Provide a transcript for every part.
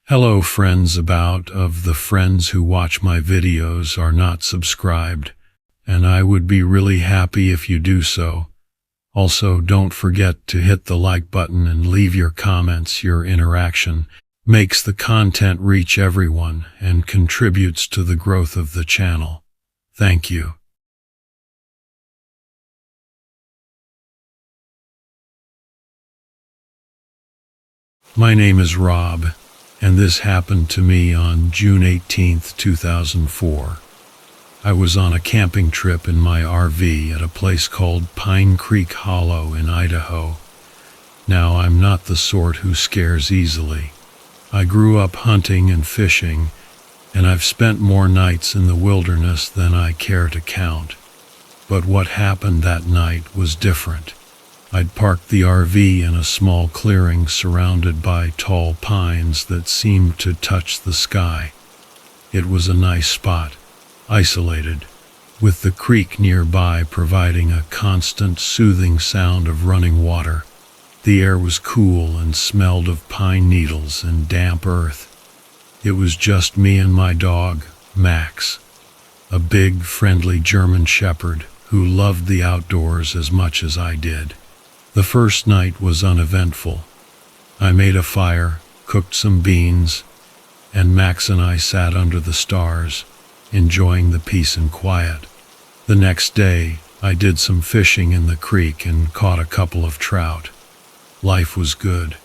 Hello friends, about of the friends who watch my videos are not subscribed, and I would be really happy if you do so. Also, don't forget to hit the like button and leave your comments. Your interaction makes the content reach everyone and contributes to the growth of the channel. Thank you. My name is Rob, and this happened to me on June 18th, 2004. I was on a camping trip in my RV at a place called Pine Creek Hollow in Idaho. Now, I'm not the sort who scares easily. I grew up hunting and fishing, and I've spent more nights in the wilderness than I care to count. But what happened that night was different. I'd parked the RV in a small clearing surrounded by tall pines that seemed to touch the sky. It was a nice spot, isolated, with the creek nearby providing a constant soothing sound of running water. The air was cool and smelled of pine needles and damp earth. It was just me and my dog, Max, a big, friendly German shepherd who loved the outdoors as much as I did. The first night was uneventful. I made a fire, cooked some beans, and Max and I sat under the stars, enjoying the peace and quiet. The next day, I did some fishing in the creek and caught a couple of trout. Life was good.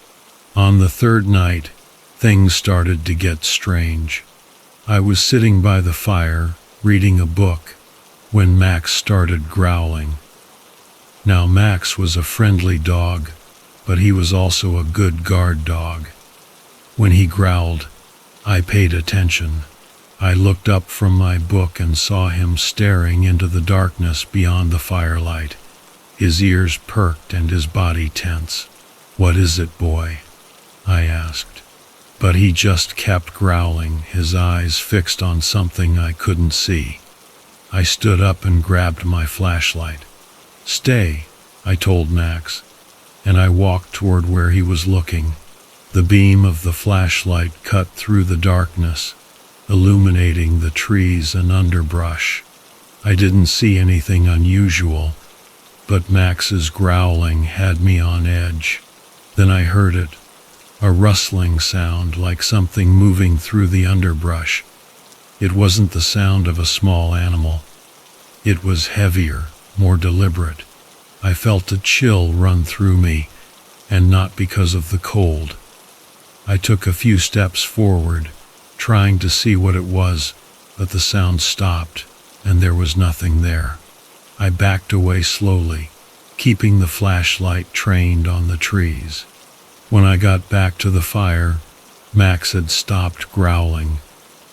On the third night, things started to get strange. I was sitting by the fire, reading a book, when Max started growling. Now, Max was a friendly dog, but he was also a good guard dog. When he growled, I paid attention. I looked up from my book and saw him staring into the darkness beyond the firelight. His ears perked and his body tense. "What is it, boy?" I asked. But he just kept growling, his eyes fixed on something I couldn't see. I stood up and grabbed my flashlight. "Stay," I told Max, and I walked toward where he was looking. The beam of the flashlight cut through the darkness, illuminating the trees and underbrush. I didn't see anything unusual, but Max's growling had me on edge. Then I heard it, a rustling sound like something moving through the underbrush. It wasn't the sound of a small animal. It was heavier, more deliberate. I felt a chill run through me, and not because of the cold. I took a few steps forward, trying to see what it was, but the sound stopped, and there was nothing there. I backed away slowly, keeping the flashlight trained on the trees. When I got back to the fire, Max had stopped growling,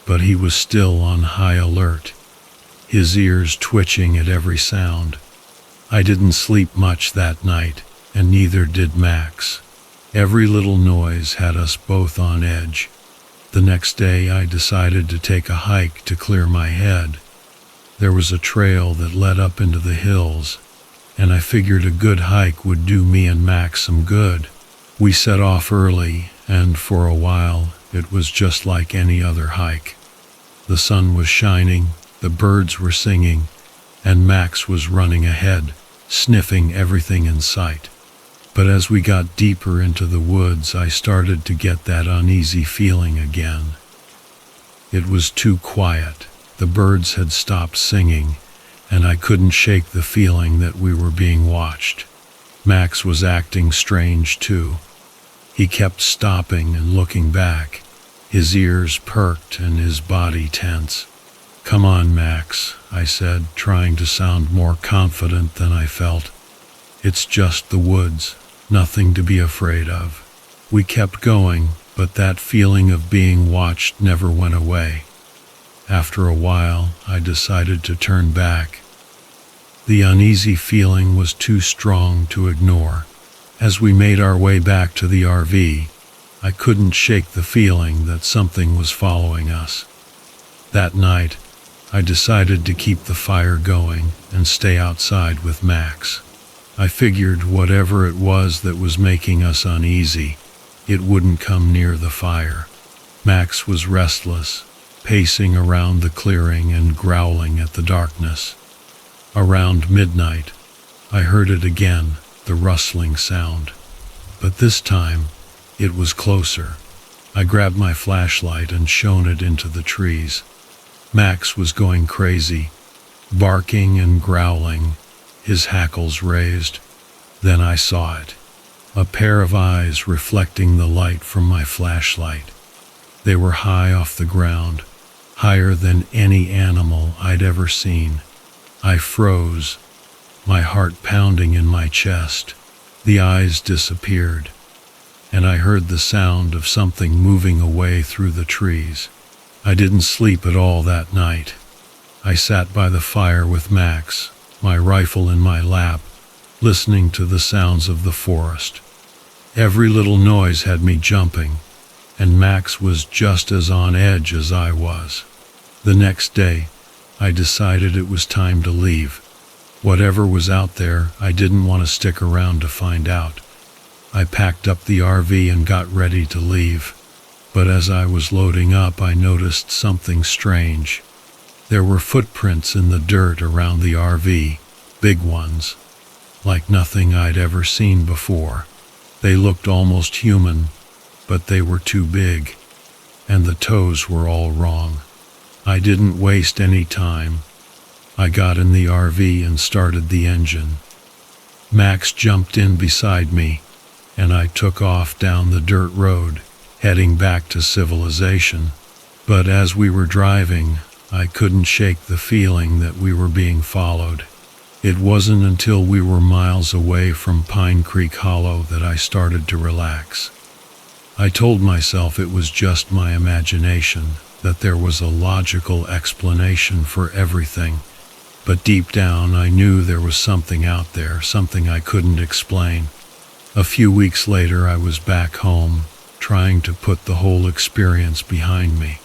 but he was still on high alert, his ears twitching at every sound. I didn't sleep much that night, and neither did Max. Every little noise had us both on edge. The next day, I decided to take a hike to clear my head. There was a trail that led up into the hills, and I figured a good hike would do me and Max some good. We set off early, and for a while, it was just like any other hike. The sun was shining, the birds were singing, and Max was running ahead, sniffing everything in sight. But as we got deeper into the woods, I started to get that uneasy feeling again. It was too quiet. The birds had stopped singing, and I couldn't shake the feeling that we were being watched. Max was acting strange too. He kept stopping and looking back, his ears perked and his body tense. "Come on, Max," I said, trying to sound more confident than I felt. "It's just the woods, nothing to be afraid of." We kept going, but that feeling of being watched never went away. After a while, I decided to turn back. The uneasy feeling was too strong to ignore. As we made our way back to the RV, I couldn't shake the feeling that something was following us. That night, I decided to keep the fire going and stay outside with Max. I figured whatever it was that was making us uneasy, it wouldn't come near the fire. Max was restless, pacing around the clearing and growling at the darkness. Around midnight, I heard it again, the rustling sound. But this time, it was closer. I grabbed my flashlight and shone it into the trees. Max was going crazy, barking and growling, his hackles raised. Then I saw it. A pair of eyes reflecting the light from my flashlight. They were high off the ground, higher than any animal I'd ever seen. I froze, my heart pounding in my chest. The eyes disappeared, and I heard the sound of something moving away through the trees. I didn't sleep at all that night. I sat by the fire with Max, my rifle in my lap, listening to the sounds of the forest. Every little noise had me jumping, and Max was just as on edge as I was. The next day, I decided it was time to leave. Whatever was out there, I didn't want to stick around to find out. I packed up the RV and got ready to leave. But as I was loading up, I noticed something strange. There were footprints in the dirt around the RV, big ones, like nothing I'd ever seen before. They looked almost human, but they were too big, and the toes were all wrong. I didn't waste any time. I got in the RV and started the engine. Max jumped in beside me, and I took off down the dirt road, heading back to civilization. But as we were driving, I couldn't shake the feeling that we were being followed. It wasn't until we were miles away from Pine Creek Hollow that I started to relax. I told myself it was just my imagination, that there was a logical explanation for everything. But deep down, I knew there was something out there, something I couldn't explain. A few weeks later, I was back home, trying to put the whole experience behind me.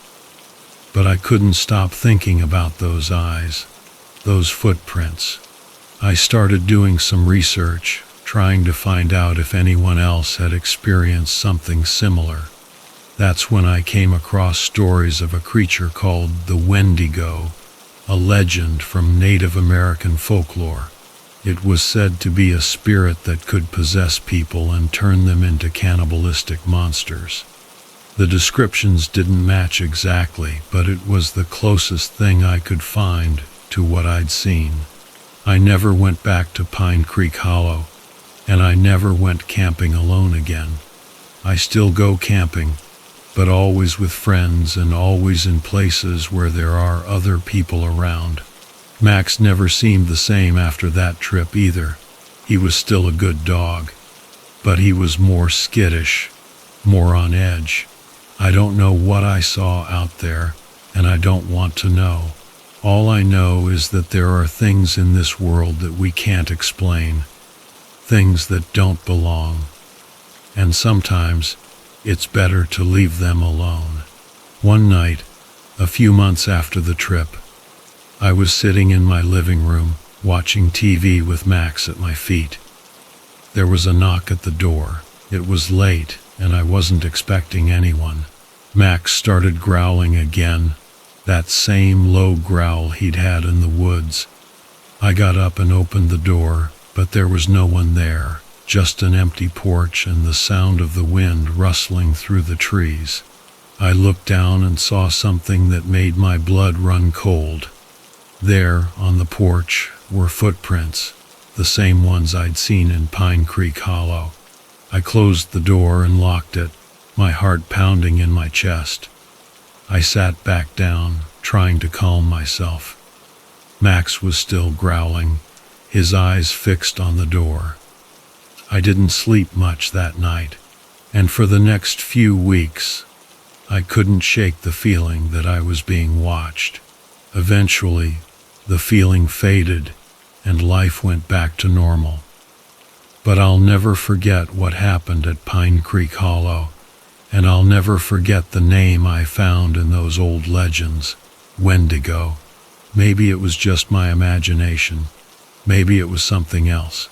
But I couldn't stop thinking about those eyes, those footprints. I started doing some research, trying to find out if anyone else had experienced something similar. That's when I came across stories of a creature called the Wendigo, a legend from Native American folklore. It was said to be a spirit that could possess people and turn them into cannibalistic monsters. The descriptions didn't match exactly, but it was the closest thing I could find to what I'd seen. I never went back to Pine Creek Hollow, and I never went camping alone again. I still go camping, but always with friends and always in places where there are other people around. Max never seemed the same after that trip either. He was still a good dog, but he was more skittish, more on edge. I don't know what I saw out there, and I don't want to know. All I know is that there are things in this world that we can't explain, things that don't belong, and sometimes it's better to leave them alone. One night, a few months after the trip, I was sitting in my living room, watching TV with Max at my feet. There was a knock at the door. It was late, and I wasn't expecting anyone. Max started growling again, that same low growl he'd had in the woods. I got up and opened the door, but there was no one there, just an empty porch and the sound of the wind rustling through the trees. I looked down and saw something that made my blood run cold. There, on the porch, were footprints, the same ones I'd seen in Pine Creek Hollow. I closed the door and locked it, my heart pounding in my chest. I sat back down, trying to calm myself. Max was still growling, his eyes fixed on the door. I didn't sleep much that night, and for the next few weeks, I couldn't shake the feeling that I was being watched. Eventually, the feeling faded, and life went back to normal. But I'll never forget what happened at Pine Creek Hollow, and I'll never forget the name I found in those old legends, Wendigo. Maybe it was just my imagination. Maybe it was something else.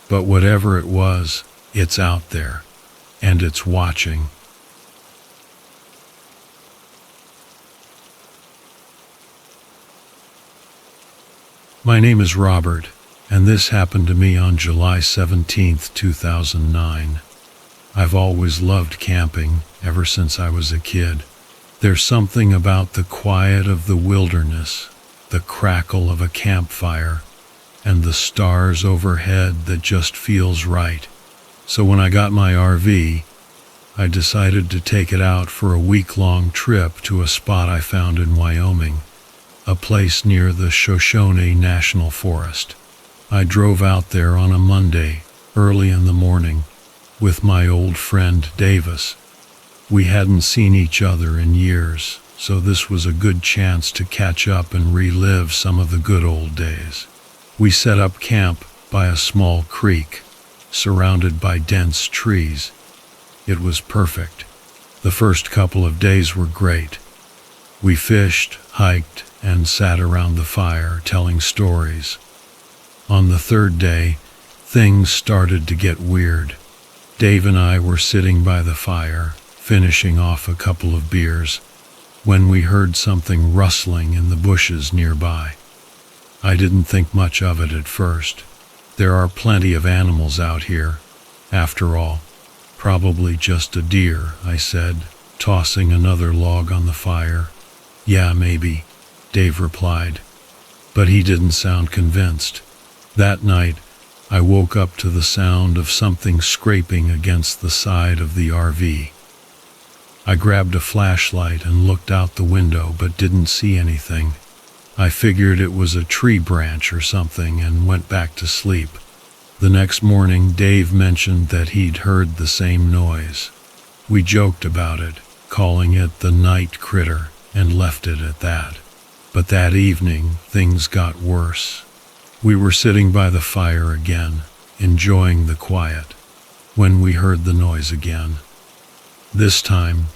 But whatever it was, it's out there, and it's watching. My name is Robert, and this happened to me on July 17th, 2009. I've always loved camping ever since I was a kid. There's something about the quiet of the wilderness, the crackle of a campfire, and the stars overhead that just feels right. So when I got my RV, I decided to take it out for a week-long trip to a spot I found in Wyoming, a place near the Shoshone National Forest. I drove out there on a Monday, early in the morning, with my old friend Davis. We hadn't seen each other in years, so this was a good chance to catch up and relive some of the good old days. We set up camp by a small creek, surrounded by dense trees. It was perfect. The first couple of days were great. We fished, hiked, and sat around the fire telling stories. On the third day, things started to get weird. Dave and I were sitting by the fire, finishing off a couple of beers, when we heard something rustling in the bushes nearby. I didn't think much of it at first. There are plenty of animals out here, after all. Probably just a deer, I said, tossing another log on the fire. Yeah, maybe, Dave replied, but he didn't sound convinced. That night, I woke up to the sound of something scraping against the side of the RV. I grabbed a flashlight and looked out the window but didn't see anything. I figured it was a tree branch or something and went back to sleep. The next morning, Dave mentioned that he'd heard the same noise. We joked about it, calling it the night critter, and left it at that. But that evening, things got worse. We were sitting by the fire again, enjoying the quiet, when we heard the noise again. This time,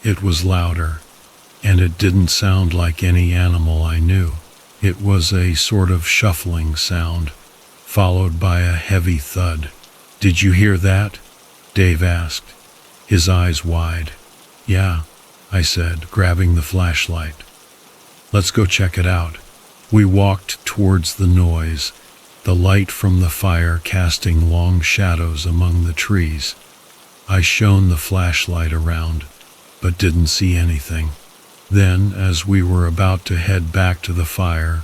it was louder, and it didn't sound like any animal I knew. It was a sort of shuffling sound, followed by a heavy thud. "Did you hear that?" Dave asked, his eyes wide. "Yeah," I said, grabbing the flashlight. "Let's go check it out." We walked towards the noise, the light from the fire casting long shadows among the trees. I shone the flashlight around, but didn't see anything. Then, as we were about to head back to the fire,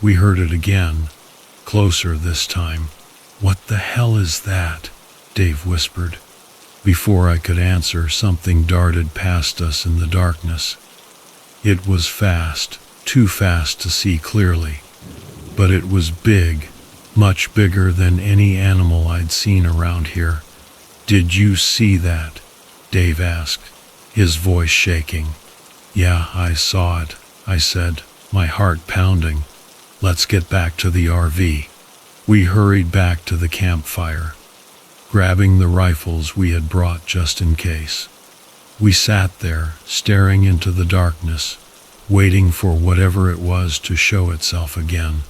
we heard it again, closer this time. "What the hell is that?" Dave whispered. Before I could answer, something darted past us in the darkness. It was fast, too fast to see clearly, but it was big, much bigger than any animal I'd seen around here. "Did you see that?" Dave asked, his voice shaking. "Yeah, I saw it," I said, my heart pounding. "Let's get back to the RV." We hurried back to the campfire, grabbing the rifles we had brought just in case. We sat there, staring into the darkness, waiting for whatever it was to show itself again.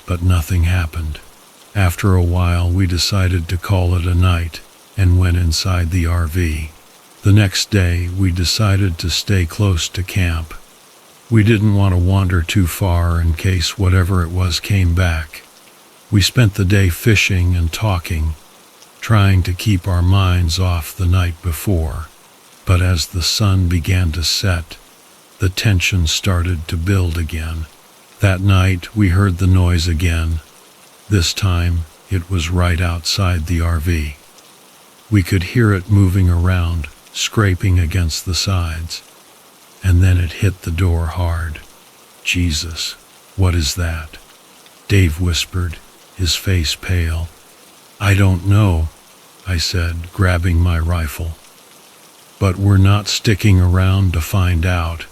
But nothing happened. After a while, we decided to call it a night and went inside the RV. The next day, we decided to stay close to camp. We didn't want to wander too far in case whatever it was came back. We spent the day fishing and talking, trying to keep our minds off the night before. But as the sun began to set, the tension started to build again. That night, we heard the noise again. This time, it was right outside the RV. We could hear it moving around, scraping against the sides. And then it hit the door hard. "Jesus, what is that?" Dave whispered, his face pale. "I don't know," I said, grabbing my rifle. "But we're not sticking around to find out."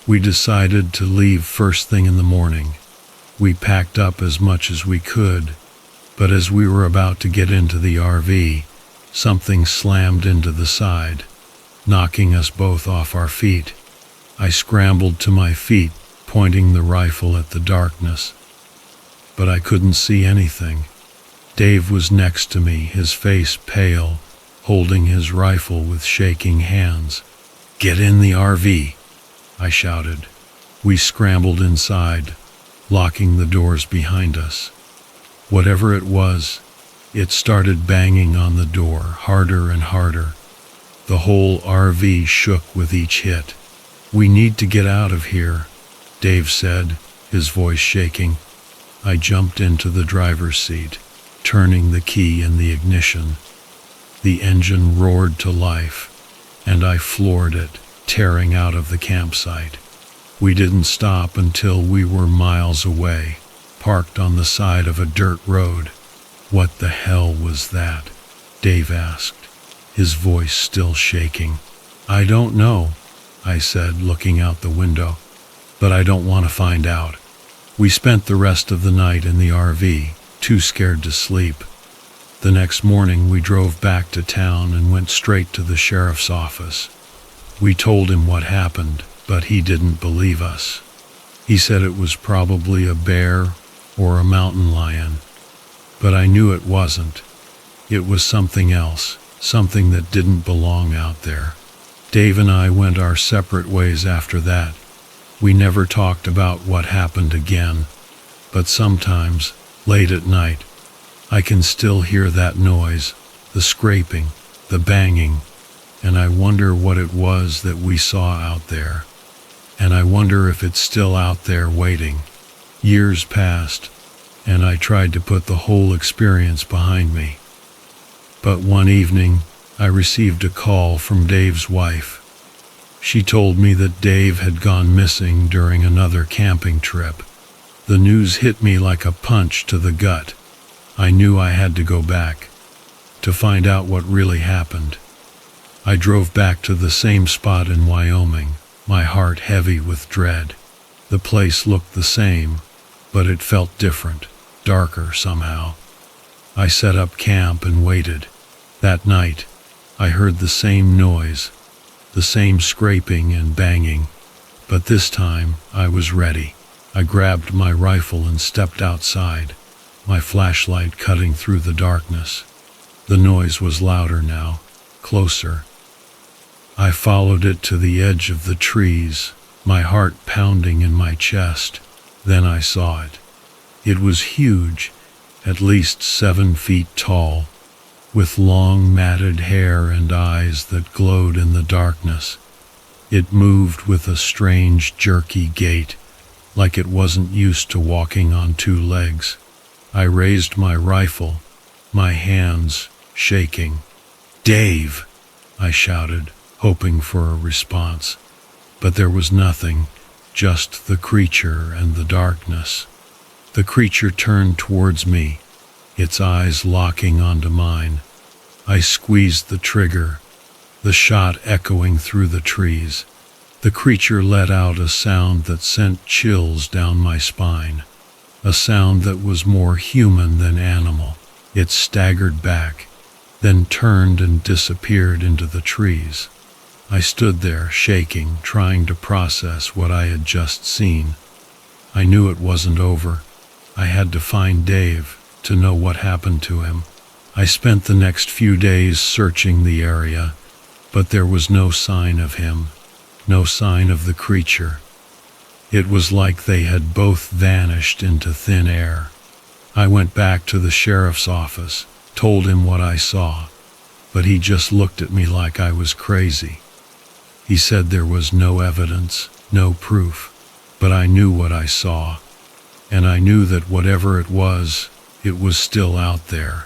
We decided to leave first thing in the morning. We packed up as much as we could, but as we were about to get into the RV, something slammed into the side, knocking us both off our feet. I scrambled to my feet, pointing the rifle at the darkness, but I couldn't see anything. Dave was next to me, his face pale, holding his rifle with shaking hands. "Get in the RV," I shouted. We scrambled inside, locking the doors behind us. Whatever it was, it started banging on the door harder and harder. The whole RV shook with each hit. "We need to get out of here," Dave said, his voice shaking. I jumped into the driver's seat, turning the key in the ignition. The engine roared to life, and I floored it, tearing out of the campsite. We didn't stop until we were miles away, parked on the side of a dirt road. "What the hell was that?" Dave asked, his voice still shaking. "I don't know," I said, looking out the window, "but I don't want to find out." We spent the rest of the night in the RV, too scared to sleep. The next morning we drove back to town and went straight to the sheriff's office. We told him what happened, but he didn't believe us. He said it was probably a bear or a mountain lion, but I knew it wasn't. It was something else, something that didn't belong out there. Dave and I went our separate ways after that. We never talked about what happened again, but sometimes, late at night, I can still hear that noise, the scraping, the banging, and I wonder what it was that we saw out there. And I wonder if it's still out there waiting. Years passed, and I tried to put the whole experience behind me. But one evening, I received a call from Dave's wife. She told me that Dave had gone missing during another camping trip. The news hit me like a punch to the gut. I knew I had to go back, to find out what really happened. I drove back to the same spot in Wyoming, my heart heavy with dread. The place looked the same, but it felt different, darker somehow. I set up camp and waited. That night, I heard the same noise, the same scraping and banging, but this time I was ready. I grabbed my rifle and stepped outside, my flashlight cutting through the darkness. The noise was louder now, closer. I followed it to the edge of the trees, my heart pounding in my chest. Then I saw it. It was huge, at least 7 feet tall, with long matted hair and eyes that glowed in the darkness. It moved with a strange, jerky gait, like it wasn't used to walking on 2 legs. I raised my rifle, my hands shaking. "Dave!" I shouted, hoping for a response. But there was nothing, just the creature and the darkness. The creature turned towards me, its eyes locking onto mine. I squeezed the trigger, the shot echoing through the trees. The creature let out a sound that sent chills down my spine, a sound that was more human than animal. It staggered back, then turned and disappeared into the trees. I stood there, shaking, trying to process what I had just seen. I knew it wasn't over. I had to find Dave, to know what happened to him. I spent the next few days searching the area, but there was no sign of him, no sign of the creature. It was like they had both vanished into thin air. I went back to the sheriff's office, told him what I saw, but he just looked at me like I was crazy. He said there was no evidence, no proof, but I knew what I saw, and I knew that whatever it was still out there.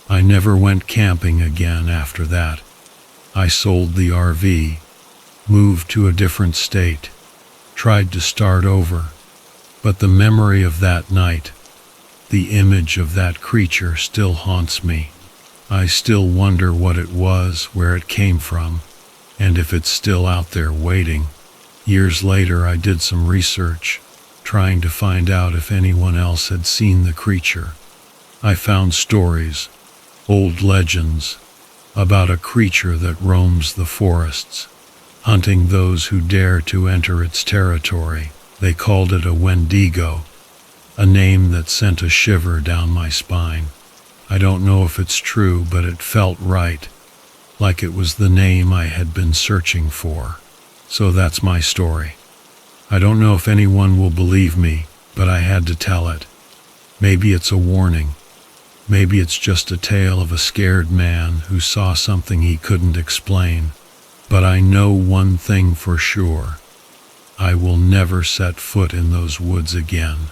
I never went camping again after that. I sold the RV, moved to a different state, tried to start over, but the memory of that night, the image of that creature still haunts me. I still wonder what it was, where it came from, and if it's still out there waiting. Years later, I did some research, trying to find out if anyone else had seen the creature. I found stories, old legends, about a creature that roams the forests, hunting those who dare to enter its territory. They called it a Wendigo, a name that sent a shiver down my spine. I don't know if it's true, but it felt right, like it was the name I had been searching for. So that's my story. I don't know if anyone will believe me, but I had to tell it. Maybe it's a warning. Maybe it's just a tale of a scared man who saw something he couldn't explain. But I know one thing for sure. I will never set foot in those woods again.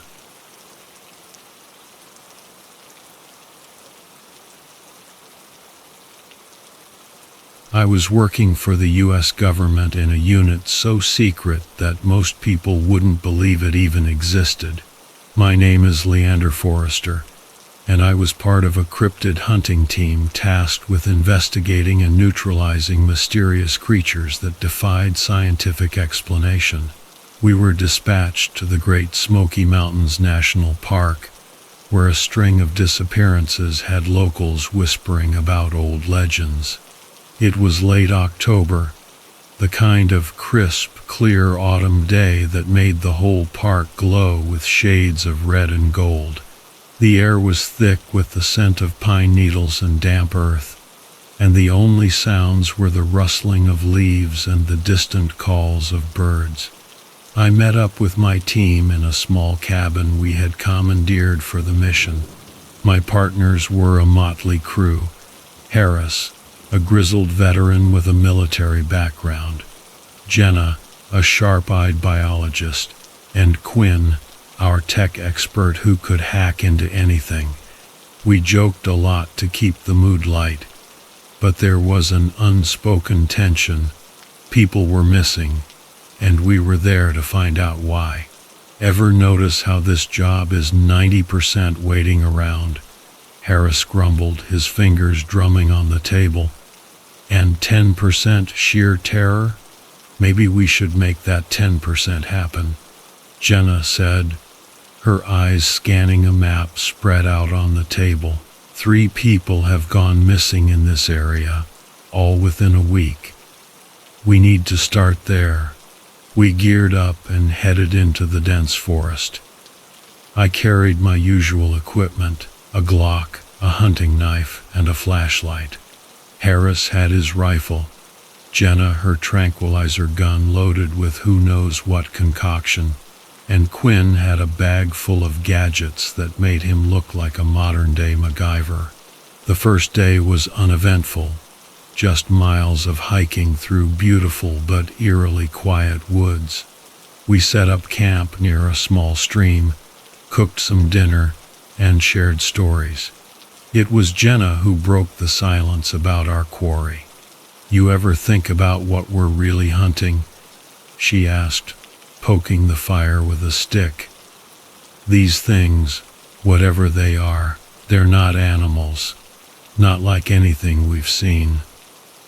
I was working for the U.S. government in a unit so secret that most people wouldn't believe it even existed. My name is Leander Forrester, and I was part of a cryptid hunting team tasked with investigating and neutralizing mysterious creatures that defied scientific explanation. We were dispatched to the Great Smoky Mountains National Park, where a string of disappearances had locals whispering about old legends. It was late October, the kind of crisp, clear autumn day that made the whole park glow with shades of red and gold. The air was thick with the scent of pine needles and damp earth, and the only sounds were the rustling of leaves and the distant calls of birds. I met up with my team in a small cabin we had commandeered for the mission. My partners were a motley crew: Harris, a grizzled veteran with a military background; Jenna, a sharp-eyed biologist; and Quinn, our tech expert who could hack into anything. We joked a lot to keep the mood light, but there was an unspoken tension. People were missing, and we were there to find out why. Ever notice how this job is 90% waiting around? Harris grumbled, his fingers drumming on the table. And 10% sheer terror? Maybe we should make that 10% happen, Jenna said, her eyes scanning a map spread out on the table. 3 people have gone missing in this area, all within a week. We need to start there. We geared up and headed into the dense forest. I carried my usual equipment: a Glock, a hunting knife, and a flashlight. Harris had his rifle, Jenna her tranquilizer gun loaded with who knows what concoction, and Quinn had a bag full of gadgets that made him look like a modern-day MacGyver. The first day was uneventful, just miles of hiking through beautiful but eerily quiet woods. We set up camp near a small stream, cooked some dinner, and shared stories. It was Jenna who broke the silence about our quarry. "You ever think about what we're really hunting?" she asked, poking the fire with a stick. "These things, whatever they are, they're not animals. Not like anything we've seen."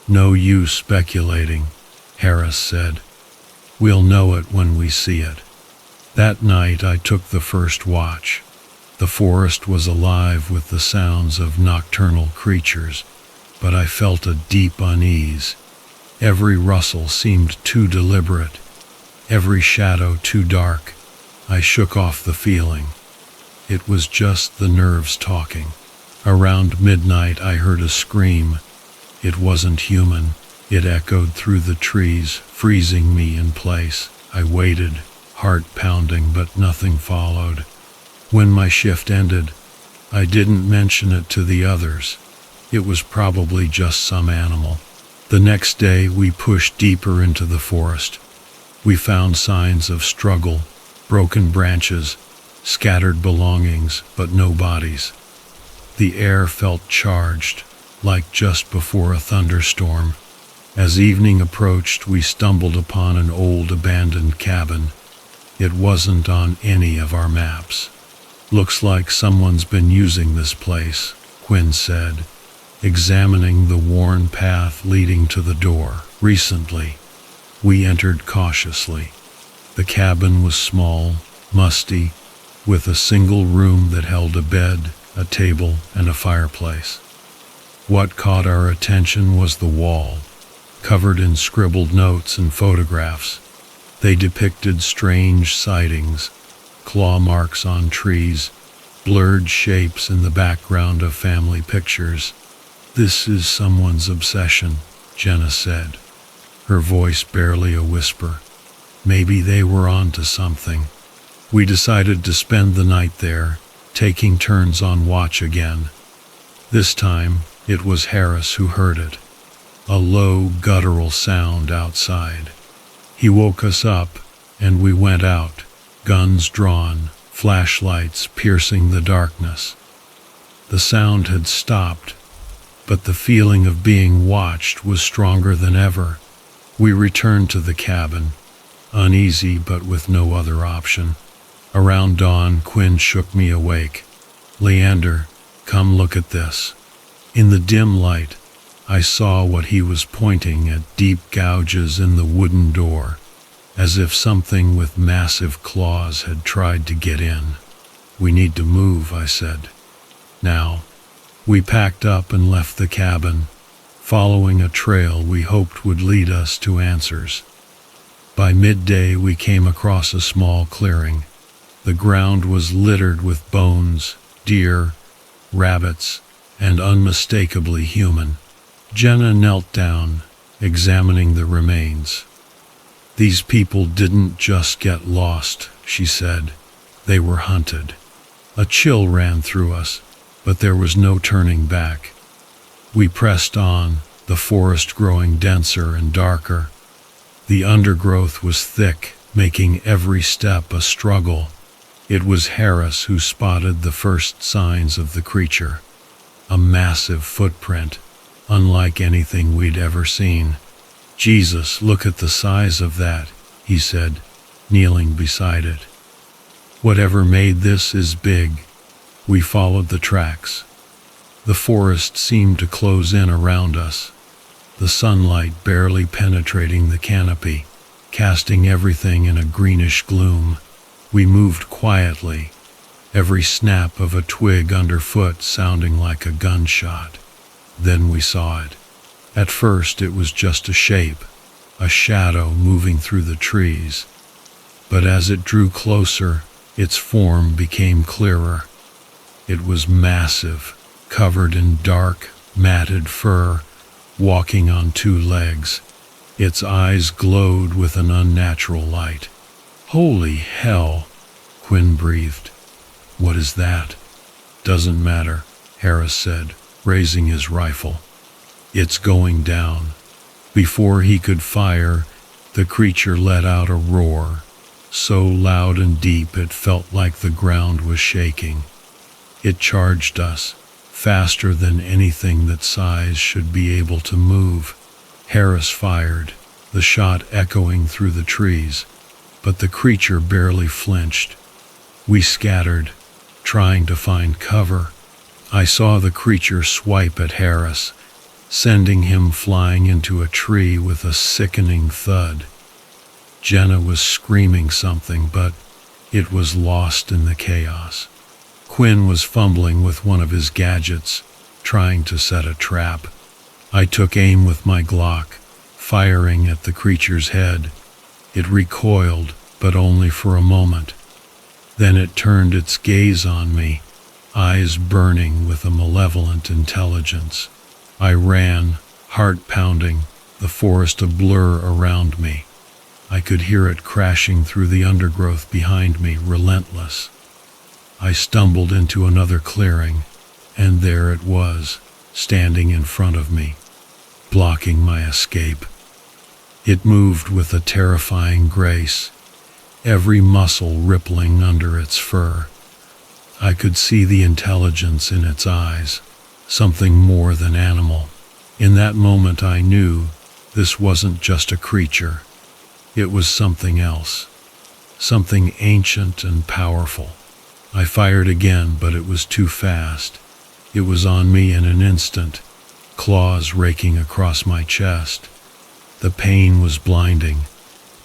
"No use speculating," Harris said. "We'll know it when we see it." That night I took the first watch. The forest was alive with the sounds of nocturnal creatures, but I felt a deep unease. Every rustle seemed too deliberate, every shadow too dark. I shook off the feeling. It was just the nerves talking. Around midnight I heard a scream. It wasn't human. It echoed through the trees, freezing me in place. I waited, heart pounding, but nothing followed. When my shift ended, I didn't mention it to the others. It was probably just some animal. The next day we pushed deeper into the forest. We found signs of struggle, broken branches, scattered belongings, but no bodies. The air felt charged, like just before a thunderstorm. As evening approached, we stumbled upon an old abandoned cabin. It wasn't on any of our maps. "Looks like someone's been using this place," Quinn said, examining the worn path leading to the door. "Recently." We entered cautiously. The cabin was small, musty, with a single room that held a bed, a table, and a fireplace. What caught our attention was the wall, covered in scribbled notes and photographs. They depicted strange sightings: claw marks on trees, blurred shapes in the background of family pictures. "This is someone's obsession," Jenna said, her voice barely a whisper. "Maybe they were onto something." We decided to spend the night there, taking turns on watch again. This time, it was Harris who heard it. A low, guttural sound outside. He woke us up, and we went out, guns drawn, flashlights piercing the darkness. The sound had stopped, but the feeling of being watched was stronger than ever. We returned to the cabin, uneasy but with no other option. Around dawn, Quinn shook me awake. "Leander, come look at this." In the dim light, I saw what he was pointing at, deep gouges in the wooden door, as if something with massive claws had tried to get in. "We need to move," I said. "Now." We packed up and left the cabin, following a trail we hoped would lead us to answers. By midday, we came across a small clearing. The ground was littered with bones, deer, rabbits, and unmistakably human. Jenna knelt down, examining the remains. "These people didn't just get lost," she said. "They were hunted." A chill ran through us, but there was no turning back. We pressed on, the forest growing denser and darker. The undergrowth was thick, making every step a struggle. It was Harris who spotted the first signs of the creature. A massive footprint, unlike anything we'd ever seen. "Jesus, look at the size of that," he said, kneeling beside it. "Whatever made this is big." We followed the tracks. The forest seemed to close in around us, the sunlight barely penetrating the canopy, casting everything in a greenish gloom. We moved quietly, every snap of a twig underfoot sounding like a gunshot. Then we saw it. At first it was just a shape, a shadow moving through the trees. But as it drew closer, its form became clearer. It was massive, covered in dark, matted fur, walking on two legs. Its eyes glowed with an unnatural light. "Holy hell," Quinn breathed. "What is that?" "Doesn't matter," Harris said, raising his rifle. "It's going down." Before he could fire, the creature let out a roar, so loud and deep it felt like the ground was shaking. It charged us, faster than anything that size should be able to move. Harris fired, the shot echoing through the trees, but the creature barely flinched. We scattered, trying to find cover. I saw the creature swipe at Harris, sending him flying into a tree with a sickening thud. Jenna was screaming something, but it was lost in the chaos. Quinn was fumbling with one of his gadgets, trying to set a trap. I took aim with my Glock, firing at the creature's head. It recoiled, but only for a moment. Then it turned its gaze on me, eyes burning with a malevolent intelligence. I ran, heart pounding, the forest a blur around me. I could hear it crashing through the undergrowth behind me, relentless. I stumbled into another clearing, and there it was, standing in front of me, blocking my escape. It moved with a terrifying grace, every muscle rippling under its fur. I could see the intelligence in its eyes, something more than animal. In that moment I knew this wasn't just a creature. It was something else, something ancient and powerful. I fired again, but it was too fast. It was on me in an instant, claws raking across my chest. The pain was blinding,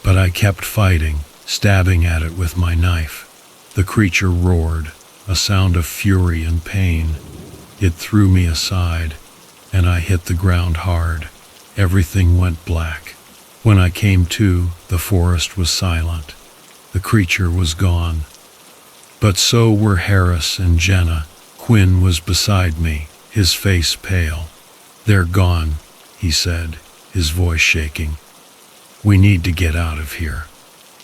but I kept fighting, stabbing at it with my knife. The creature roared, a sound of fury and pain. It threw me aside, and I hit the ground hard. Everything went black. When I came to, the forest was silent. The creature was gone. But so were Harris and Jenna. Quinn was beside me, his face pale. "They're gone," he said, his voice shaking. "We need to get out of here."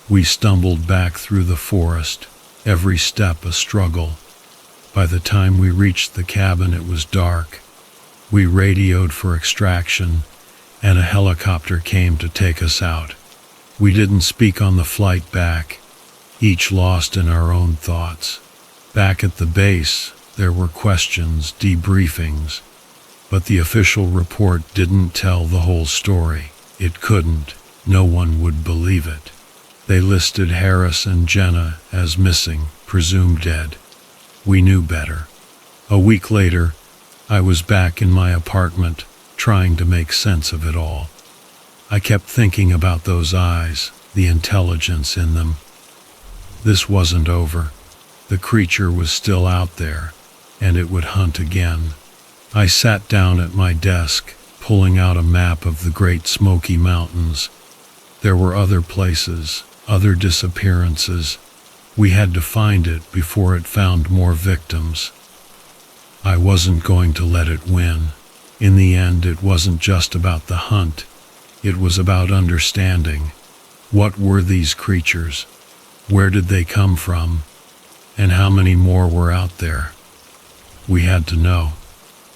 We stumbled back through the forest, every step a struggle. By the time we reached the cabin, it was dark. We radioed for extraction, and a helicopter came to take us out. We didn't speak on the flight back, each lost in our own thoughts. Back at the base, there were questions, debriefings, but the official report didn't tell the whole story. It couldn't. No one would believe it. They listed Harris and Jenna as missing, presumed dead. We knew better. A week later, I was back in my apartment, trying to make sense of it all. I kept thinking about those eyes, the intelligence in them. This wasn't over. The creature was still out there, and it would hunt again. I sat down at my desk, pulling out a map of the Great Smoky Mountains. There were other places, other disappearances. We had to find it before it found more victims. I wasn't going to let it win. In the end, it wasn't just about the hunt. It was about understanding. What were these creatures? Where did they come from? And how many more were out there? We had to know.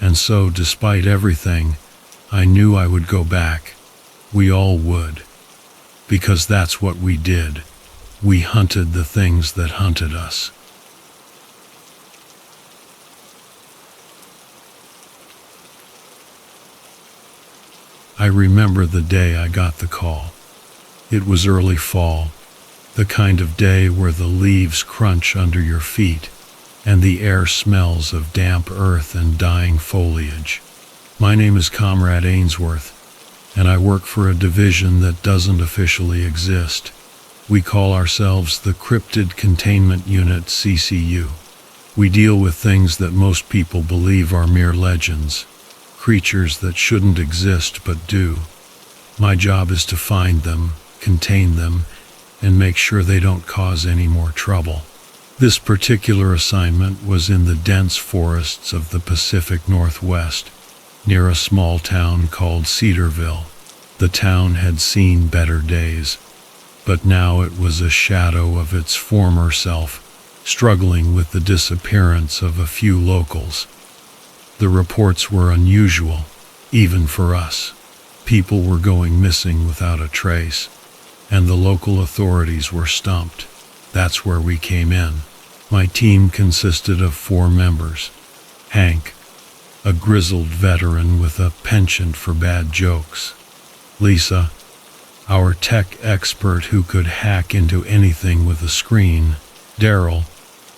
And so, despite everything, I knew I would go back. We all would. Because that's what we did. We hunted the things that hunted us. I remember the day I got the call. It was early fall, the kind of day where the leaves crunch under your feet and the air smells of damp earth and dying foliage. My name is Comrade Ainsworth, and I work for a division that doesn't officially exist. We call ourselves the Cryptid Containment Unit CCU. We deal with things that most people believe are mere legends, creatures that shouldn't exist but do. My job is to find them, contain them, and make sure they don't cause any more trouble. This particular assignment was in the dense forests of the Pacific Northwest, near a small town called Cedarville. The town had seen better days, but now it was a shadow of its former self, struggling with the disappearance of a few locals. The reports were unusual, even for us. People were going missing without a trace, and the local authorities were stumped. That's where we came in. My team consisted of 4 members. Hank, a grizzled veteran with a penchant for bad jokes. Lisa, our tech expert who could hack into anything with a screen. Daryl,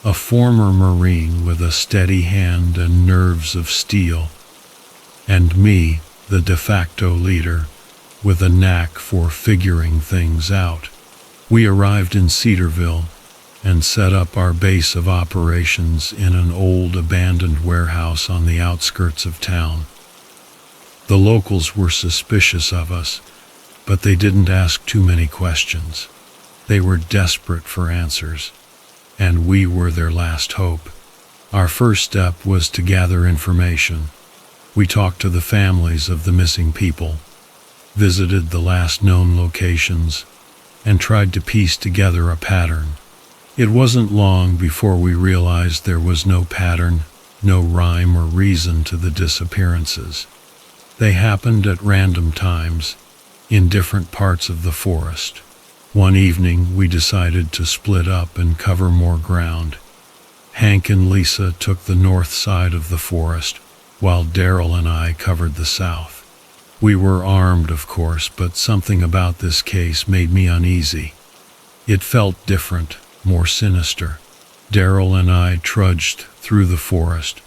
a former Marine with a steady hand and nerves of steel. And me, the de facto leader, with a knack for figuring things out. We arrived in Cedarville and set up our base of operations in an old abandoned warehouse on the outskirts of town. The locals were suspicious of us, but they didn't ask too many questions. They were desperate for answers, and we were their last hope. Our first step was to gather information. We talked to the families of the missing people, visited the last known locations, and tried to piece together a pattern. It wasn't long before we realized there was no pattern, no rhyme or reason to the disappearances. They happened at random times, in different parts of the forest. One evening, we decided to split up and cover more ground. Hank and Lisa took the north side of the forest, while Daryl and I covered the south. We were armed, of course, but something about this case made me uneasy. It felt different, more sinister. Daryl and I trudged through the forest,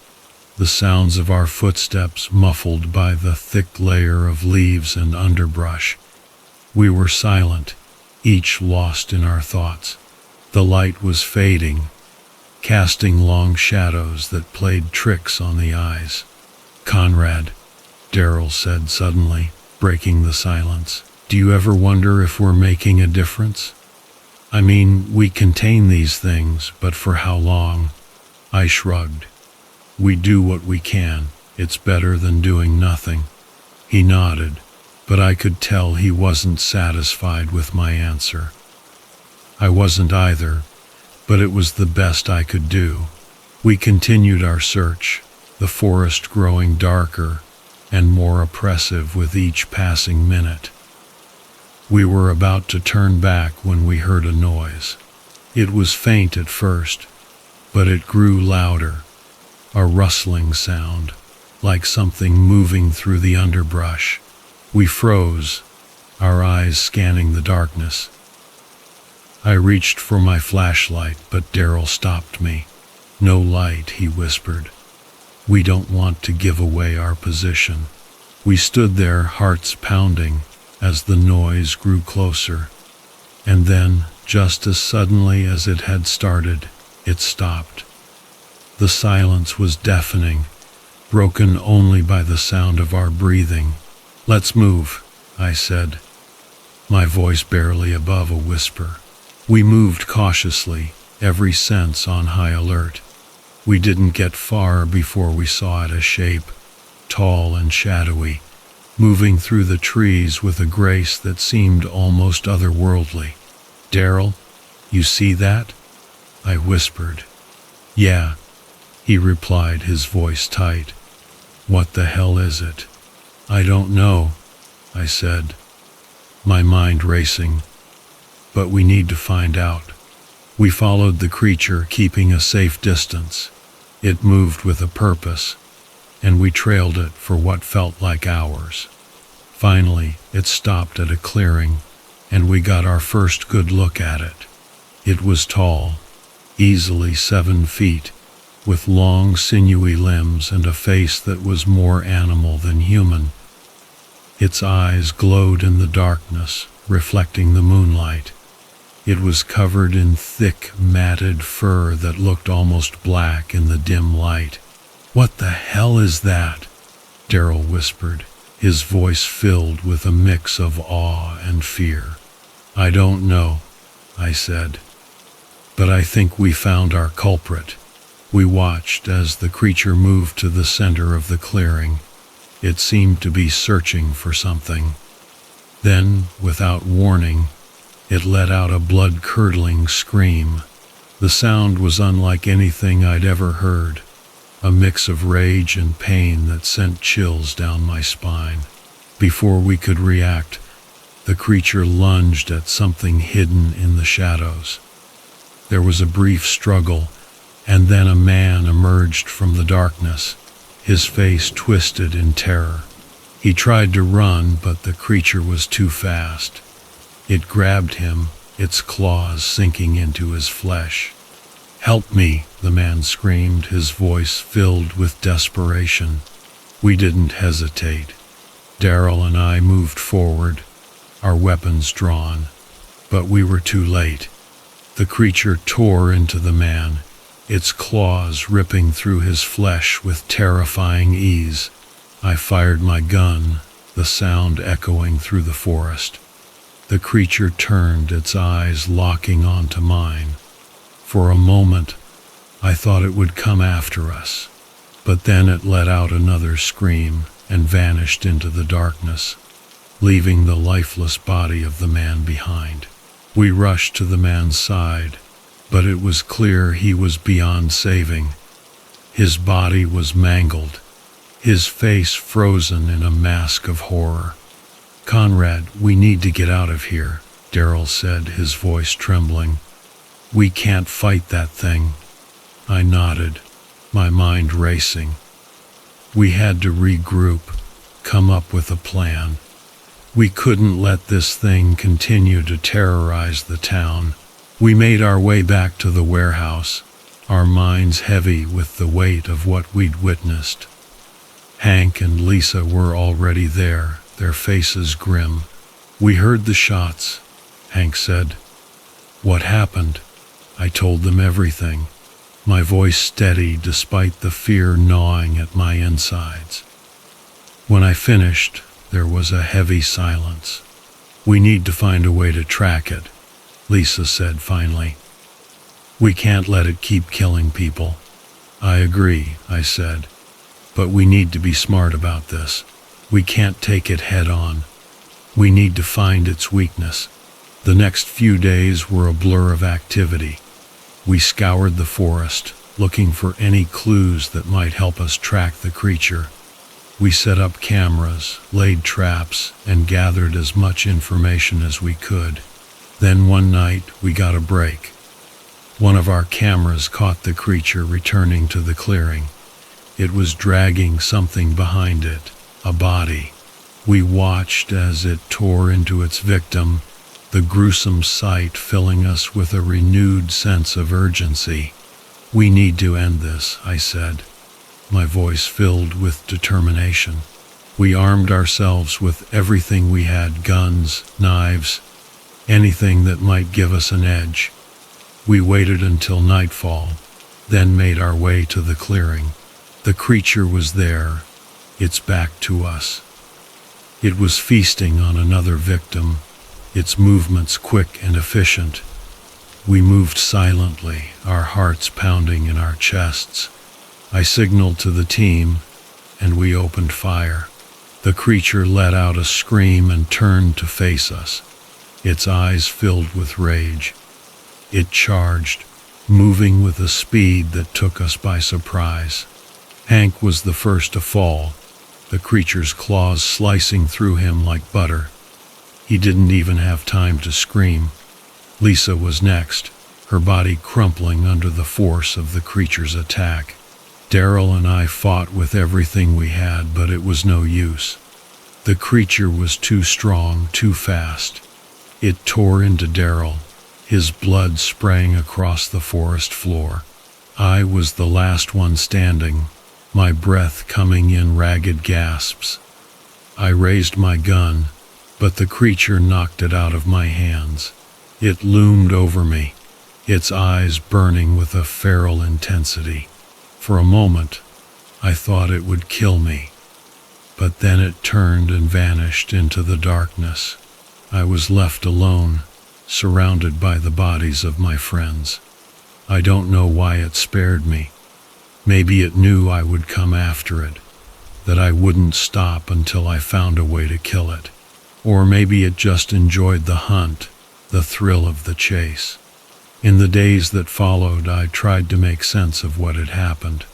the sounds of our footsteps muffled by the thick layer of leaves and underbrush. We were silent, each lost in our thoughts. The light was fading, casting long shadows that played tricks on the eyes. "Conrad," Daryl said suddenly, breaking the silence, "do you ever wonder if we're making a difference? I mean, we contain these things, but for how long?" I shrugged. "We do what we can. It's better than doing nothing." He nodded, but I could tell he wasn't satisfied with my answer. I wasn't either, but it was the best I could do. We continued our search, the forest growing darker and more oppressive with each passing minute. We were about to turn back when we heard a noise. It was faint at first, but it grew louder, a rustling sound, like something moving through the underbrush. We froze, our eyes scanning the darkness. I reached for my flashlight, but Daryl stopped me. "No light," he whispered. "We don't want to give away our position." We stood there, hearts pounding, as the noise grew closer. And then, just as suddenly as it had started, it stopped. The silence was deafening, broken only by the sound of our breathing. "Let's move," I said, my voice barely above a whisper. We moved cautiously, every sense on high alert. We didn't get far before we saw it, a shape, tall and shadowy, moving through the trees with a grace that seemed almost otherworldly. "Daryl, you see that?" I whispered. "Yeah," he replied, his voice tight. "What the hell is it?" "I don't know," I said, my mind racing. "But we need to find out." We followed the creature, keeping a safe distance. It moved with a purpose, and we trailed it for what felt like hours. Finally, it stopped at a clearing, and we got our first good look at it. It was tall, easily 7 feet, with long, sinewy limbs and a face that was more animal than human. Its eyes glowed in the darkness, reflecting the moonlight. It was covered in thick, matted fur that looked almost black in the dim light. "What the hell is that?" Daryl whispered, his voice filled with a mix of awe and fear. "I don't know," I said, "but I think we found our culprit." We watched as the creature moved to the center of the clearing. It seemed to be searching for something. Then, without warning, it let out a blood-curdling scream. The sound was unlike anything I'd ever heard, a mix of rage and pain that sent chills down my spine. Before we could react, the creature lunged at something hidden in the shadows. There was a brief struggle, and then a man emerged from the darkness, his face twisted in terror. He tried to run, but the creature was too fast. It grabbed him, its claws sinking into his flesh. "Help me," the man screamed, his voice filled with desperation. We didn't hesitate. Daryl and I moved forward, our weapons drawn, but we were too late. The creature tore into the man, its claws ripping through his flesh with terrifying ease. I fired my gun, the sound echoing through the forest. The creature turned, its eyes locking onto mine. For a moment, I thought it would come after us, but then it let out another scream and vanished into the darkness, leaving the lifeless body of the man behind. We rushed to the man's side, but it was clear he was beyond saving. His body was mangled, his face frozen in a mask of horror. "Conrad, we need to get out of here," Daryl said, his voice trembling. "We can't fight that thing." I nodded, my mind racing. We had to regroup, come up with a plan. We couldn't let this thing continue to terrorize the town. We made our way back to the warehouse, our minds heavy with the weight of what we'd witnessed. Hank and Lisa were already there, their faces grim. "We heard the shots," Hank said. "What happened?" I told them everything, my voice steady despite the fear gnawing at my insides. When I finished, there was a heavy silence. "We need to find a way to track it," Lisa said finally. "We can't let it keep killing people." "I agree," I said, "but we need to be smart about this. We can't take it head on. We need to find its weakness." The next few days were a blur of activity. We scoured the forest, looking for any clues that might help us track the creature. We set up cameras, laid traps, and gathered as much information as we could. Then one night, we got a break. One of our cameras caught the creature returning to the clearing. It was dragging something behind it, a body. We watched as it tore into its victim, the gruesome sight filling us with a renewed sense of urgency. "We need to end this," I said, my voice filled with determination. We armed ourselves with everything we had: guns, knives, anything that might give us an edge. We waited until nightfall, then made our way to the clearing. The creature was there, its back to us. It was feasting on another victim, its movements quick and efficient. We moved silently, our hearts pounding in our chests. I signaled to the team, and we opened fire. The creature let out a scream and turned to face us, its eyes filled with rage. It charged, moving with a speed that took us by surprise. Hank was the first to fall, the creature's claws slicing through him like butter. He didn't even have time to scream. Lisa was next, her body crumpling under the force of the creature's attack. Daryl and I fought with everything we had, but it was no use. The creature was too strong, too fast. It tore into Daryl, his blood spraying across the forest floor. I was the last one standing, my breath coming in ragged gasps. I raised my gun, but the creature knocked it out of my hands. It loomed over me, its eyes burning with a feral intensity. For a moment, I thought it would kill me, but then it turned and vanished into the darkness. I was left alone, surrounded by the bodies of my friends. I don't know why it spared me. Maybe it knew I would come after it, that I wouldn't stop until I found a way to kill it. Or maybe it just enjoyed the hunt, the thrill of the chase. In the days that followed, I tried to make sense of what had happened.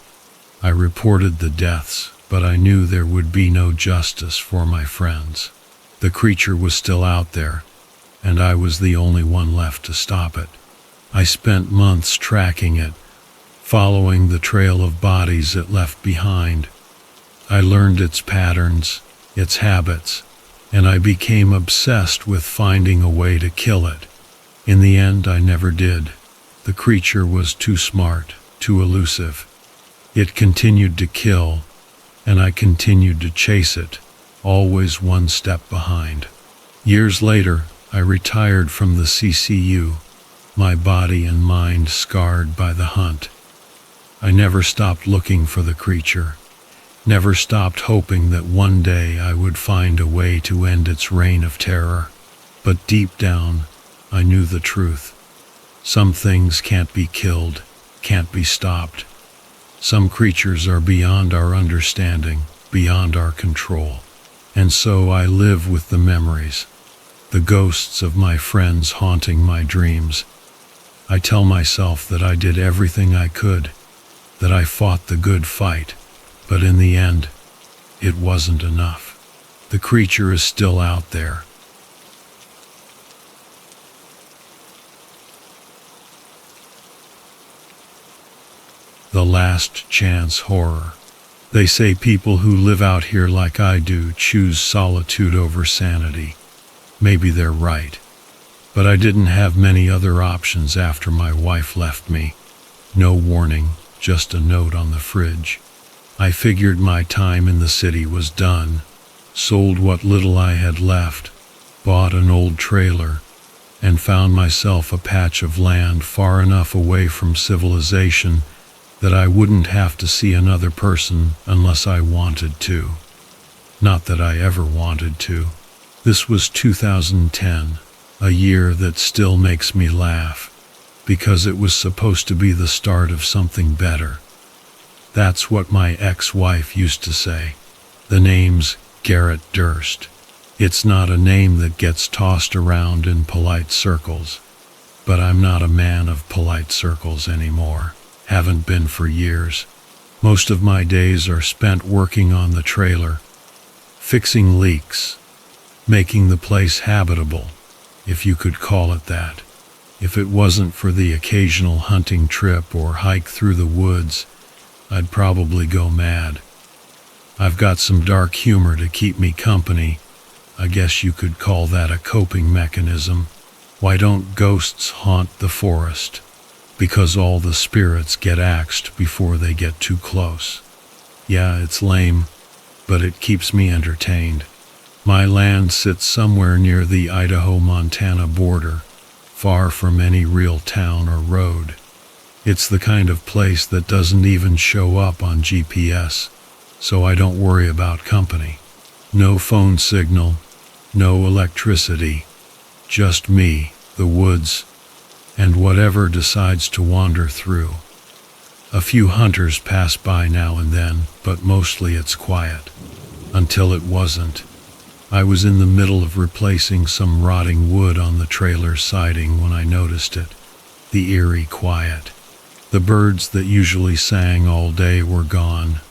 I reported the deaths, but I knew there would be no justice for my friends. The creature was still out there, and I was the only one left to stop it. I spent months tracking it, following the trail of bodies it left behind. I learned its patterns, its habits, and I became obsessed with finding a way to kill it. In the end, I never did. The creature was too smart, too elusive. It continued to kill, and I continued to chase it, always one step behind. Years later, I retired from the CCU, my body and mind scarred by the hunt. I never stopped looking for the creature, never stopped hoping that one day I would find a way to end its reign of terror. But deep down, I knew the truth. Some things can't be killed, can't be stopped. Some creatures are beyond our understanding, beyond our control. And so I live with the memories, the ghosts of my friends haunting my dreams. I tell myself that I did everything I could, that I fought the good fight, but in the end, it wasn't enough. The creature is still out there. The last chance horror. They say people who live out here like I do choose solitude over sanity. Maybe they're right. But I didn't have many other options after my wife left me. No warning, just a note on the fridge. I figured my time in the city was done, sold what little I had left, bought an old trailer, and found myself a patch of land far enough away from civilization that I wouldn't have to see another person unless I wanted to. Not that I ever wanted to. This was 2010, a year that still makes me laugh, because it was supposed to be the start of something better. That's what my ex-wife used to say. The name's Garrett Durst. It's not a name that gets tossed around in polite circles, but I'm not a man of polite circles anymore. Haven't been for years. Most of my days are spent working on the trailer, fixing leaks, making the place habitable, if you could call it that. If it wasn't for the occasional hunting trip or hike through the woods, I'd probably go mad. I've got some dark humor to keep me company. I guess you could call that a coping mechanism. Why don't ghosts haunt the forest? Because all the spirits get axed before they get too close. Yeah, it's lame, but it keeps me entertained. My land sits somewhere near the Idaho-Montana border, far from any real town or road. It's the kind of place that doesn't even show up on GPS, so I don't worry about company. No phone signal, no electricity, just me, the woods, and whatever decides to wander through. A few hunters pass by now and then, but mostly it's quiet. Until it wasn't. I was in the middle of replacing some rotting wood on the trailer siding when I noticed it. The eerie quiet. The birds that usually sang all day were gone.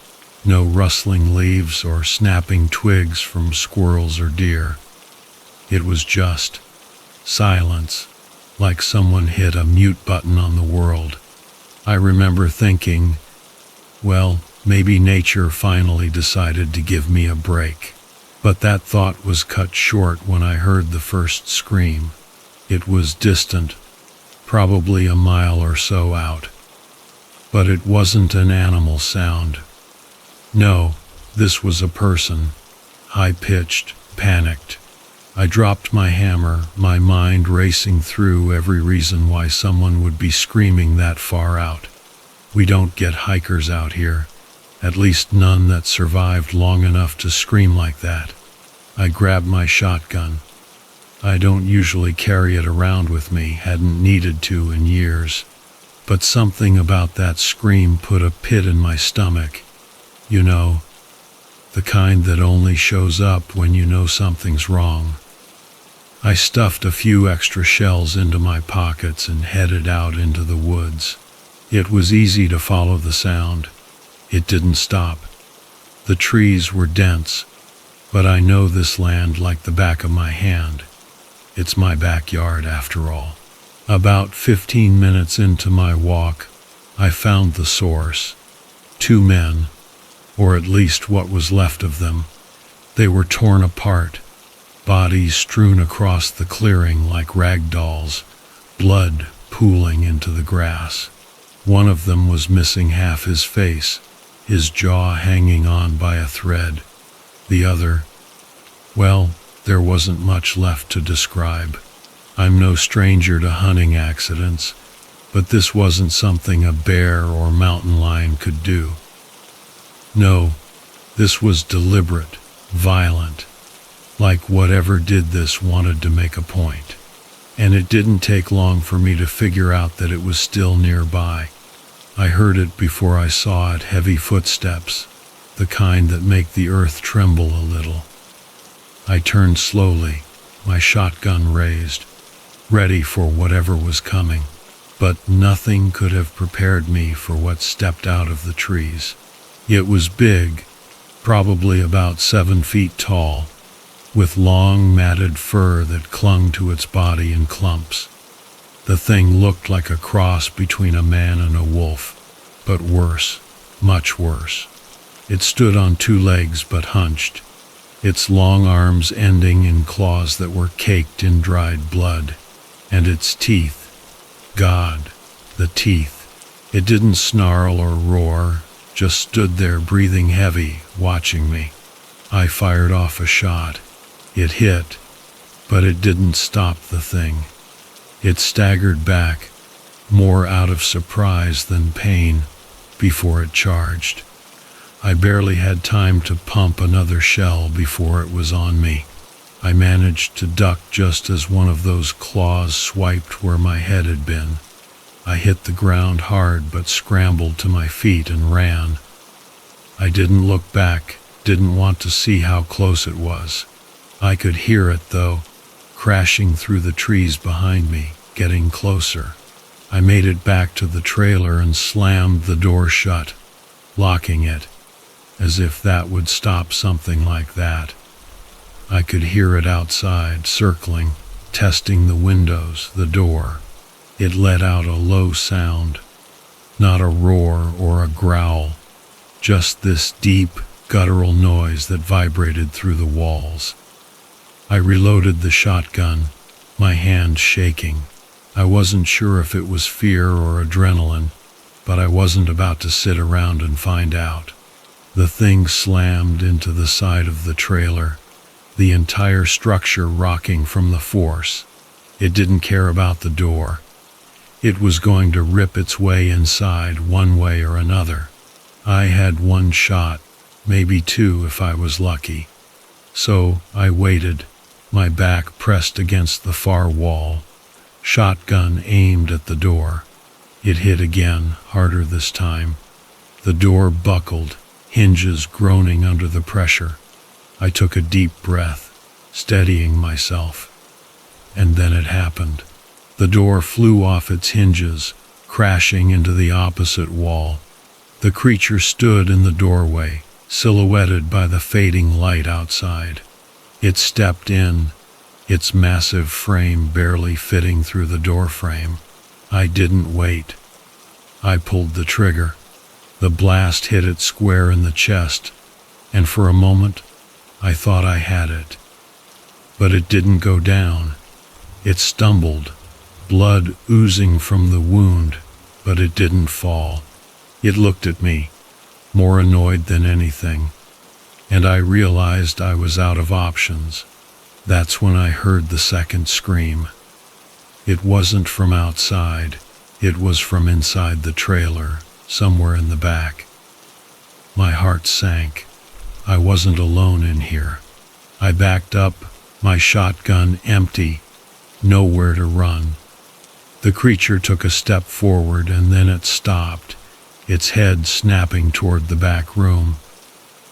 No rustling leaves or snapping twigs from squirrels or deer. It was just silence, like someone hit a mute button on the world. I remember thinking, well, maybe nature finally decided to give me a break. But that thought was cut short when I heard the first scream. It was distant, probably a mile or so out. But it wasn't an animal sound. No, this was a person, high-pitched, panicked. I dropped my hammer, my mind racing through every reason why someone would be screaming that far out. We don't get hikers out here, at least none that survived long enough to scream like that. I grabbed my shotgun. I don't usually carry it around with me, hadn't needed to in years. But something about that scream put a pit in my stomach. You know, the kind that only shows up when you know something's wrong. I stuffed a few extra shells into my pockets and headed out into the woods. It was easy to follow the sound. It didn't stop. The trees were dense, but I know this land like the back of my hand. It's my backyard after all. About 15 minutes into my walk, I found the source. 2 men, or at least what was left of them. They were torn apart, bodies strewn across the clearing like rag dolls, blood pooling into the grass. One of them was missing half his face, his jaw hanging on by a thread. The other, well, there wasn't much left to describe. I'm no stranger to hunting accidents, but this wasn't something a bear or mountain lion could do. No, this was deliberate, violent, like whatever did this wanted to make a point. And it didn't take long for me to figure out that it was still nearby. I heard it before I saw it, heavy footsteps, the kind that make the earth tremble a little. I turned slowly, my shotgun raised, ready for whatever was coming. But nothing could have prepared me for what stepped out of the trees. It was big, probably about 7 feet tall, with long matted fur that clung to its body in clumps. The thing looked like a cross between a man and a wolf, but worse, much worse. It stood on 2 legs but hunched, its long arms ending in claws that were caked in dried blood, and its teeth. God, the teeth. It didn't snarl or roar, just stood there breathing heavy, watching me. I fired off a shot. It hit, but it didn't stop the thing. It staggered back, more out of surprise than pain, before it charged. I barely had time to pump another shell before it was on me. I managed to duck just as one of those claws swiped where my head had been. I hit the ground hard but scrambled to my feet and ran. I didn't look back, didn't want to see how close it was. I could hear it though, crashing through the trees behind me, getting closer. I made it back to the trailer and slammed the door shut, locking it, as if that would stop something like that. I could hear it outside, circling, testing the windows, the door. It let out a low sound, not a roar or a growl, just this deep, guttural noise that vibrated through the walls. I reloaded the shotgun, my hand shaking. I wasn't sure if it was fear or adrenaline, but I wasn't about to sit around and find out. The thing slammed into the side of the trailer, the entire structure rocking from the force. It didn't care about the door. It was going to rip its way inside one way or another. I had one shot, maybe two if I was lucky. So I waited, my back pressed against the far wall, shotgun aimed at the door. It hit again, harder this time. The door buckled, hinges groaning under the pressure. I took a deep breath, steadying myself. And then it happened. The door flew off its hinges, crashing into the opposite wall. The creature stood in the doorway, silhouetted by the fading light outside. It stepped in, its massive frame barely fitting through the doorframe. I didn't wait. I pulled the trigger. The blast hit it square in the chest, and for a moment, I thought I had it. But it didn't go down. It stumbled, blood oozing from the wound, but it didn't fall. It looked at me, more annoyed than anything, and I realized I was out of options. That's when I heard the second scream. It wasn't from outside, it was from inside the trailer, somewhere in the back. My heart sank. I wasn't alone in here. I backed up, my shotgun empty, nowhere to run. The creature took a step forward and then it stopped, its head snapping toward the back room.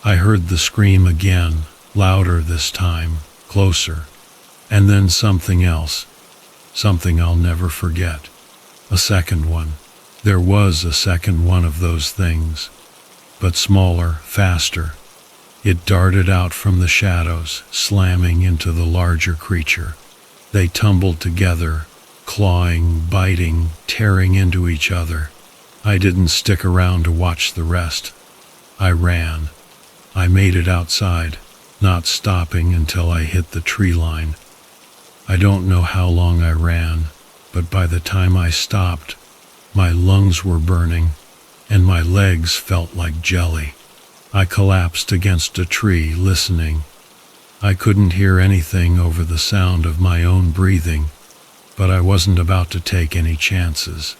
I heard the scream again, louder this time, closer. And then something else, something I'll never forget. A second one. There was a second one of those things, but smaller, faster. It darted out from the shadows, slamming into the larger creature. They tumbled together, clawing, biting, tearing into each other. I didn't stick around to watch the rest. I ran. I made it outside, not stopping until I hit the tree line. I don't know how long I ran, but by the time I stopped, my lungs were burning, and my legs felt like jelly. I collapsed against a tree, listening. I couldn't hear anything over the sound of my own breathing, but I wasn't about to take any chances.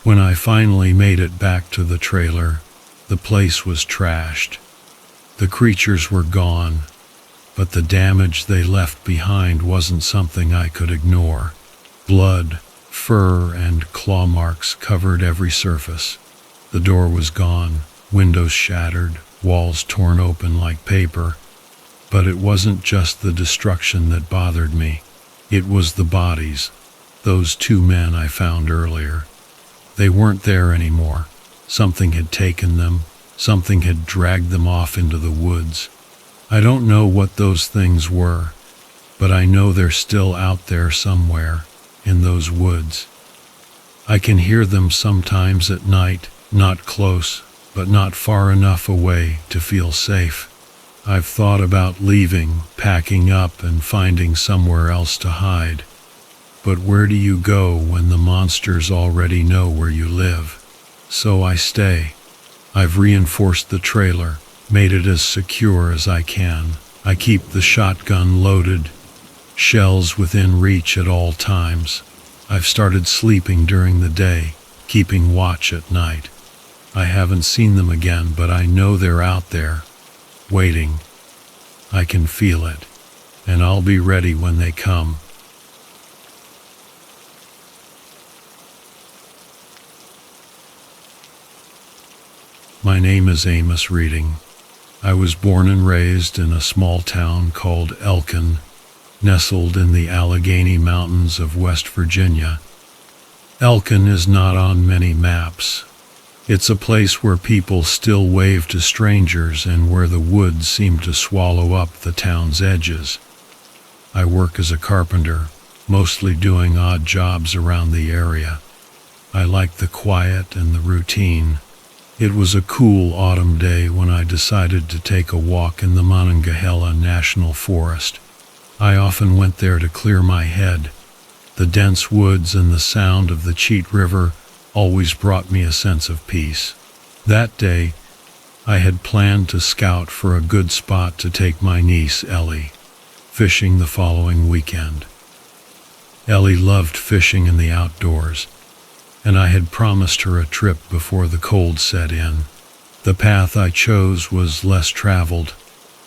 When I finally made it back to the trailer, the place was trashed. The creatures were gone, but the damage they left behind wasn't something I could ignore. Blood, fur, and claw marks covered every surface. The door was gone, windows shattered, walls torn open like paper. But it wasn't just the destruction that bothered me. It was the bodies, those two men I found earlier. They weren't there anymore. Something had taken them. Something had dragged them off into the woods. I don't know what those things were, but I know they're still out there somewhere, in those woods. I can hear them sometimes at night, not close, but not far enough away to feel safe. I've thought about leaving, packing up, and finding somewhere else to hide. But where do you go when the monsters already know where you live? So I stay. I've reinforced the trailer, made it as secure as I can. I keep the shotgun loaded, shells within reach at all times. I've started sleeping during the day, keeping watch at night. I haven't seen them again, but I know they're out there, waiting. I can feel it, and I'll be ready when they come. My name is Amos Reading. I was born and raised in a small town called Elkin, nestled in the Allegheny Mountains of West Virginia. Elkin is not on many maps. It's a place where people still wave to strangers and where the woods seem to swallow up the town's edges. I work as a carpenter, mostly doing odd jobs around the area. I like the quiet and the routine. It was a cool autumn day when I decided to take a walk in the Monongahela National Forest. I often went there to clear my head. The dense woods and the sound of the Cheat River always brought me a sense of peace. That day, I had planned to scout for a good spot to take my niece, Ellie, fishing the following weekend. Ellie loved fishing in the outdoors, and I had promised her a trip before the cold set in. The path I chose was less traveled,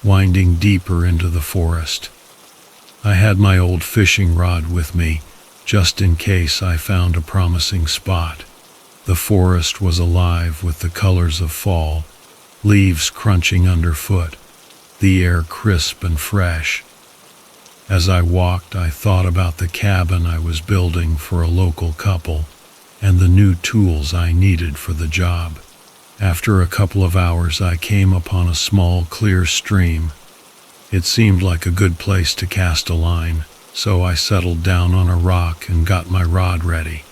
winding deeper into the forest. I had my old fishing rod with me, just in case I found a promising spot. The forest was alive with the colors of fall, leaves crunching underfoot, the air crisp and fresh. As I walked, I thought about the cabin I was building for a local couple and the new tools I needed for the job. After a couple of hours, I came upon a small, clear stream. It seemed like a good place to cast a line, so I settled down on a rock and got my rod ready.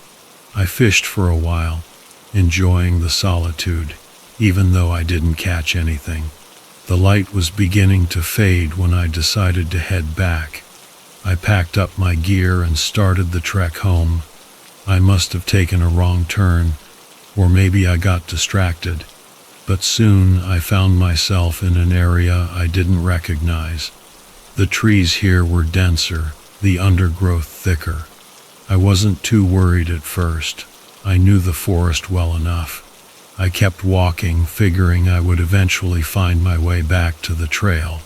I fished for a while, enjoying the solitude, even though I didn't catch anything. The light was beginning to fade when I decided to head back. I packed up my gear and started the trek home. I must have taken a wrong turn, or maybe I got distracted, but soon I found myself in an area I didn't recognize. The trees here were denser, the undergrowth thicker. I wasn't too worried at first. I knew the forest well enough. I kept walking, figuring I would eventually find my way back to the trail.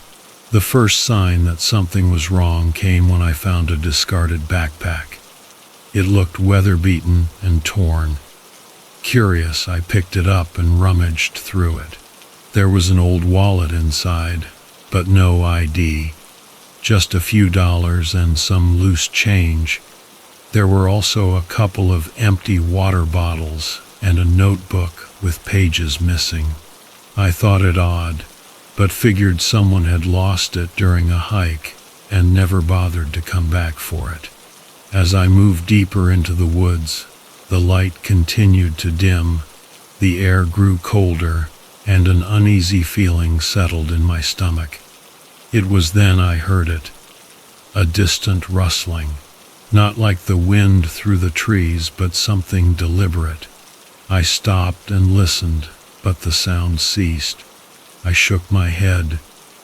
The first sign that something was wrong came when I found a discarded backpack. It looked weather-beaten and torn. Curious, I picked it up and rummaged through it. There was an old wallet inside, but no ID. Just a few dollars and some loose change. There were also a couple of empty water bottles and a notebook with pages missing. I thought it odd, but figured someone had lost it during a hike and never bothered to come back for it. As I moved deeper into the woods, the light continued to dim, the air grew colder, and an uneasy feeling settled in my stomach. It was then I heard it, a distant rustling, not like the wind through the trees, but something deliberate. I stopped and listened, but the sound ceased. I shook my head,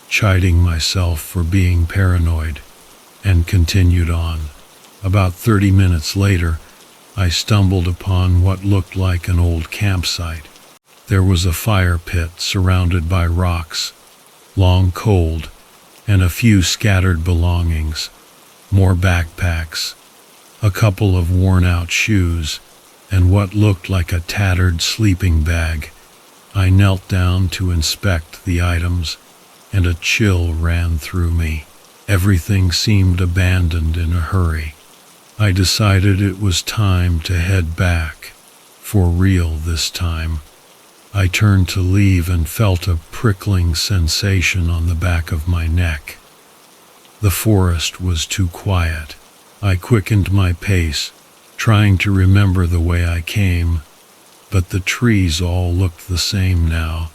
chiding myself for being paranoid, and continued on. About 30 minutes later, I stumbled upon what looked like an old campsite. There was a fire pit surrounded by rocks, long cold, and a few scattered belongings, more backpacks, a couple of worn-out shoes, and what looked like a tattered sleeping bag. I knelt down to inspect the items, and a chill ran through me. Everything seemed abandoned in a hurry. I decided it was time to head back, for real this time. I turned to leave and felt a prickling sensation on the back of my neck. The forest was too quiet. I quickened my pace, trying to remember the way I came, but the trees all looked the same now.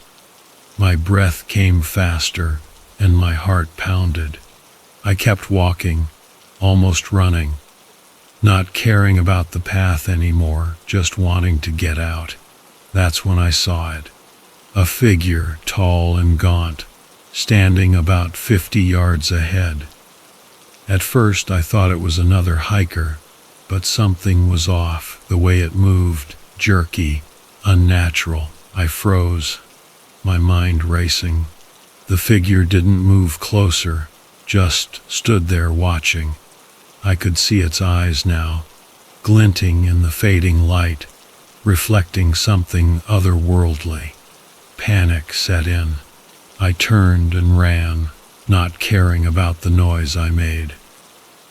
My breath came faster, and my heart pounded. I kept walking, almost running, not caring about the path anymore, just wanting to get out. That's when I saw it. A figure, tall and gaunt, standing about 50 yards ahead. At first I thought it was another hiker, but something was off. The way it moved, jerky, unnatural. I froze, my mind racing. The figure didn't move closer, just stood there watching. I could see its eyes now, glinting in the fading light, reflecting something otherworldly. Panic set in. I turned and ran, not caring about the noise I made.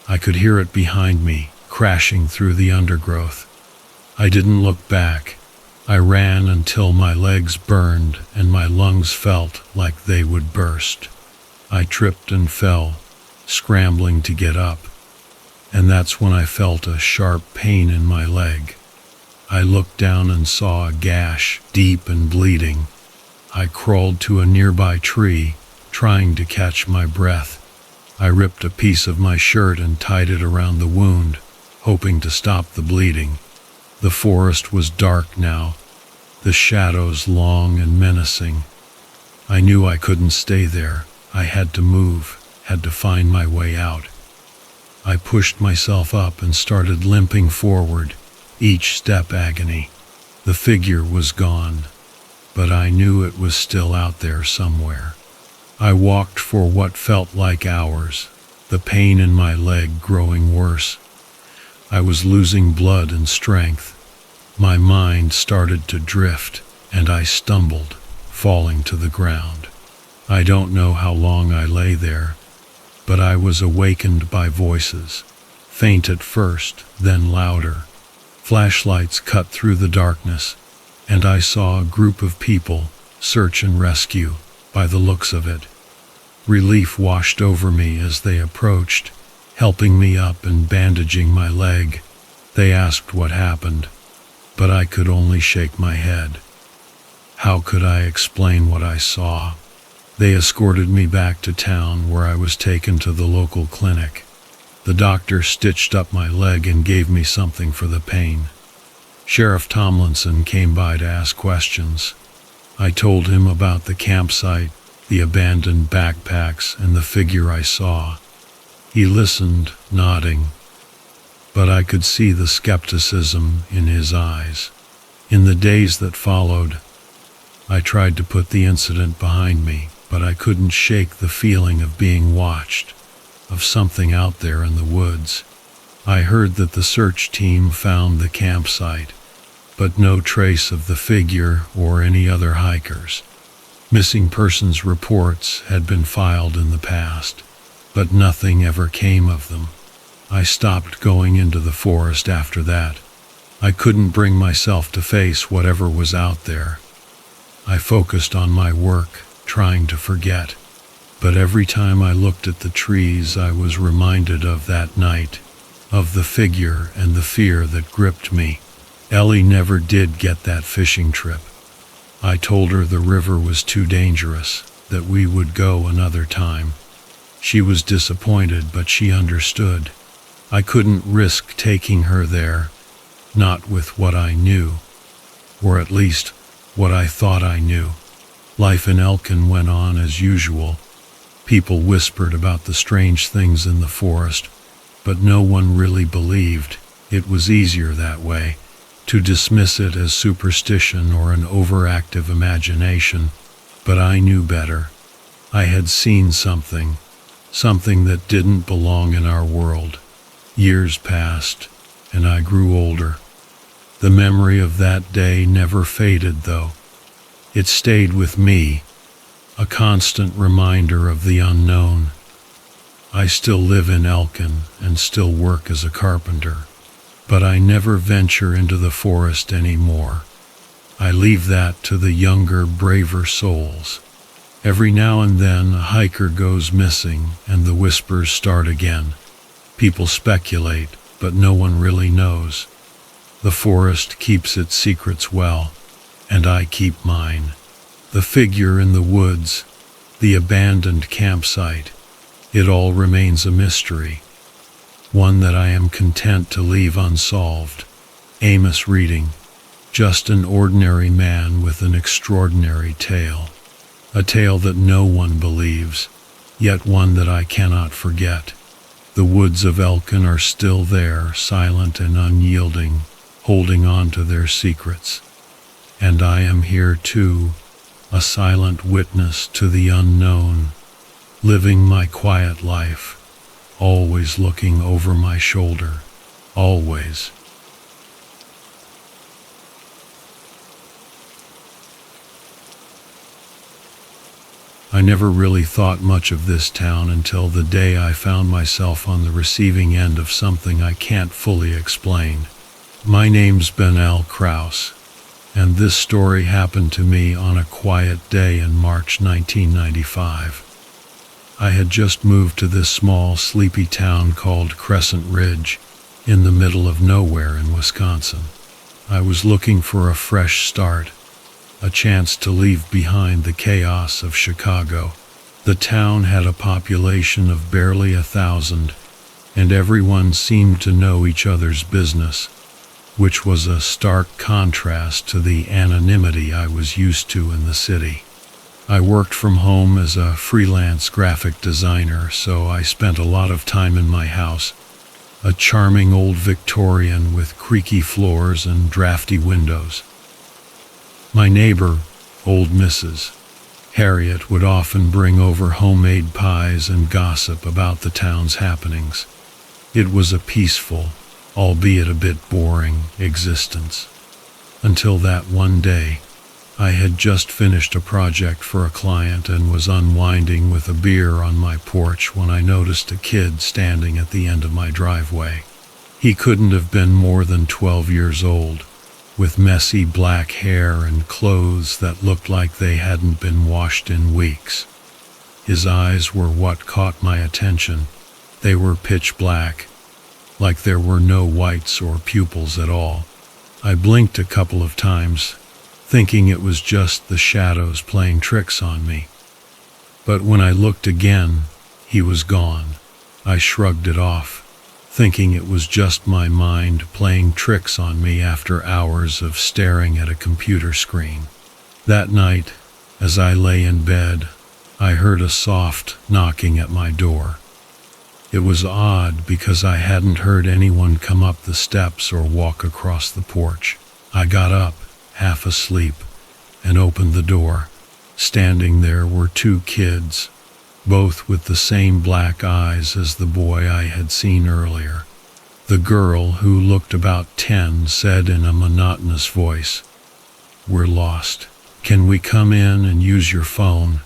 I could hear it behind me, crashing through the undergrowth. I didn't look back. I ran until my legs burned and my lungs felt like they would burst. I tripped and fell, scrambling to get up, and that's when I felt a sharp pain in my leg. I looked down and saw a gash, deep and bleeding. I crawled to a nearby tree, trying to catch my breath. I ripped a piece of my shirt and tied it around the wound, hoping to stop the bleeding. The forest was dark now, the shadows long and menacing. I knew I couldn't stay there. I had to move, had to find my way out. I pushed myself up and started limping forward, each step agony. The figure was gone, but I knew it was still out there somewhere. I walked for what felt like hours, the pain in my leg growing worse. I was losing blood and strength. My mind started to drift, and I stumbled, falling to the ground. I don't know how long I lay there, but I was awakened by voices, faint at first, then louder. Flashlights cut through the darkness, and I saw a group of people, search and rescue, by the looks of it. Relief washed over me as they approached, helping me up and bandaging my leg. They asked what happened, but I could only shake my head. How could I explain what I saw? They escorted me back to town, where I was taken to the local clinic. The doctor stitched up my leg and gave me something for the pain. Sheriff Tomlinson came by to ask questions. I told him about the campsite, the abandoned backpacks, and the figure I saw. He listened, nodding, but I could see the skepticism in his eyes. In the days that followed, I tried to put the incident behind me, but I couldn't shake the feeling of being watched, of something out there in the woods. I heard that the search team found the campsite, but no trace of the figure or any other hikers. Missing persons reports had been filed in the past, but nothing ever came of them. I stopped going into the forest after that. I couldn't bring myself to face whatever was out there. I focused on my work, trying to forget. But every time I looked at the trees, I was reminded of that night, of the figure and the fear that gripped me. Ellie never did get that fishing trip. I told her the river was too dangerous, that we would go another time. She was disappointed, but she understood. I couldn't risk taking her there, not with what I knew, or at least what I thought I knew. Life in Elkin went on as usual. People whispered about the strange things in the forest, but no one really believed. It was easier that way, to dismiss it as superstition or an overactive imagination. But I knew better. I had seen something that didn't belong in our world. Years passed, and I grew older. The memory of that day never faded, though. It stayed with me, a constant reminder of the unknown. I still live in Elkin and still work as a carpenter, but I never venture into the forest anymore. I leave that to the younger, braver souls. Every now and then a hiker goes missing and the whispers start again. People speculate, but no one really knows. The forest keeps its secrets well, and I keep mine. The figure in the woods, the abandoned campsite, it all remains a mystery, one that I am content to leave unsolved. Amos reading, just an ordinary man with an extraordinary tale. A tale that no one believes, yet one that I cannot forget. The woods of Elkin are still there, silent and unyielding, holding on to their secrets. And I am here too, a silent witness to the unknown, living my quiet life, always looking over my shoulder, always. I never really thought much of this town until the day I found myself on the receiving end of something I can't fully explain. My name's Ben L. Krause, and this story happened to me on a quiet day in March 1995. I had just moved to this small, sleepy town called Crescent Ridge, in the middle of nowhere in Wisconsin. I was looking for a fresh start, a chance to leave behind the chaos of Chicago. The town had a population of barely 1,000, and everyone seemed to know each other's business, which was a stark contrast to the anonymity I was used to in the city. I worked from home as a freelance graphic designer, so I spent a lot of time in my house, a charming old Victorian with creaky floors and drafty windows. My neighbor, old Mrs. Harriet, would often bring over homemade pies and gossip about the town's happenings. It was a peaceful, albeit a bit boring, existence. Until that one day, I had just finished a project for a client and was unwinding with a beer on my porch when I noticed a kid standing at the end of my driveway. He couldn't have been more than 12 years old, with messy black hair and clothes that looked like they hadn't been washed in weeks. His eyes were what caught my attention. They were pitch black, like there were no whites or pupils at all. I blinked a couple of times, thinking it was just the shadows playing tricks on me. But when I looked again, he was gone. I shrugged it off, thinking it was just my mind playing tricks on me after hours of staring at a computer screen. That night, as I lay in bed, I heard a soft knocking at my door. It was odd because I hadn't heard anyone come up the steps or walk across the porch. I got up, half asleep, and opened the door. Standing there were two kids, both with the same black eyes as the boy I had seen earlier. The girl, who looked about 10, said in a monotonous voice, "We're lost. Can we come in and use your phone?"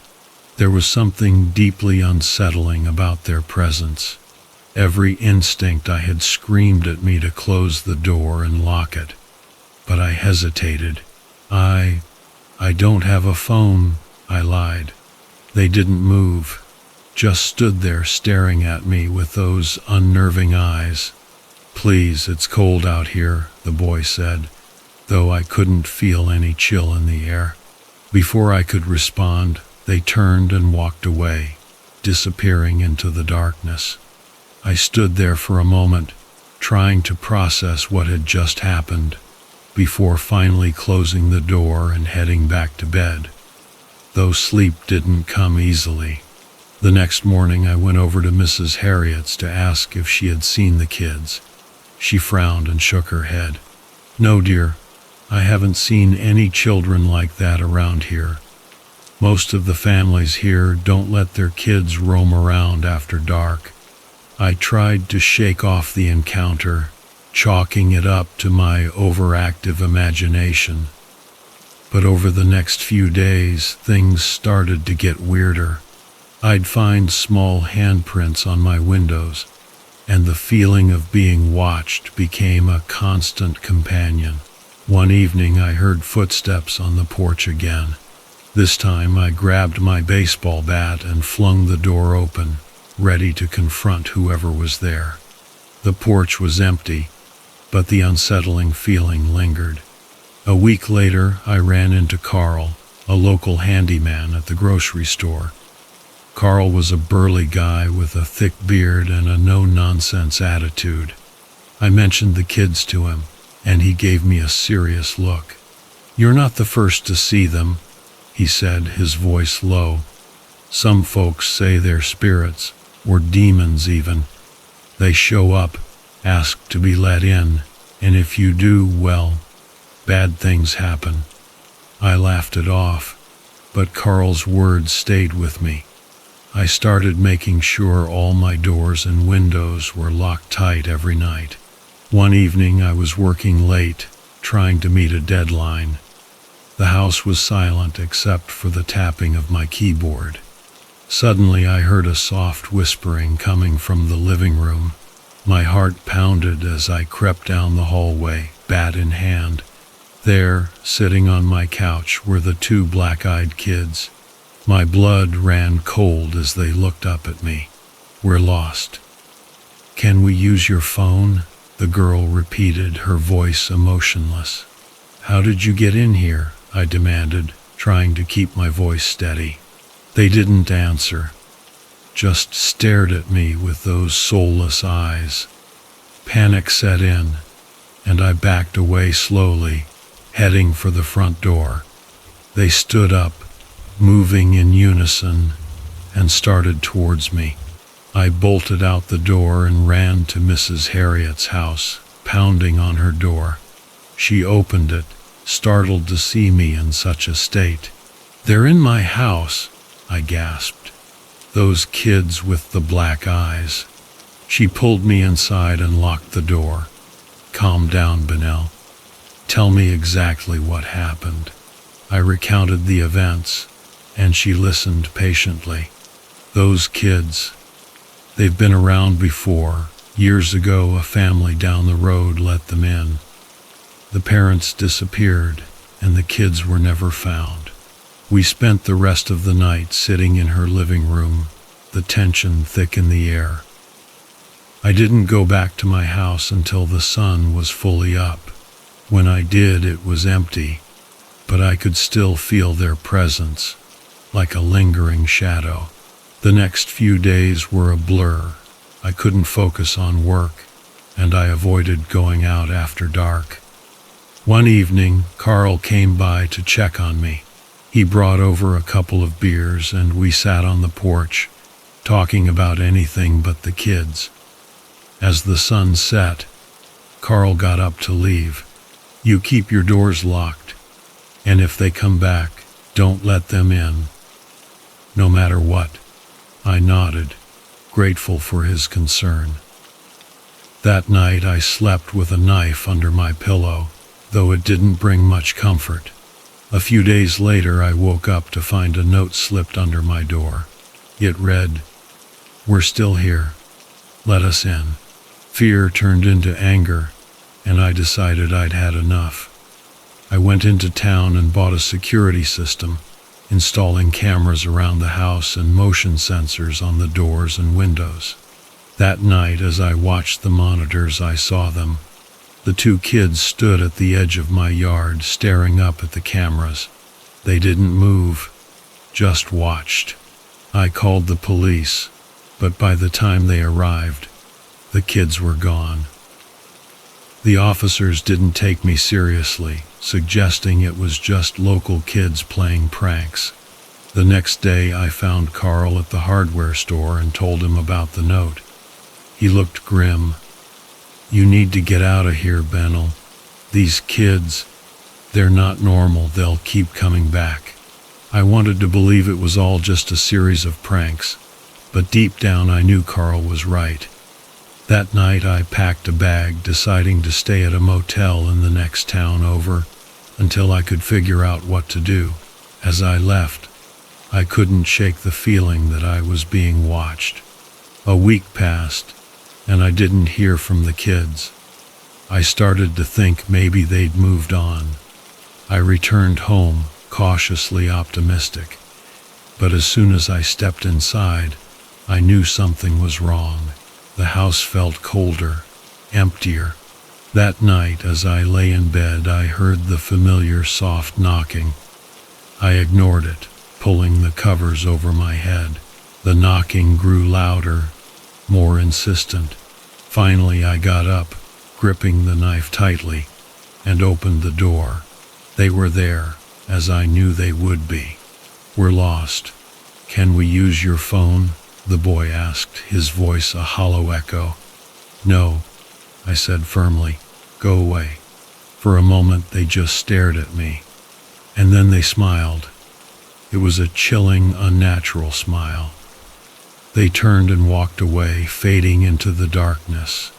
There was something deeply unsettling about their presence. Every instinct I had screamed at me to close the door and lock it. But I hesitated. I don't have a phone," I lied. They didn't move, just stood there staring at me with those unnerving eyes. "Please, it's cold out here," the boy said, though I couldn't feel any chill in the air. Before I could respond, they turned and walked away, disappearing into the darkness. I stood there for a moment, trying to process what had just happened, before finally closing the door and heading back to bed. Though sleep didn't come easily. The next morning I went over to Mrs. Harriet's to ask if she had seen the kids. She frowned and shook her head. "No, dear, I haven't seen any children like that around here. Most of the families here don't let their kids roam around after dark." I tried to shake off the encounter, chalking it up to my overactive imagination. But over the next few days, things started to get weirder. I'd find small handprints on my windows, and the feeling of being watched became a constant companion. One evening I heard footsteps on the porch again. This time I grabbed my baseball bat and flung the door open, ready to confront whoever was there. The porch was empty, but the unsettling feeling lingered. A week later, I ran into Carl, a local handyman at the grocery store. Carl was a burly guy with a thick beard and a no-nonsense attitude. I mentioned the kids to him, and he gave me a serious look. "You're not the first to see them," he said, his voice low. "Some folks say they're spirits, or demons even. They show up, ask to be let in, and if you do, well, bad things happen." I laughed it off, but Carl's words stayed with me. I started making sure all my doors and windows were locked tight every night. One evening I was working late, trying to meet a deadline. The house was silent except for the tapping of my keyboard. Suddenly I heard a soft whispering coming from the living room. My heart pounded as I crept down the hallway, bat in hand. There, sitting on my couch, were the two black-eyed kids. My blood ran cold as they looked up at me. "We're lost." "Can we use your phone?" the girl repeated, her voice emotionless. "How did you get in here?" I demanded, trying to keep my voice steady. They didn't answer, just stared at me with those soulless eyes. Panic set in, and I backed away slowly, heading for the front door. They stood up, moving in unison, and started towards me. I bolted out the door and ran to Mrs. Harriet's house, pounding on her door. She opened it, startled to see me in such a state. "They're in my house," I gasped. "Those kids with the black eyes." She pulled me inside and locked the door. "Calm down, Benel. Tell me exactly what happened." I recounted the events, and she listened patiently. "Those kids, they've been around before. Years ago, a family down the road let them in. The parents disappeared, and the kids were never found. We spent the rest of the night sitting in her living room, the tension thick in the air. I didn't go back to my house until the sun was fully up. When I did, it was empty, but I could still feel their presence, like a lingering shadow. The next few days were a blur. I couldn't focus on work, and I avoided going out after dark. One evening, Carl came by to check on me. He brought over a couple of beers, and we sat on the porch, talking about anything but the kids. As the sun set, Carl got up to leave. "You keep your doors locked, and if they come back, don't let them in, no matter what." I nodded, grateful for his concern. That night I slept with a knife under my pillow, though it didn't bring much comfort. A few days later I woke up to find a note slipped under my door. It read, "We're still here. Let us in." Fear turned into anger, and I decided I'd had enough. I went into town and bought a security system, installing cameras around the house and motion sensors on the doors and windows. That night, as I watched the monitors, I saw them. The two kids stood at the edge of my yard, staring up at the cameras. They didn't move, just watched. I called the police, but by the time they arrived, the kids were gone. The officers didn't take me seriously, suggesting it was just local kids playing pranks. The next day I found Carl at the hardware store and told him about the note. He looked grim. "You need to get out of here, Benel. These kids, they're not normal. They'll keep coming back." I wanted to believe it was all just a series of pranks, but deep down I knew Carl was right. That night I packed a bag, deciding to stay at a motel in the next town over until I could figure out what to do. As I left, I couldn't shake the feeling that I was being watched. A week passed, and I didn't hear from the kids. I started to think maybe they'd moved on. I returned home, cautiously optimistic. But as soon as I stepped inside, I knew something was wrong. The house felt colder, emptier. That night, as I lay in bed, I heard the familiar soft knocking. I ignored it, pulling the covers over my head. The knocking grew louder, more insistent. Finally, I got up, gripping the knife tightly, and opened the door. They were there, as I knew they would be. "We're lost. Can we use your phone?" the boy asked, his voice a hollow echo. "No," I said firmly. "Go away." For a moment they just stared at me, and then they smiled. It was a chilling, unnatural smile. They turned and walked away, fading into the darkness.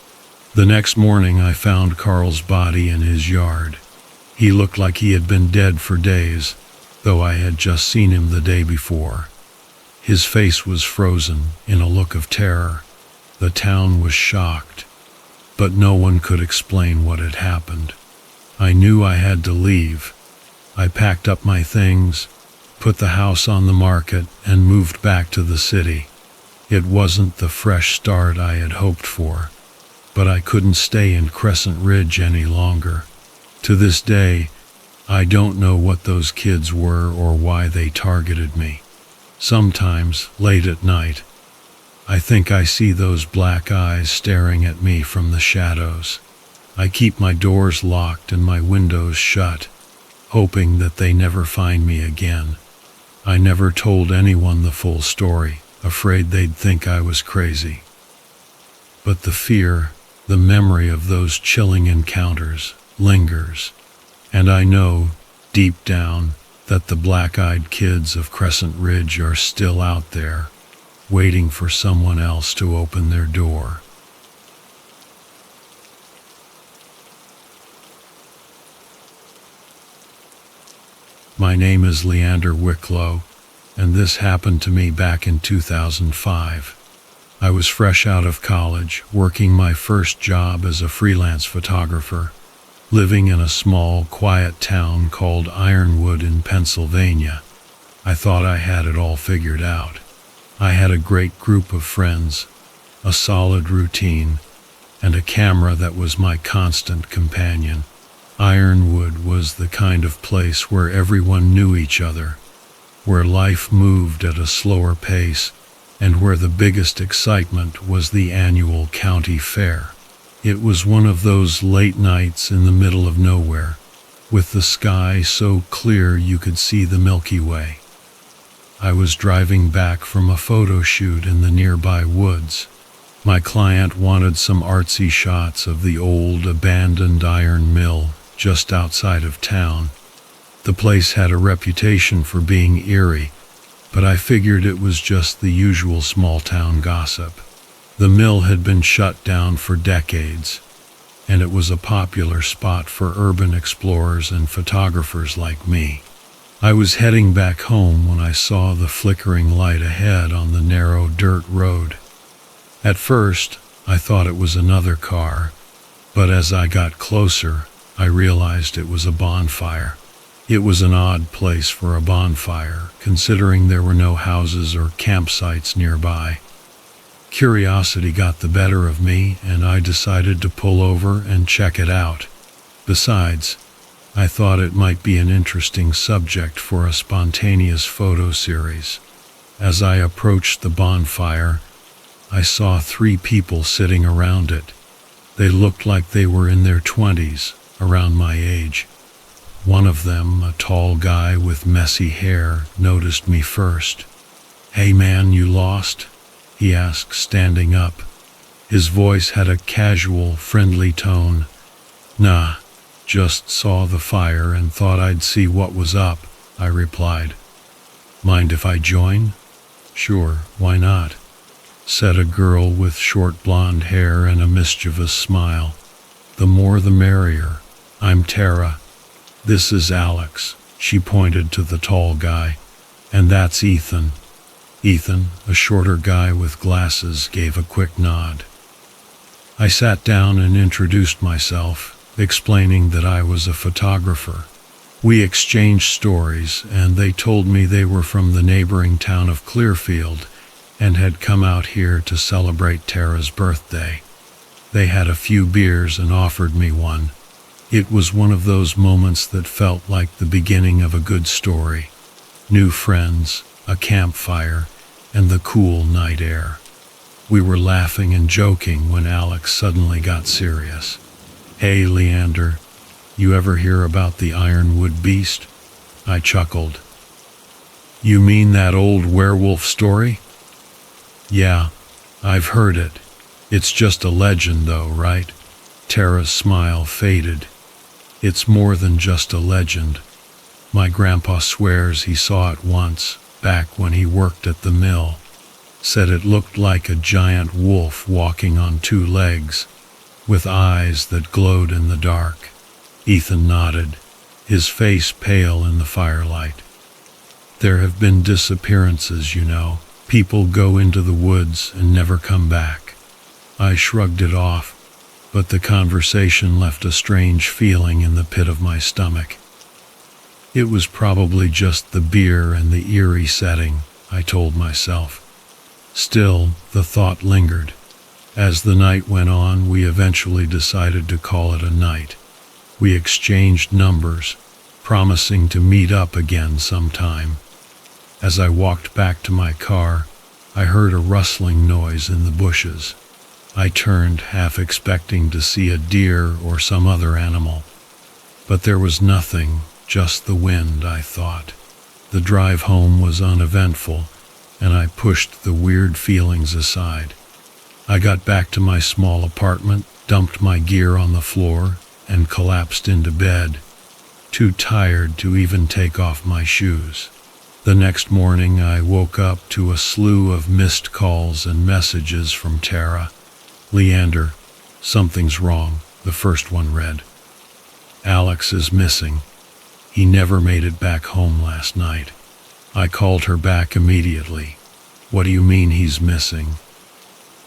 The next morning I found Carl's body in his yard. He looked like he had been dead for days, though I had just seen him the day before. His face was frozen in a look of terror. The town was shocked, but no one could explain what had happened. I knew I had to leave. I packed up my things, put the house on the market, and moved back to the city. It wasn't the fresh start I had hoped for, but I couldn't stay in Crescent Ridge any longer. To this day, I don't know what those kids were or why they targeted me. Sometimes, late at night, I think I see those black eyes staring at me from the shadows. I keep my doors locked and my windows shut, hoping that they never find me again. I never told anyone the full story, afraid they'd think I was crazy. But the fear, the memory of those chilling encounters, lingers, and I know, deep down, that the black-eyed kids of Crescent Ridge are still out there, waiting for someone else to open their door. My name is Leander Wicklow, and this happened to me back in 2005. I was fresh out of college, working my first job as a freelance photographer, living in a small, quiet town called Ironwood in Pennsylvania. I thought I had it all figured out. I had a great group of friends, a solid routine, and a camera that was my constant companion. Ironwood was the kind of place where everyone knew each other, where life moved at a slower pace, and where the biggest excitement was the annual county fair. It was one of those late nights in the middle of nowhere, with the sky so clear you could see the Milky Way. I was driving back from a photo shoot in the nearby woods. My client wanted some artsy shots of the old abandoned iron mill just outside of town. The place had a reputation for being eerie, but I figured it was just the usual small-town gossip. The mill had been shut down for decades, and it was a popular spot for urban explorers and photographers like me. I was heading back home when I saw the flickering light ahead on the narrow dirt road. At first, I thought it was another car, but as I got closer, I realized it was a bonfire. It was an odd place for a bonfire, considering there were no houses or campsites nearby. Curiosity got the better of me, and I decided to pull over and check it out. Besides, I thought it might be an interesting subject for a spontaneous photo series. As I approached the bonfire, I saw 3 people sitting around it. They looked like they were in their 20s, around my age. One of them, a tall guy with messy hair, noticed me first. "Hey man, you lost?" he asked, standing up. His voice had a casual, friendly tone. "Nah, just saw the fire and thought I'd see what was up," I replied. "Mind if I join?" "Sure, why not?" said a girl with short blonde hair and a mischievous smile. "The more the merrier. I'm Tara. This is Alex," she pointed to the tall guy. "And that's Ethan." Ethan, a shorter guy with glasses, gave a quick nod. I sat down and introduced myself, explaining that I was a photographer. We exchanged stories, and they told me they were from the neighboring town of Clearfield and had come out here to celebrate Tara's birthday. They had a few beers and offered me one. It was one of those moments that felt like the beginning of a good story. New friends, a campfire, and the cool night air. We were laughing and joking when Alex suddenly got serious. "Hey, Leander, you ever hear about the Ironwood Beast?" I chuckled. "You mean that old werewolf story?" "Yeah, I've heard it. It's just a legend though, right?" Tara's smile faded. "It's more than just a legend. My grandpa swears he saw it once, back when he worked at the mill. Said it looked like a giant wolf walking on 2 legs, with eyes that glowed in the dark." Ethan nodded, his face pale in the firelight. "There have been disappearances, you know. People go into the woods and never come back." I shrugged it off. but the conversation left a strange feeling in the pit of my stomach. It was probably just the beer and the eerie setting, I told myself. Still, the thought lingered. As the night went on, we eventually decided to call it a night. We exchanged numbers, promising to meet up again sometime. As I walked back to my car, I heard a rustling noise in the bushes. I turned, half expecting to see a deer or some other animal. But there was nothing, just the wind, I thought. The drive home was uneventful, and I pushed the weird feelings aside. I got back to my small apartment, dumped my gear on the floor, and collapsed into bed, too tired to even take off my shoes. The next morning, I woke up to a slew of missed calls and messages from Tara. "Leander, something's wrong," the first one read. "Alex is missing. He never made it back home last night." I called her back immediately. "What do you mean he's missing?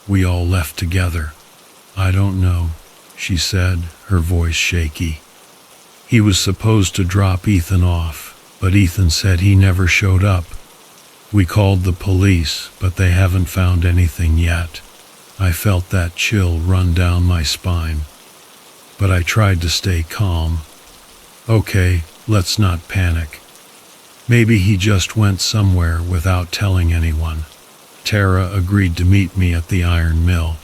We all left together." "I don't know," she said, her voice shaky. "He was supposed to drop Ethan off, but Ethan said he never showed up. We called the police, but they haven't found anything yet." I felt that chill run down my spine, but I tried to stay calm. "Okay, let's not panic. Maybe he just went somewhere without telling anyone." Tara agreed to meet me at the iron mill.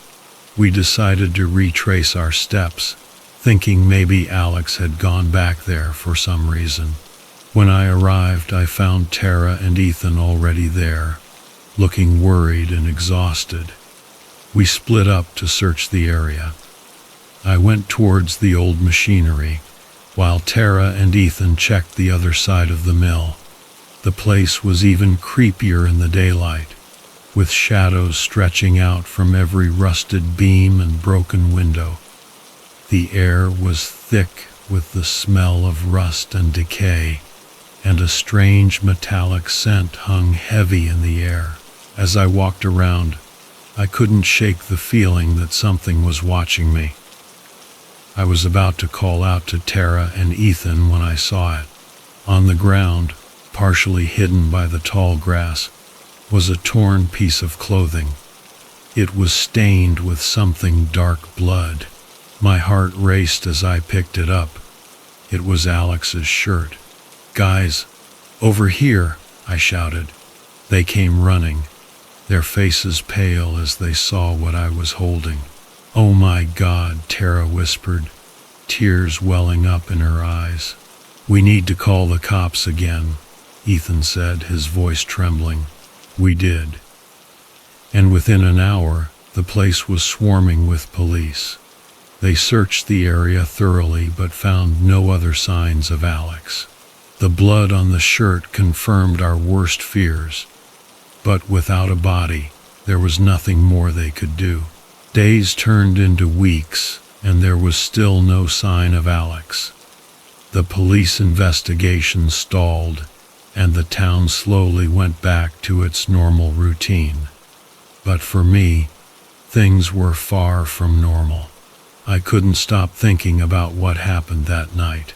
We decided to retrace our steps, thinking maybe Alex had gone back there for some reason. When I arrived, I found Tara and Ethan already there, looking worried and exhausted. We split up to search the area. I went towards the old machinery, while Tara and Ethan checked the other side of the mill. The place was even creepier in the daylight, with shadows stretching out from every rusted beam and broken window. The air was thick with the smell of rust and decay, and a strange metallic scent hung heavy in the air. As I walked around, I couldn't shake the feeling that something was watching me. I was about to call out to Tara and Ethan when I saw it. On the ground, partially hidden by the tall grass, was a torn piece of clothing. It was stained with something dark blood. My heart raced as I picked it up. It was Alex's shirt. "Guys, over here!" I shouted. They came running, their faces pale as they saw what I was holding. "Oh my God," Tara whispered, tears welling up in her eyes. "We need to call the cops again," Ethan said, his voice trembling. We did. And within an hour, the place was swarming with police. They searched the area thoroughly but found no other signs of Alex. The blood on the shirt confirmed our worst fears. But without a body, there was nothing more they could do. Days turned into weeks, and there was still no sign of Alex. The police investigation stalled, and the town slowly went back to its normal routine. But for me, things were far from normal. I couldn't stop thinking about what happened that night.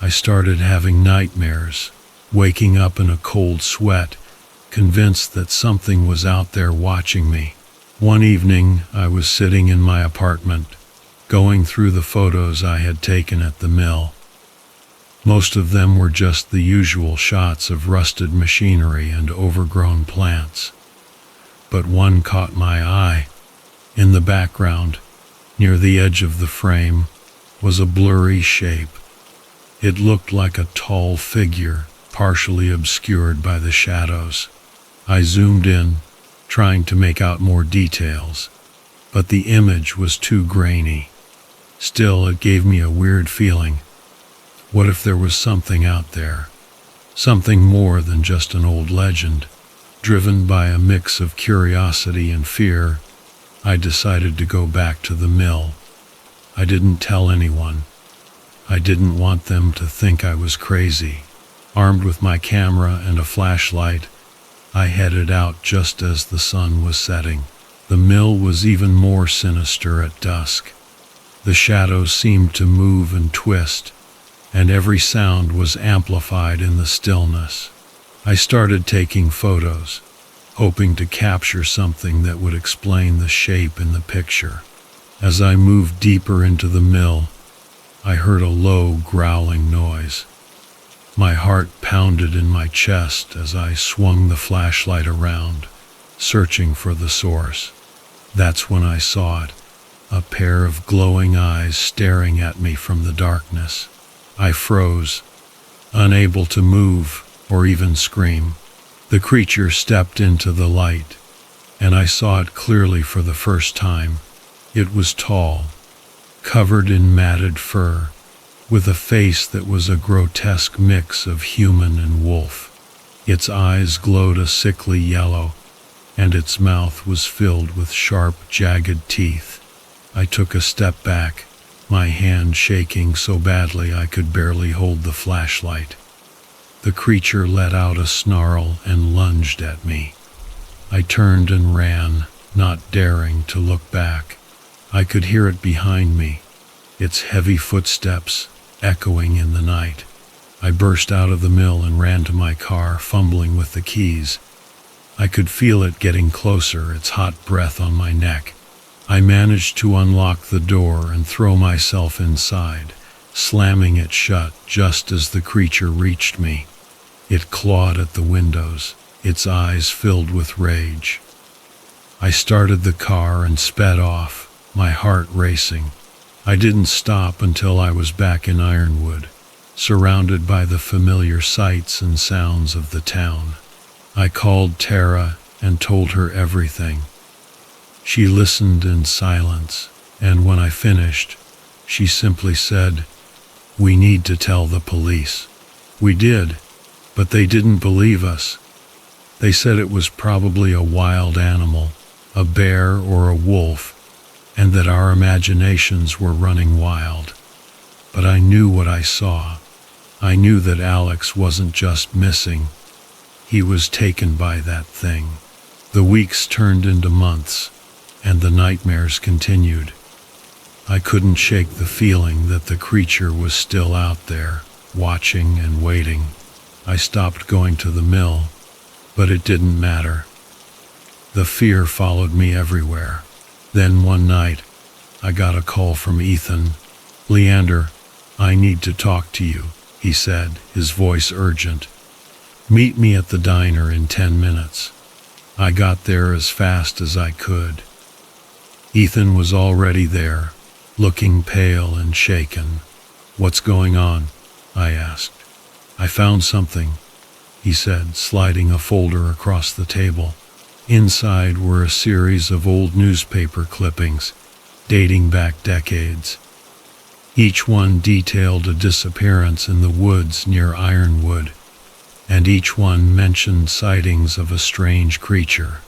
I started having nightmares, waking up in a cold sweat, convinced that something was out there watching me. One evening, I was sitting in my apartment, going through the photos I had taken at the mill. Most of them were just the usual shots of rusted machinery and overgrown plants. But one caught my eye. In the background, near the edge of the frame, was a blurry shape. It looked like a tall figure, partially obscured by the shadows. I zoomed in, trying to make out more details, but the image was too grainy. Still, it gave me a weird feeling. What if there was something out there? Something more than just an old legend? Driven by a mix of curiosity and fear, I decided to go back to the mill. I didn't tell anyone. I didn't want them to think I was crazy. Armed with my camera and a flashlight, I headed out just as the sun was setting. The mill was even more sinister at dusk. The shadows seemed to move and twist, and every sound was amplified in the stillness. I started taking photos, hoping to capture something that would explain the shape in the picture. As I moved deeper into the mill, I heard a low, growling noise. My heart pounded in my chest as I swung the flashlight around, searching for the source. That's when I saw it, a pair of glowing eyes staring at me from the darkness. I froze, unable to move or even scream. The creature stepped into the light, and I saw it clearly for the first time. It was tall, covered in matted fur, with a face that was a grotesque mix of human and wolf. Its eyes glowed a sickly yellow, and its mouth was filled with sharp, jagged teeth. I took a step back, my hand shaking so badly I could barely hold the flashlight. The creature let out a snarl and lunged at me. I turned and ran, not daring to look back. I could hear it behind me, its heavy footsteps echoing in the night. I burst out of the mill and ran to my car, fumbling with the keys. I could feel it getting closer, its hot breath on my neck. I managed to unlock the door and throw myself inside, slamming it shut just as the creature reached me. It clawed at the windows, its eyes filled with rage. I started the car and sped off, my heart racing. I didn't stop until I was back in Ironwood, surrounded by the familiar sights and sounds of the town. I called Tara and told her everything. She listened in silence, and when I finished, she simply said, "We need to tell the police." We did, but they didn't believe us. They said it was probably a wild animal, a bear or a wolf, and that our imaginations were running wild. But I knew what I saw. I knew that Alex wasn't just missing. He was taken by that thing. The weeks turned into months, and the nightmares continued. I couldn't shake the feeling that the creature was still out there, watching and waiting. I stopped going to the mill, but it didn't matter. The fear followed me everywhere. Then one night, I got a call from Ethan. "Leander, I need to talk to you," he said, his voice urgent. "Meet me at the diner in 10 minutes. I got there as fast as I could. Ethan was already there, looking pale and shaken. "What's going on?" I asked. "I found something," he said, sliding a folder across the table. Inside were a series of old newspaper clippings, dating back decades. Each one detailed a disappearance in the woods near Ironwood, and each one mentioned sightings of a strange creature.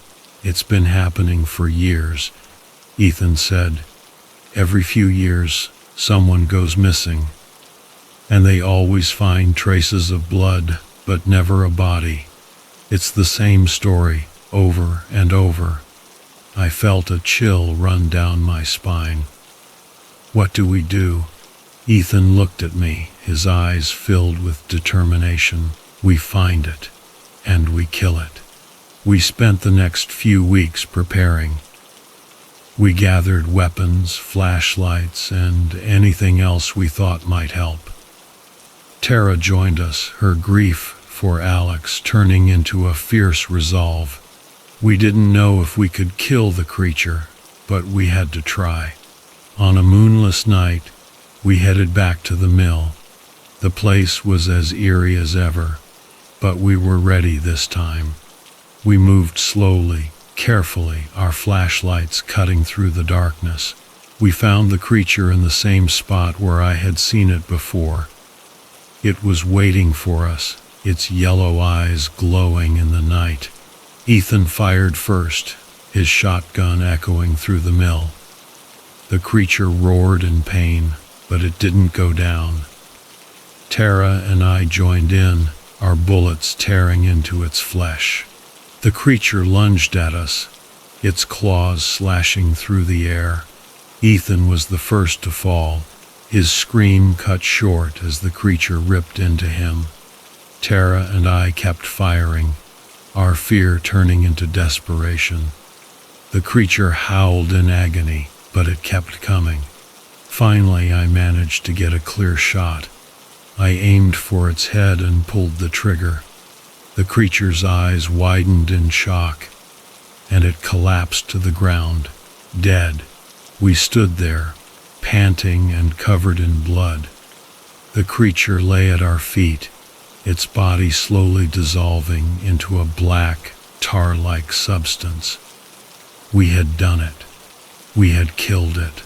"It's been happening for years," Ethan said. "Every few years, someone goes missing, and they always find traces of blood, but never a body. It's the same story, over and over." I felt a chill run down my spine. "What do we do?" Ethan looked at me, his eyes filled with determination. "We find it, and we kill it." We spent the next few weeks preparing. We gathered weapons, flashlights, and anything else we thought might help. Tara joined us, her grief for Alex turning into a fierce resolve. We didn't know if we could kill the creature, but we had to try. On a moonless night, we headed back to the mill. The place was as eerie as ever, but we were ready this time. We moved slowly, carefully, our flashlights cutting through the darkness. We found the creature in the same spot where I had seen it before. It was waiting for us, its yellow eyes glowing in the night. Ethan fired first, his shotgun echoing through the mill. The creature roared in pain, but it didn't go down. Tara and I joined in, our bullets tearing into its flesh. The creature lunged at us, its claws slashing through the air. Ethan was the first to fall, his scream cut short as the creature ripped into him. Tara and I kept firing, our fear turning into desperation. The creature howled in agony, but it kept coming. Finally, I managed to get a clear shot. I aimed for its head and pulled the trigger. The creature's eyes widened in shock, and it collapsed to the ground, dead. We stood there, panting and covered in blood. The creature lay at our feet, its body slowly dissolving into a black, tar-like substance. We had done it. We had killed it.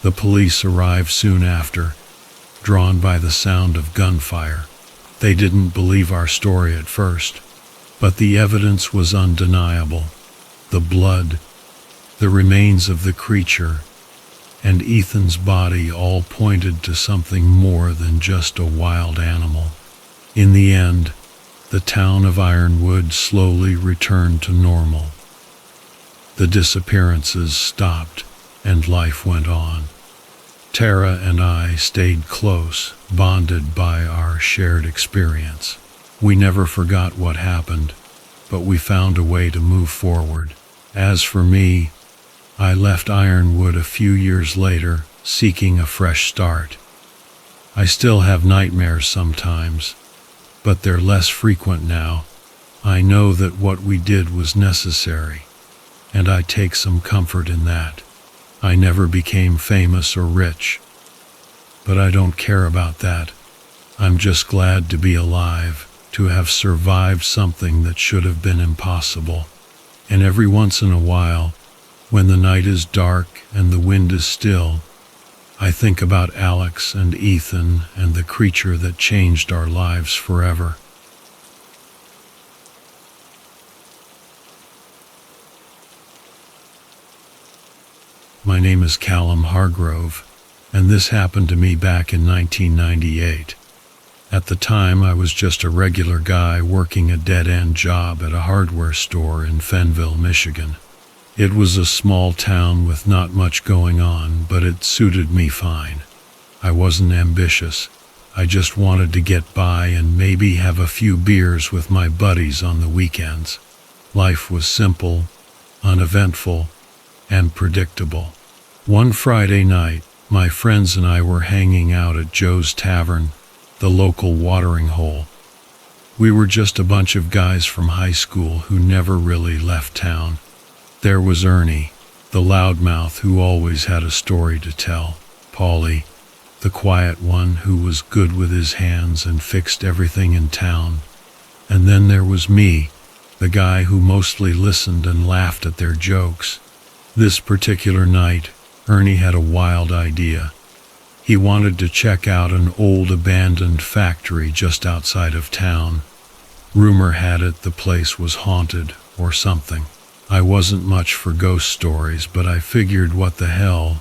The police arrived soon after, drawn by the sound of gunfire. They didn't believe our story at first, but the evidence was undeniable. The blood, the remains of the creature, and Ethan's body all pointed to something more than just a wild animal. In the end, the town of Ironwood slowly returned to normal. The disappearances stopped, and life went on. Tara and I stayed close, bonded by our shared experience. We never forgot what happened, but we found a way to move forward. As for me, I left Ironwood a few years later, seeking a fresh start. I still have nightmares sometimes, but they're less frequent now. I know that what we did was necessary, and I take some comfort in that. I never became famous or rich, but I don't care about that. I'm just glad to be alive, to have survived something that should have been impossible. And every once in a while, when the night is dark and the wind is still, I think about Alex and Ethan and the creature that changed our lives forever. My name is Callum Hargrove, and this happened to me back in 1998. At the time, I was just a regular guy working a dead-end job at a hardware store in Fenville, Michigan. It was a small town with not much going on, but it suited me fine. I wasn't ambitious. I just wanted to get by and maybe have a few beers with my buddies on the weekends. Life was simple, uneventful, and predictable. One Friday night, my friends and I were hanging out at Joe's Tavern, the local watering hole. We were just a bunch of guys from high school who never really left town. There was Ernie, the loudmouth who always had a story to tell. Paulie, the quiet one who was good with his hands and fixed everything in town. And then there was me, the guy who mostly listened and laughed at their jokes. This particular night, Ernie had a wild idea. He wanted to check out an old abandoned factory just outside of town. Rumor had it the place was haunted or something. I wasn't much for ghost stories, but I figured what the hell.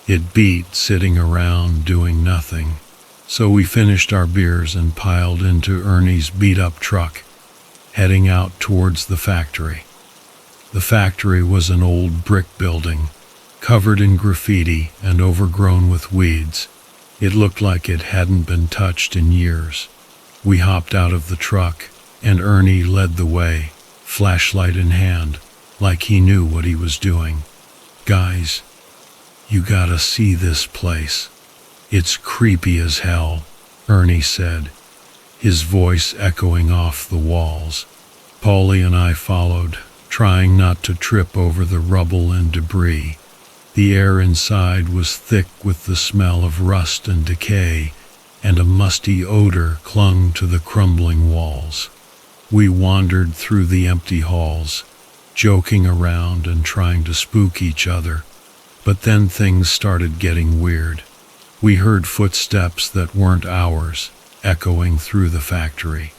It beat sitting around doing nothing. So we finished our beers and piled into Ernie's beat-up truck, heading out towards the factory. The factory was an old brick building, covered in graffiti and overgrown with weeds. It looked like it hadn't been touched in years. We hopped out of the truck, and Ernie led the way, flashlight in hand, like he knew what he was doing. "Guys, you gotta see this place. It's creepy as hell," Ernie said, his voice echoing off the walls. Paulie and I followed, trying not to trip over the rubble and debris. The air inside was thick with the smell of rust and decay, and a musty odor clung to the crumbling walls. We wandered through the empty halls, joking around and trying to spook each other, but then things started getting weird. We heard footsteps that weren't ours, echoing through the factory.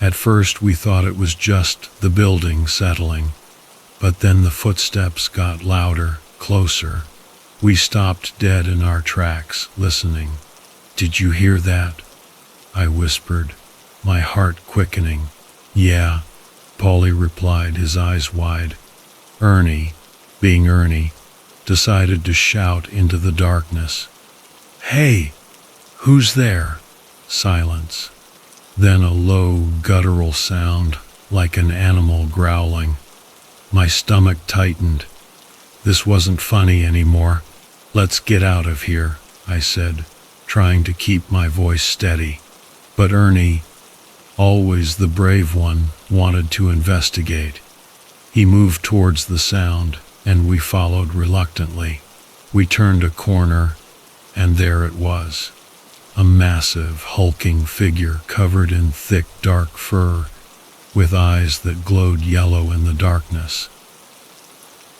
At first we thought it was just the building settling, but then the footsteps got louder, closer. We stopped dead in our tracks, listening. "Did you hear that?" I whispered, my heart quickening. "Yeah," Paulie replied, his eyes wide. Ernie, being Ernie, decided to shout into the darkness. "Hey, who's there?" Silence. Then a low, guttural sound, like an animal growling. My stomach tightened. This wasn't funny anymore. "Let's get out of here," I said, trying to keep my voice steady. But Ernie, always the brave one, wanted to investigate. He moved towards the sound, and we followed reluctantly. We turned a corner, and there it was. A massive, hulking figure covered in thick, dark fur, with eyes that glowed yellow in the darkness.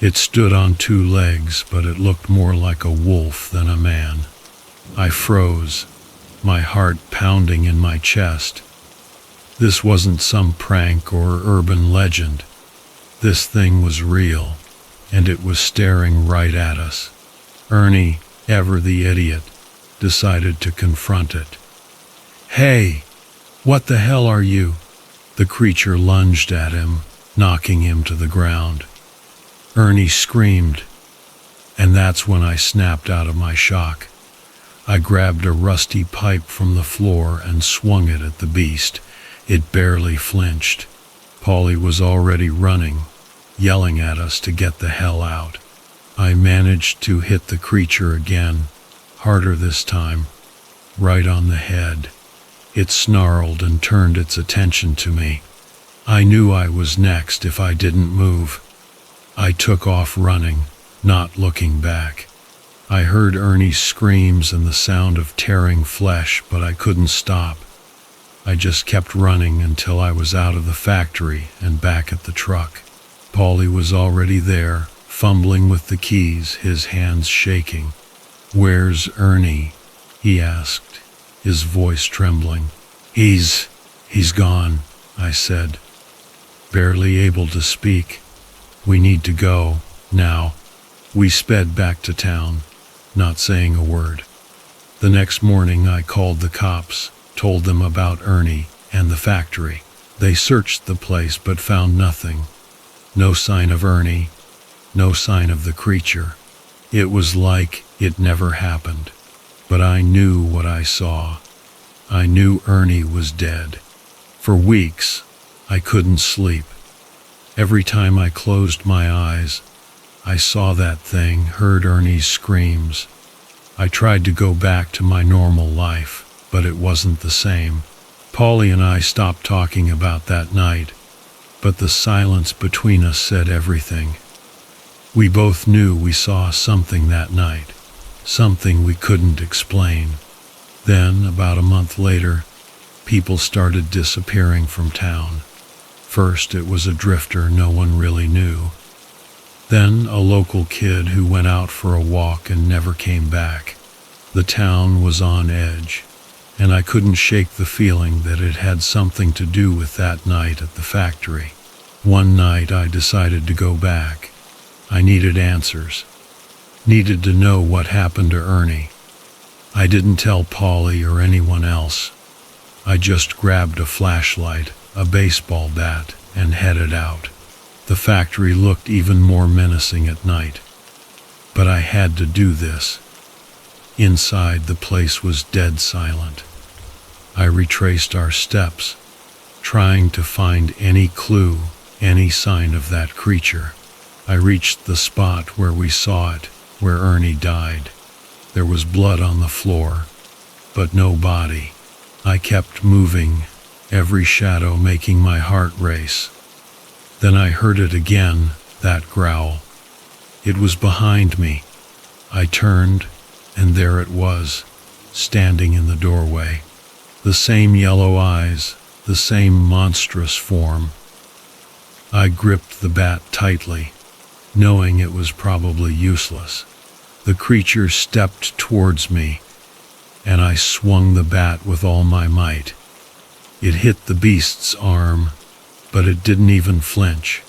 It stood on two legs, but it looked more like a wolf than a man. I froze, my heart pounding in my chest. This wasn't some prank or urban legend. This thing was real, and it was staring right at us. Ernie, ever the idiot, decided to confront it. "Hey, what the hell are you?" The creature lunged at him, knocking him to the ground. Ernie screamed, and that's when I snapped out of my shock. I grabbed a rusty pipe from the floor and swung it at the beast. It barely flinched. Polly was already running, yelling at us to get the hell out. I managed to hit the creature again, harder this time, right on the head. It snarled and turned its attention to me. I knew I was next if I didn't move. I took off running, not looking back. I heard Ernie's screams and the sound of tearing flesh, but I couldn't stop. I just kept running until I was out of the factory and back at the truck. Paulie was already there, fumbling with the keys, his hands shaking. "Where's Ernie?" he asked, his voice trembling. He's gone," I said, barely able to speak. "We need to go, now." We sped back to town, not saying a word. The next morning I called the cops, told them about Ernie and the factory. They searched the place but found nothing. No sign of Ernie, no sign of the creature. It was like it never happened. But I knew what I saw. I knew Ernie was dead. For weeks, I couldn't sleep. Every time I closed my eyes, I saw that thing, heard Ernie's screams. I tried to go back to my normal life, but it wasn't the same. Polly and I stopped talking about that night, but the silence between us said everything. We both knew we saw something that night, something we couldn't explain. Then, about a month later, people started disappearing from town. First, it was a drifter no one really knew. Then, a local kid who went out for a walk and never came back. The town was on edge, and I couldn't shake the feeling that it had something to do with that night at the factory. One night, I decided to go back. I needed answers. Needed to know what happened to Ernie. I didn't tell Polly or anyone else. I just grabbed a flashlight, a baseball bat, and headed out. The factory looked even more menacing at night. But I had to do this. Inside, the place was dead silent. I retraced our steps, trying to find any clue, any sign of that creature. I reached the spot where we saw it, where Ernie died. There was blood on the floor, but no body. I kept moving, every shadow making my heart race. Then I heard it again, that growl. It was behind me. I turned, and there it was, standing in the doorway. The same yellow eyes, the same monstrous form. I gripped the bat tightly, knowing it was probably useless. The creature stepped towards me, and I swung the bat with all my might. It hit the beast's arm, but it didn't even flinch.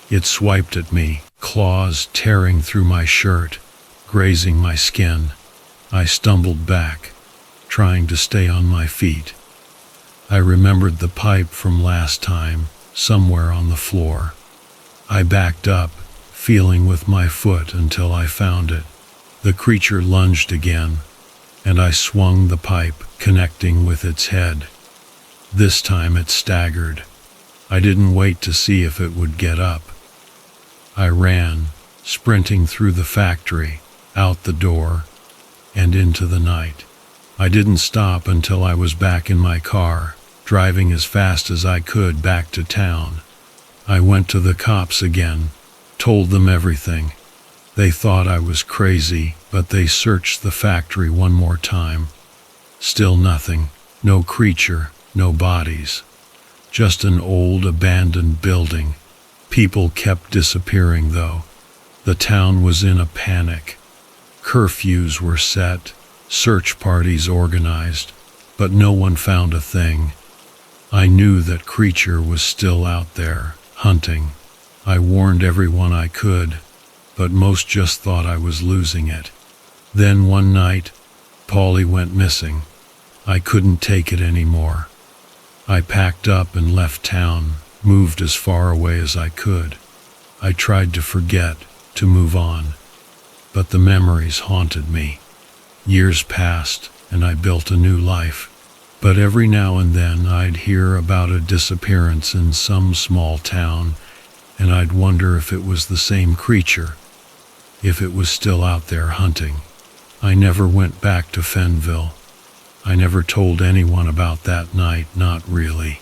It swiped at me, claws tearing through my shirt, grazing my skin. I stumbled back, trying to stay on my feet. I remembered the pipe from last time, somewhere on the floor. I backed up, feeling with my foot until I found it. The creature lunged again, and I swung the pipe, connecting with its head. This time it staggered. I didn't wait to see if it would get up. I ran, sprinting through the factory, out the door, and into the night. I didn't stop until I was back in my car, driving as fast as I could back to town. I went to the cops again, told them everything. They thought I was crazy, but they searched the factory one more time. Still nothing. No creature, no bodies. Just an old abandoned building. People kept disappearing though. The town was in a panic. Curfews were set, search parties organized, but no one found a thing. I knew that creature was still out there, hunting. I warned everyone I could, but most just thought I was losing it. Then one night, Polly went missing. I couldn't take it anymore. I packed up and left town, moved as far away as I could. I tried to forget, to move on, but the memories haunted me. Years passed, and I built a new life. But every now and then I'd hear about a disappearance in some small town, and I'd wonder if it was the same creature, if it was still out there hunting. I never went back to Fenville. I never told anyone about that night, not really.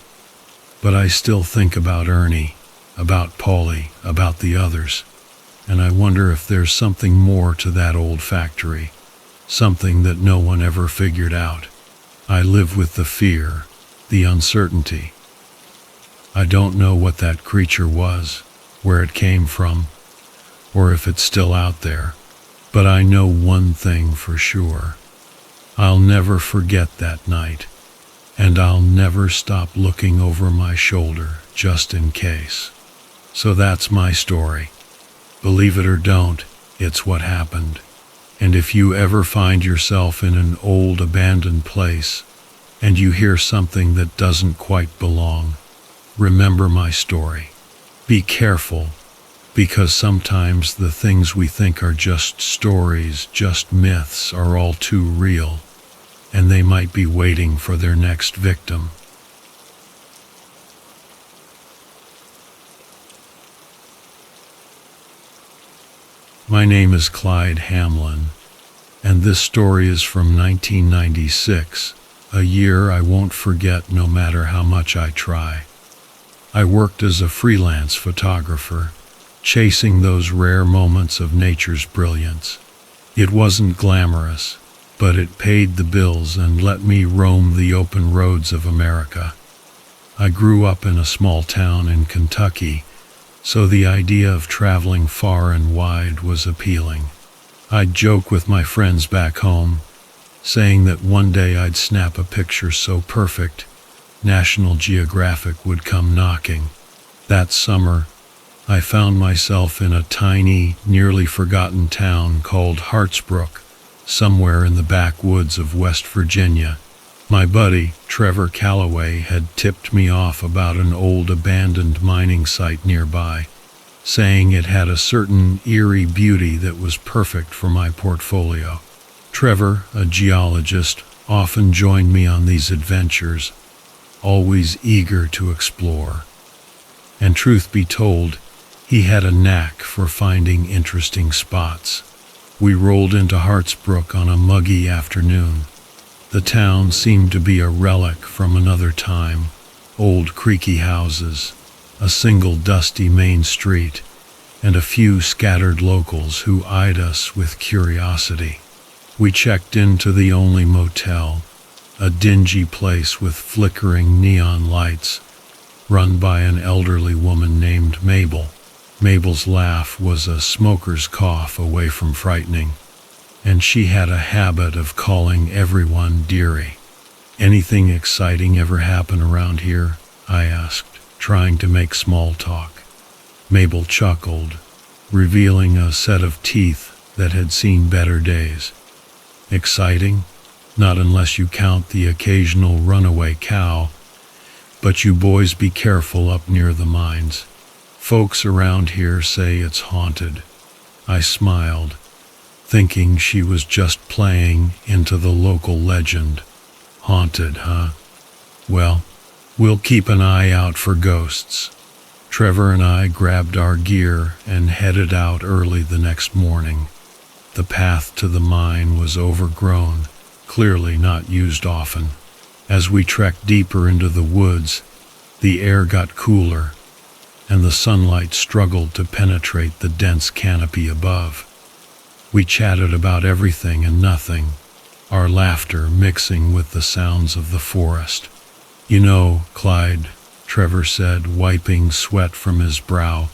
But I still think about Ernie, about Polly, about the others, and I wonder if there's something more to that old factory, something that no one ever figured out. I live with the fear, the uncertainty. I don't know what that creature was, where it came from, or if it's still out there. But I know one thing for sure. I'll never forget that night, and I'll never stop looking over my shoulder just in case. So that's my story. Believe it or don't, it's what happened. And if you ever find yourself in an old abandoned place, and you hear something that doesn't quite belong, remember my story. Be careful, because sometimes the things we think are just stories, just myths, are all too real, and they might be waiting for their next victim. My name is Clyde Hamlin, and this story is from 1996, a year I won't forget no matter how much I try. I worked as a freelance photographer, chasing those rare moments of nature's brilliance. It wasn't glamorous, but it paid the bills and let me roam the open roads of America. I grew up in a small town in Kentucky, so the idea of traveling far and wide was appealing. I'd joke with my friends back home, saying that one day I'd snap a picture so perfect, National Geographic would come knocking. That summer, I found myself in a tiny, nearly forgotten town called Hartsbrook, somewhere in the backwoods of West Virginia. My buddy, Trevor Calloway, had tipped me off about an old abandoned mining site nearby, saying it had a certain eerie beauty that was perfect for my portfolio. Trevor, a geologist, often joined me on these adventures, always eager to explore. And truth be told, he had a knack for finding interesting spots. We rolled into Hartsbrook on a muggy afternoon. The town seemed to be a relic from another time. Old creaky houses, a single dusty main street, and a few scattered locals who eyed us with curiosity. We checked into the only motel, a dingy place with flickering neon lights, run by an elderly woman named Mabel. Mabel's laugh was a smoker's cough away from frightening, and she had a habit of calling everyone dearie. "Anything exciting ever happen around here?" I asked, trying to make small talk. Mabel chuckled, revealing a set of teeth that had seen better days. "Exciting? Not unless you count the occasional runaway cow. But you boys be careful up near the mines. Folks around here say it's haunted." I smiled, thinking she was just playing into the local legend. Haunted, huh? Well, we'll keep an eye out for ghosts. Trevor and I grabbed our gear and headed out early the next morning. The path to the mine was overgrown, clearly not used often. As we trekked deeper into the woods, the air got cooler, and the sunlight struggled to penetrate the dense canopy above. We chatted about everything and nothing, our laughter mixing with the sounds of the forest. "You know, Clyde," Trevor said, wiping sweat from his brow,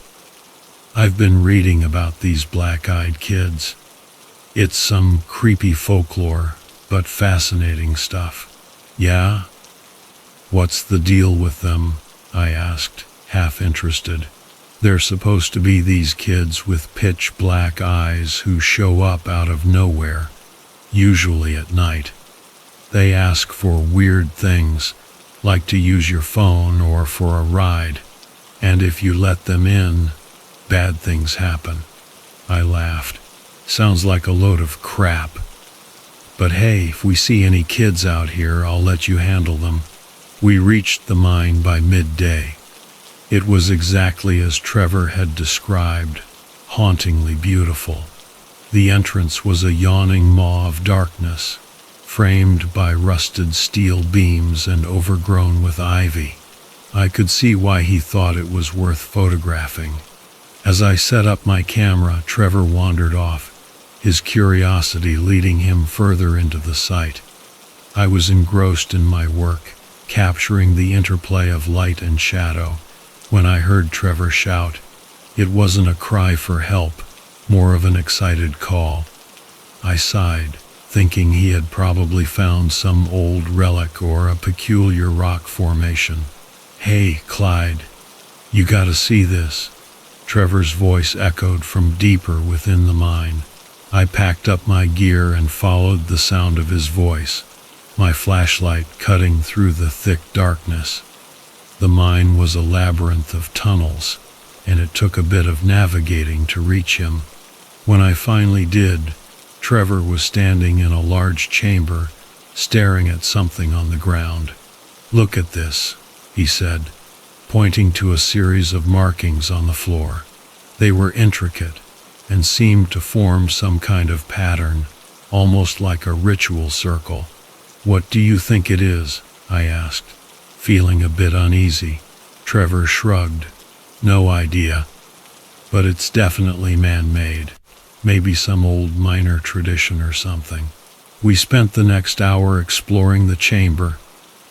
"I've been reading about these black-eyed kids. It's some creepy folklore, but fascinating stuff." "Yeah? What's the deal with them?" I asked, half interested. "They're supposed to be these kids with pitch-black eyes who show up out of nowhere, usually at night. They ask for weird things, like to use your phone or for a ride, and if you let them in, bad things happen." I laughed. "Sounds like a load of crap. But hey, if we see any kids out here, I'll let you handle them." We reached the mine by midday. It was exactly as Trevor had described, hauntingly beautiful. The entrance was a yawning maw of darkness, framed by rusted steel beams and overgrown with ivy. I could see why he thought it was worth photographing. As I set up my camera, Trevor wandered off, his curiosity leading him further into the site. I was engrossed in my work, capturing the interplay of light and shadow, when I heard Trevor shout. It wasn't a cry for help, more of an excited call. I sighed, thinking he had probably found some old relic or a peculiar rock formation. "Hey, Clyde, you gotta see this." Trevor's voice echoed from deeper within the mine. I packed up my gear and followed the sound of his voice, my flashlight cutting through the thick darkness. The mine was a labyrinth of tunnels, and it took a bit of navigating to reach him. When I finally did, Trevor was standing in a large chamber, staring at something on the ground. "Look at this," he said, pointing to a series of markings on the floor. They were intricate and seemed to form some kind of pattern, almost like a ritual circle. "What do you think it is?" I asked, feeling a bit uneasy. Trevor shrugged. "No idea, but it's definitely man-made. Maybe some old miner tradition or something." We spent the next hour exploring the chamber,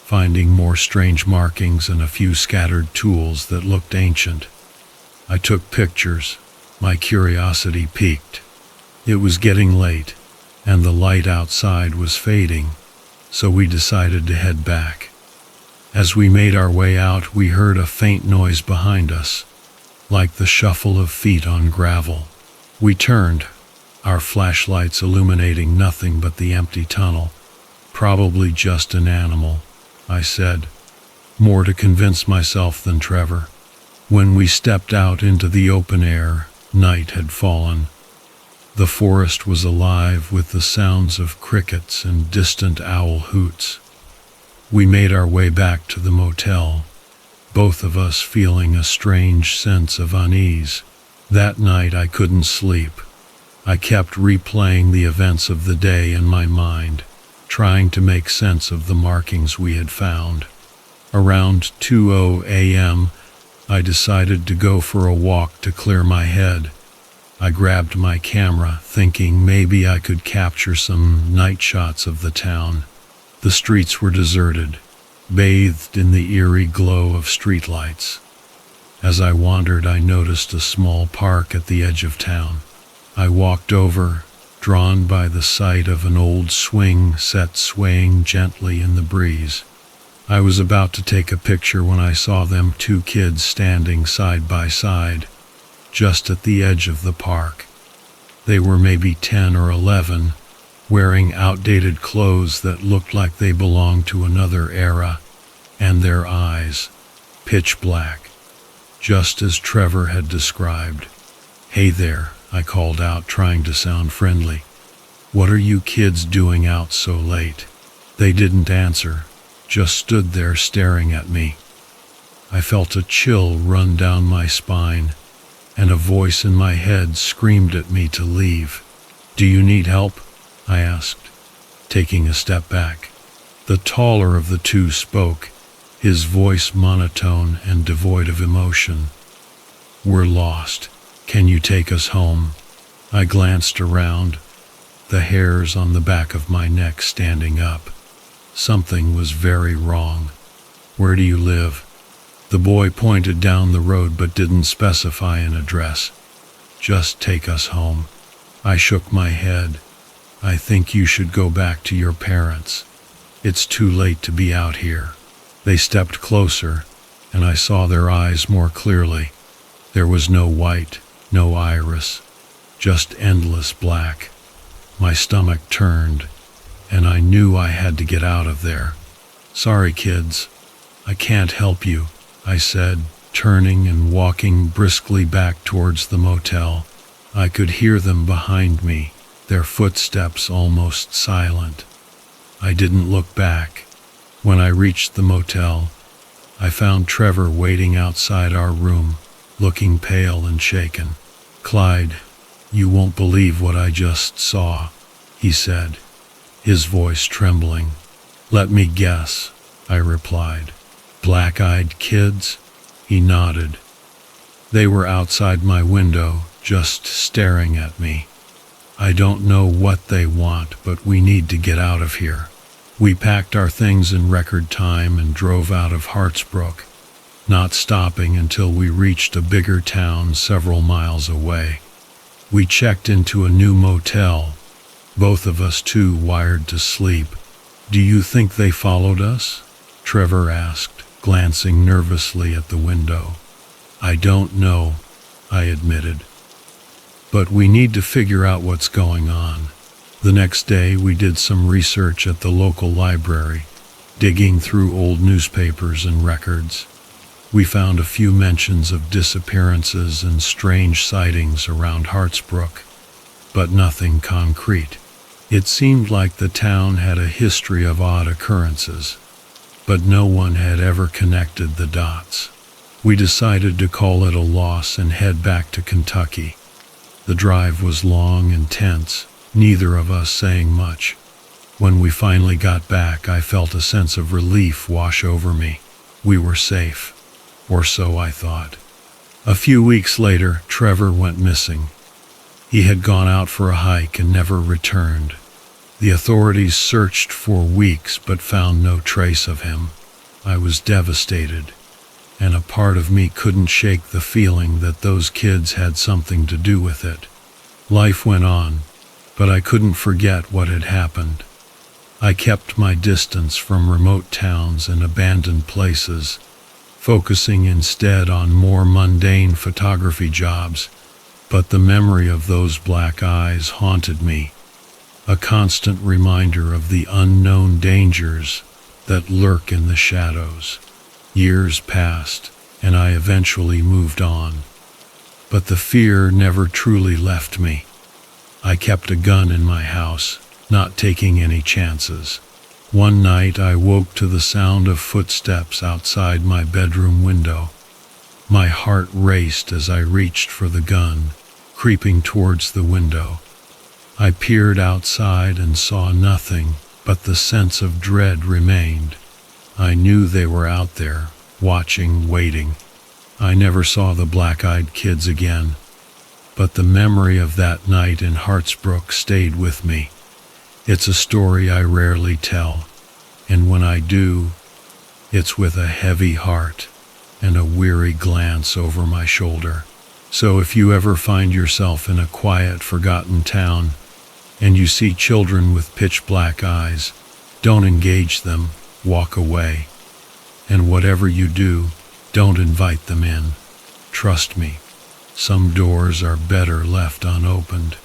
finding more strange markings and a few scattered tools that looked ancient. I took pictures. My curiosity piqued. It was getting late, and the light outside was fading, so we decided to head back. As we made our way out, we heard a faint noise behind us, like the shuffle of feet on gravel. We turned, our flashlights illuminating nothing but the empty tunnel. "Probably just an animal," I said, more to convince myself than Trevor. When we stepped out into the open air, night had fallen. The forest was alive with the sounds of crickets and distant owl hoots. We made our way back to the motel, both of us feeling a strange sense of unease. That night I couldn't sleep. I kept replaying the events of the day in my mind, trying to make sense of the markings we had found. Around 2:00 a.m., I decided to go for a walk to clear my head. I grabbed my camera, thinking maybe I could capture some night shots of the town. The streets were deserted, bathed in the eerie glow of streetlights. As I wandered, I noticed a small park at the edge of town. I walked over, drawn by the sight of an old swing set swaying gently in the breeze. I was about to take a picture when I saw them two kids standing side by side, just at the edge of the park. They were maybe 10 or 11, wearing outdated clothes that looked like they belonged to another era, and their eyes, pitch black, just as Trevor had described. "Hey there," I called out, trying to sound friendly. "What are you kids doing out so late?" They didn't answer, just stood there staring at me. I felt a chill run down my spine, and a voice in my head screamed at me to leave. "Do you need help?" I asked, taking a step back. The taller of the two spoke, his voice monotone and devoid of emotion. "We're lost. Can you take us home?" I glanced around, the hairs on the back of my neck standing up. Something was very wrong. "Where do you live?" The boy pointed down the road but didn't specify an address. "Just take us home." I shook my head. "I think you should go back to your parents. It's too late to be out here." They stepped closer, and I saw their eyes more clearly. There was no white, no iris, just endless black. My stomach turned, and I knew I had to get out of there. "Sorry, kids. I can't help you," I said, turning and walking briskly back towards the motel. I could hear them behind me, their footsteps almost silent. I didn't look back. When I reached the motel, I found Trevor waiting outside our room, looking pale and shaken. "Clyde, you won't believe what I just saw," he said, his voice trembling. "Let me guess," I replied. "Black-eyed kids?" He nodded. "They were outside my window, just staring at me. I don't know what they want, but we need to get out of here." We packed our things in record time and drove out of Hartsbrook, not stopping until we reached a bigger town several miles away. We checked into a new motel, both of us too wired to sleep. "Do you think they followed us?" Trevor asked, glancing nervously at the window. "I don't know," I admitted. "But we need to figure out what's going on." The next day we did some research at the local library, digging through old newspapers and records. We found a few mentions of disappearances and strange sightings around Hartsbrook, but nothing concrete. It seemed like the town had a history of odd occurrences, but no one had ever connected the dots. We decided to call it a loss and head back to Kentucky. The drive was long and tense, neither of us saying much. When we finally got back, I felt a sense of relief wash over me. We were safe, or so I thought. A few weeks later, Trevor went missing. He had gone out for a hike and never returned. The authorities searched for weeks but found no trace of him. I was devastated, and a part of me couldn't shake the feeling that those kids had something to do with it. Life went on, but I couldn't forget what had happened. I kept my distance from remote towns and abandoned places, focusing instead on more mundane photography jobs, but the memory of those black eyes haunted me, a constant reminder of the unknown dangers that lurk in the shadows. Years passed, and I eventually moved on, but the fear never truly left me. I kept a gun in my house, not taking any chances. One night I woke to the sound of footsteps outside my bedroom window. My heart raced as I reached for the gun, creeping towards the window. I peered outside and saw nothing, but the sense of dread remained. I knew they were out there, watching, waiting. I never saw the black-eyed kids again, but the memory of that night in Hartsbrook stayed with me. It's a story I rarely tell, and when I do, it's with a heavy heart and a weary glance over my shoulder. So if you ever find yourself in a quiet, forgotten town, and you see children with pitch-black eyes, don't engage them, walk away. And whatever you do, don't invite them in. Trust me, some doors are better left unopened.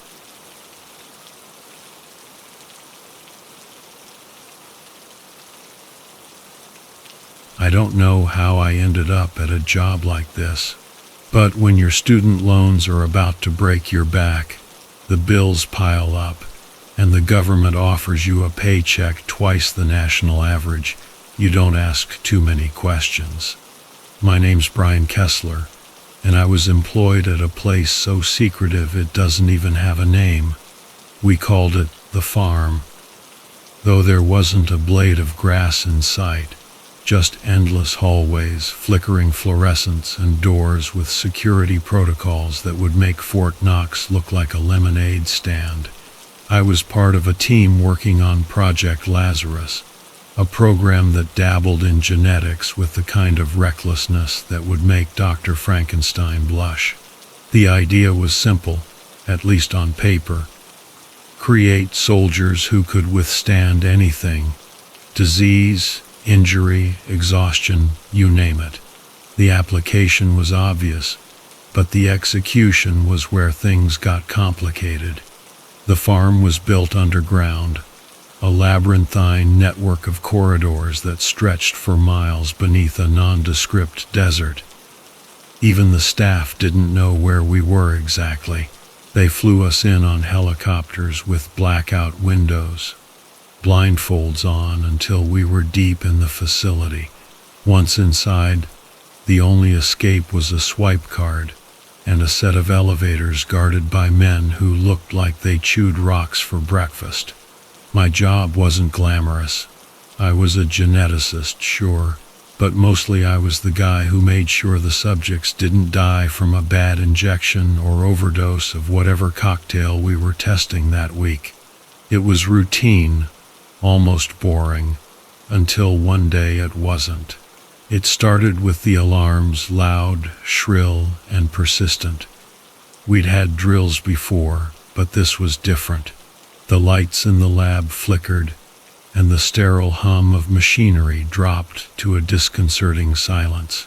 I don't know how I ended up at a job like this. But when your student loans are about to break your back, the bills pile up, and the government offers you a paycheck twice the national average, you don't ask too many questions. My name's Brian Kessler, and I was employed at a place so secretive it doesn't even have a name. We called it the farm. Though there wasn't a blade of grass in sight, just endless hallways, flickering fluorescents, and doors with security protocols that would make Fort Knox look like a lemonade stand. I was part of a team working on Project Lazarus, a program that dabbled in genetics with the kind of recklessness that would make Dr. Frankenstein blush. The idea was simple, at least on paper. Create soldiers who could withstand anything. Disease, injury, exhaustion, you name it. The application was obvious, but the execution was where things got complicated. The farm was built underground, a labyrinthine network of corridors that stretched for miles beneath a nondescript desert. Even the staff didn't know where we were exactly. They flew us in on helicopters with blackout windows, blindfolds on until we were deep in the facility. Once inside, the only escape was a swipe card and a set of elevators guarded by men who looked like they chewed rocks for breakfast. My job wasn't glamorous. I was a geneticist, sure, but mostly I was the guy who made sure the subjects didn't die from a bad injection or overdose of whatever cocktail we were testing that week. It was routine, almost boring, until one day it wasn't. It started with the alarms, loud, shrill, and persistent. We'd had drills before, but this was different. The lights in the lab flickered, and the sterile hum of machinery dropped to a disconcerting silence.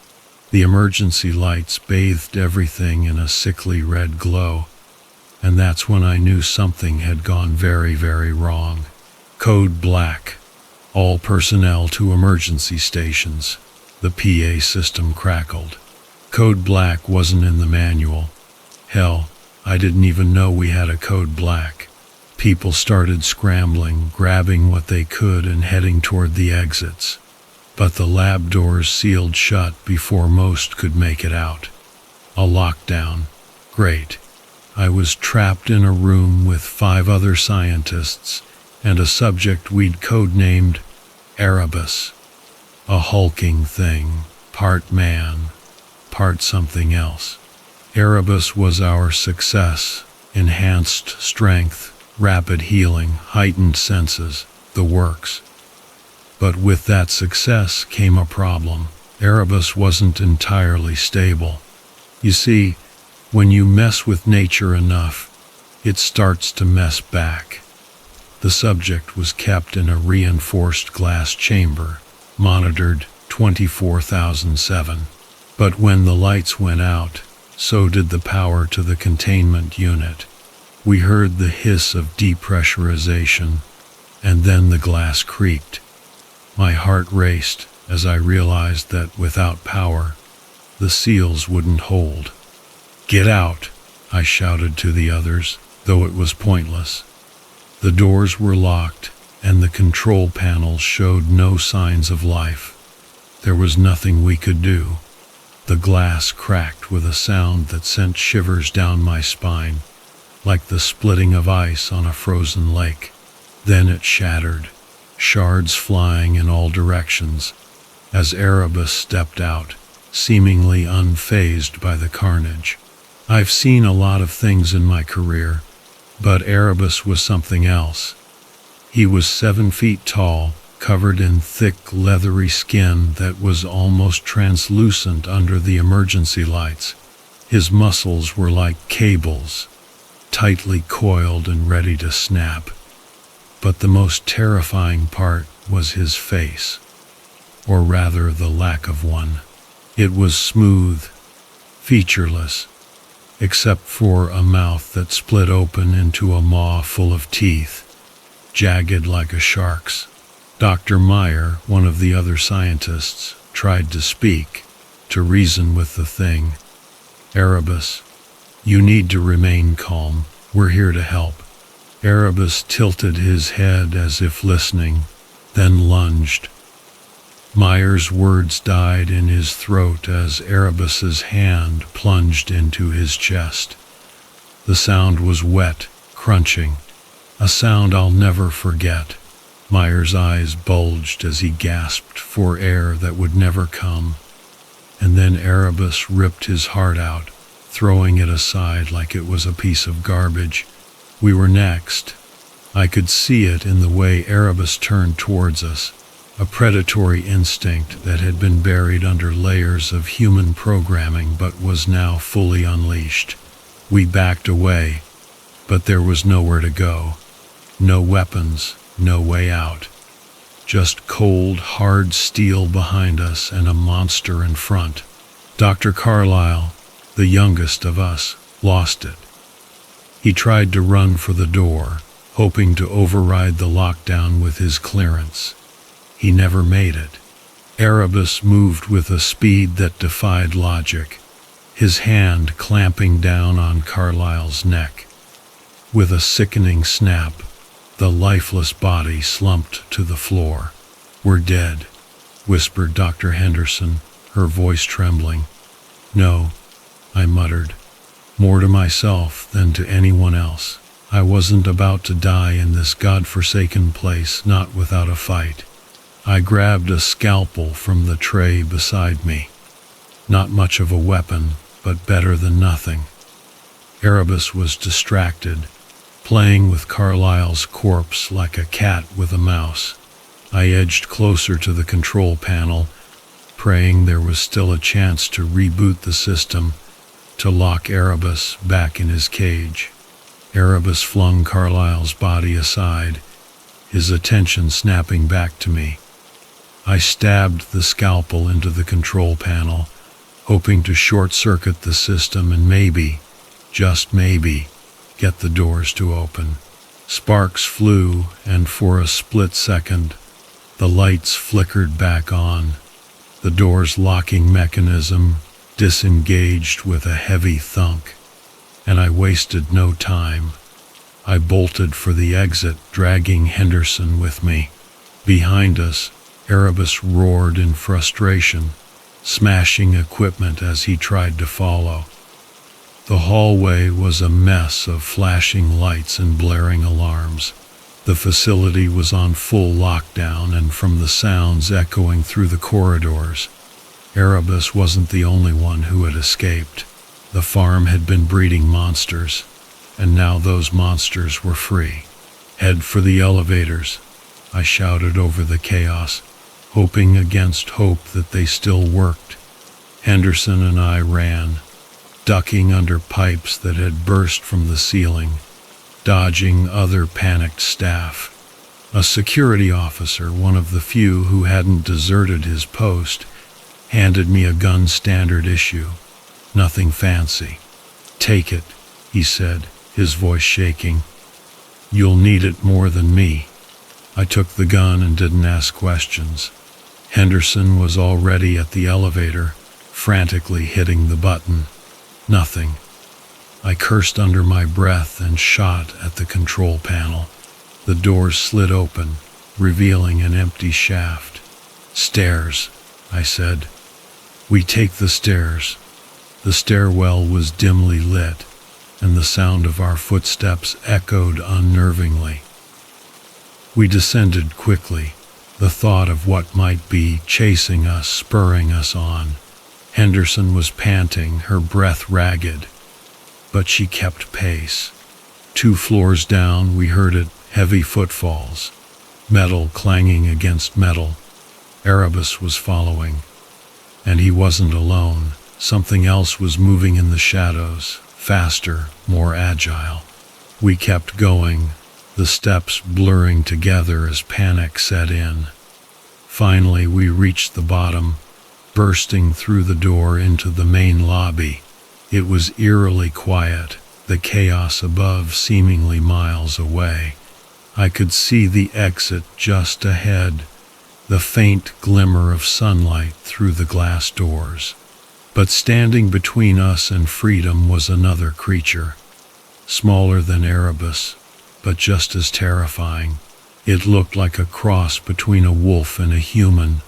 The emergency lights bathed everything in a sickly red glow, and that's when I knew something had gone very, very wrong. Code black. All personnel to emergency stations. The PA system crackled. Code black wasn't in the manual. Hell, I didn't even know we had a code black. People started scrambling, grabbing what they could and heading toward the exits. But the lab doors sealed shut before most could make it out. A lockdown. Great. I was trapped in a room with 5 other scientists and a subject we'd codenamed Erebus. A hulking thing, part man, part something else. Erebus was our success, enhanced strength, rapid healing, heightened senses, the works. But with that success came a problem. Erebus wasn't entirely stable. You see, when you mess with nature enough, it starts to mess back. The subject was kept in a reinforced glass chamber, monitored 24/7. But when the lights went out, so did the power to the containment unit. We heard the hiss of depressurization, and then the glass creaked. My heart raced as I realized that without power, the seals wouldn't hold. "Get out!" I shouted to the others, though it was pointless. The doors were locked, and the control panels showed no signs of life. There was nothing we could do. The glass cracked with a sound that sent shivers down my spine, like the splitting of ice on a frozen lake. Then it shattered, shards flying in all directions, as Erebus stepped out, seemingly unfazed by the carnage. I've seen a lot of things in my career, but Erebus was something else. He was 7 feet tall, covered in thick, leathery skin that was almost translucent under the emergency lights. His muscles were like cables, tightly coiled and ready to snap. But the most terrifying part was his face, or rather the lack of one. It was smooth, featureless, except for a mouth that split open into a maw full of teeth, jagged like a shark's. Dr. Meyer, one of the other scientists, tried to speak, to reason with the thing, Erebus, you need to remain calm. We're here to help. Erebus tilted his head as if listening, then lunged. Myers' words died in his throat as Erebus's hand plunged into his chest. The sound was wet, crunching, a sound I'll never forget. Myers' eyes bulged as he gasped for air that would never come. And then Erebus ripped his heart out, throwing it aside like it was a piece of garbage. We were next. I could see it in the way Erebus turned towards us, a predatory instinct that had been buried under layers of human programming but was now fully unleashed. We backed away, but there was nowhere to go. No weapons, no way out. Just cold, hard steel behind us and a monster in front. Dr. Carlyle, the youngest of us, lost it. He tried to run for the door, hoping to override the lockdown with his clearance. He never made it. Erebus moved with a speed that defied logic, his hand clamping down on Carlyle's neck. With a sickening snap, the lifeless body slumped to the floor. "We're dead," whispered Dr. Henderson, her voice trembling. "No," I muttered, more to myself than to anyone else. I wasn't about to die in this godforsaken place, not without a fight. I grabbed a scalpel from the tray beside me. Not much of a weapon, but better than nothing. Erebus was distracted, playing with Carlyle's corpse like a cat with a mouse. I edged closer to the control panel, praying there was still a chance to reboot the system, to lock Erebus back in his cage. Erebus flung Carlyle's body aside, his attention snapping back to me. I stabbed the scalpel into the control panel, hoping to short-circuit the system and maybe, just maybe, get the doors to open. Sparks flew, and for a split second, the lights flickered back on. The door's locking mechanism disengaged with a heavy thunk, and I wasted no time. I bolted for the exit, dragging Henderson with me. Behind us, Erebus roared in frustration, smashing equipment as he tried to follow. The hallway was a mess of flashing lights and blaring alarms. The facility was on full lockdown, and from the sounds echoing through the corridors, Erebus wasn't the only one who had escaped. The farm had been breeding monsters, and now those monsters were free. "Head for the elevators," I shouted over the chaos, hoping against hope that they still worked. Henderson and I ran, ducking under pipes that had burst from the ceiling, dodging other panicked staff. A security officer, one of the few who hadn't deserted his post, handed me a gun standard issue. Nothing fancy. "Take it," he said, his voice shaking. "You'll need it more than me." I took the gun and didn't ask questions. Henderson was already at the elevator, frantically hitting the button. Nothing. I cursed under my breath and shot at the control panel. The doors slid open, revealing an empty shaft. "Stairs," I said. "We take the stairs." The stairwell was dimly lit, and the sound of our footsteps echoed unnervingly. We descended quickly, the thought of what might be chasing us spurring us on. Henderson was panting, her breath ragged, but she kept pace. 2 floors down, we heard it, heavy footfalls, metal clanging against metal. Erebus was following, and he wasn't alone. Something else was moving in the shadows, faster, more agile. We kept going, the steps blurring together as panic set in. Finally, we reached the bottom, bursting through the door into the main lobby. It was eerily quiet, the chaos above seemingly miles away. I could see the exit just ahead, the faint glimmer of sunlight through the glass doors. But standing between us and freedom was another creature, smaller than Erebus, but just as terrifying. It looked like a cross between a wolf and a human,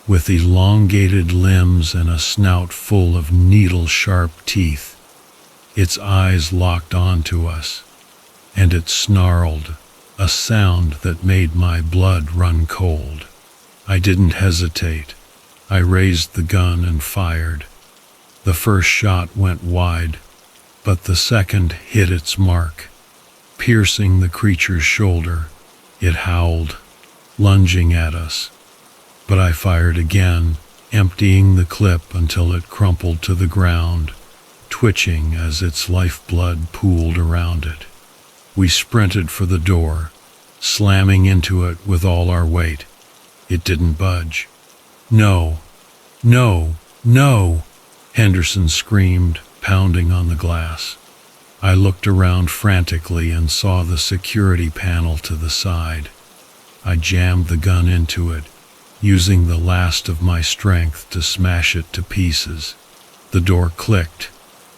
with elongated limbs and a snout full of needle-sharp teeth. Its eyes locked onto us, and it snarled, a sound that made my blood run cold. I didn't hesitate. I raised the gun and fired. The first shot went wide, but the second hit its mark, piercing the creature's shoulder. It howled, lunging at us. But I fired again, emptying the clip until it crumpled to the ground, twitching as its lifeblood pooled around it. We sprinted for the door, slamming into it with all our weight. It didn't budge. "No, no, no!" Henderson screamed, pounding on the glass. I looked around frantically and saw the security panel to the side. I jammed the gun into it, using the last of my strength to smash it to pieces. The door clicked,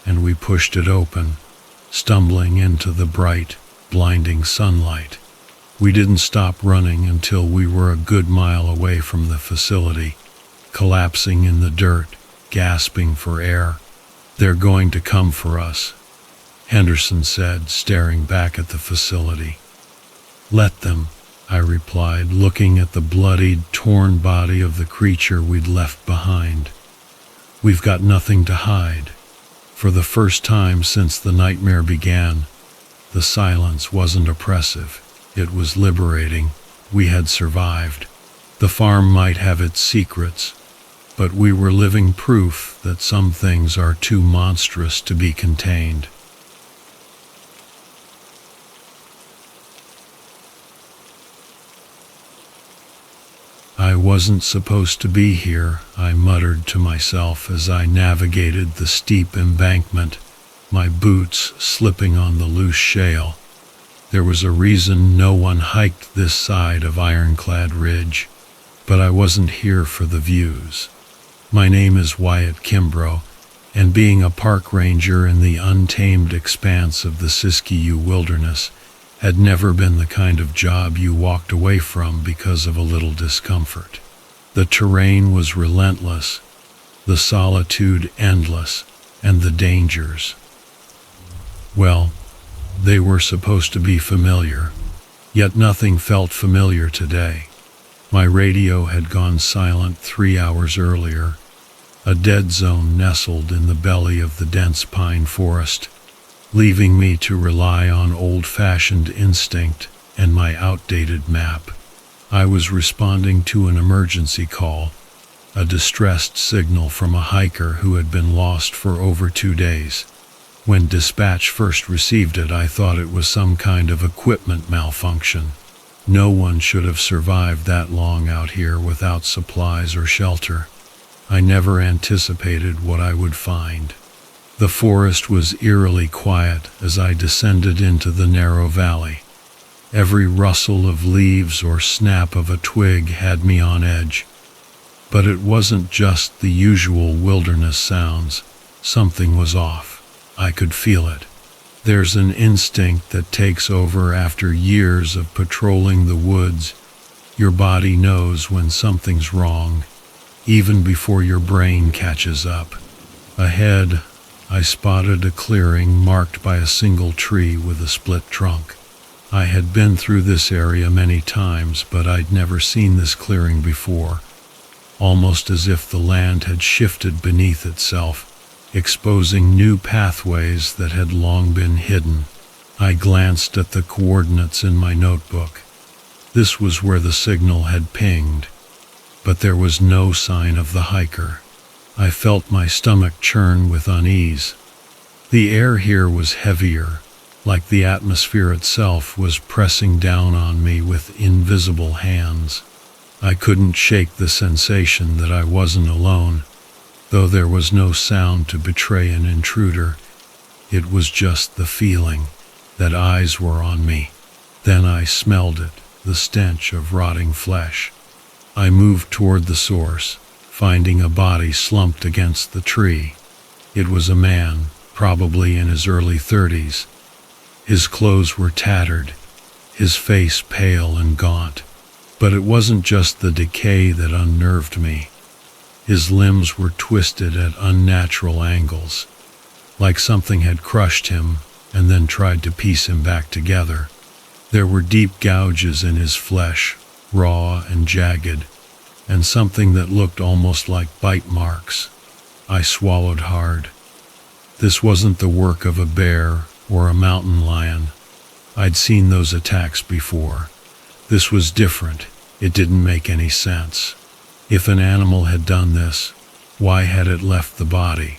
and we pushed it open, stumbling into the bright, blinding sunlight. We didn't stop running until we were a good mile away from the facility, collapsing in the dirt, gasping for air. "They're going to come for us," Henderson said, staring back at the facility. "Let them," I replied, looking at the bloodied, torn body of the creature we'd left behind. "We've got nothing to hide." For the first time since the nightmare began, the silence wasn't oppressive. It was liberating. We had survived. The farm might have its secrets, but we were living proof that some things are too monstrous to be contained. "I wasn't supposed to be here," I muttered to myself as I navigated the steep embankment, my boots slipping on the loose shale. There was a reason no one hiked this side of Ironclad Ridge, but I wasn't here for the views. My name is Wyatt Kimbrough, and being a park ranger in the untamed expanse of the Siskiyou Wilderness had never been the kind of job you walked away from because of a little discomfort. The terrain was relentless, the solitude endless, and the dangers, well, they were supposed to be familiar, yet nothing felt familiar today. My radio had gone silent 3 hours earlier, a dead zone nestled in the belly of the dense pine forest, leaving me to rely on old-fashioned instinct and my outdated map. I was responding to an emergency call, a distressed signal from a hiker who had been lost for over 2 days. When dispatch first received it, I thought it was some kind of equipment malfunction. No one should have survived that long out here without supplies or shelter. I never anticipated what I would find. The forest was eerily quiet as I descended into the narrow valley. Every rustle of leaves or snap of a twig had me on edge. But it wasn't just the usual wilderness sounds. Something was off. I could feel it. There's an instinct that takes over after years of patrolling the woods. Your body knows when something's wrong, even before your brain catches up. Ahead, I spotted a clearing marked by a single tree with a split trunk. I had been through this area many times, but I'd never seen this clearing before, almost as if the land had shifted beneath itself, exposing new pathways that had long been hidden. I glanced at the coordinates in my notebook. This was where the signal had pinged, but there was no sign of the hiker. I felt my stomach churn with unease. The air here was heavier, like the atmosphere itself was pressing down on me with invisible hands. I couldn't shake the sensation that I wasn't alone, though there was no sound to betray an intruder. It was just the feeling that eyes were on me. Then I smelled it, the stench of rotting flesh. I moved toward the source, finding a body slumped against the tree. It was a man, probably in his early 30s. His clothes were tattered, his face pale and gaunt. But it wasn't just the decay that unnerved me. His limbs were twisted at unnatural angles, like something had crushed him and then tried to piece him back together. There were deep gouges in his flesh, raw and jagged, and something that looked almost like bite marks. I swallowed hard. This wasn't the work of a bear or a mountain lion. I'd seen those attacks before. This was different. It didn't make any sense. If an animal had done this, why had it left the body?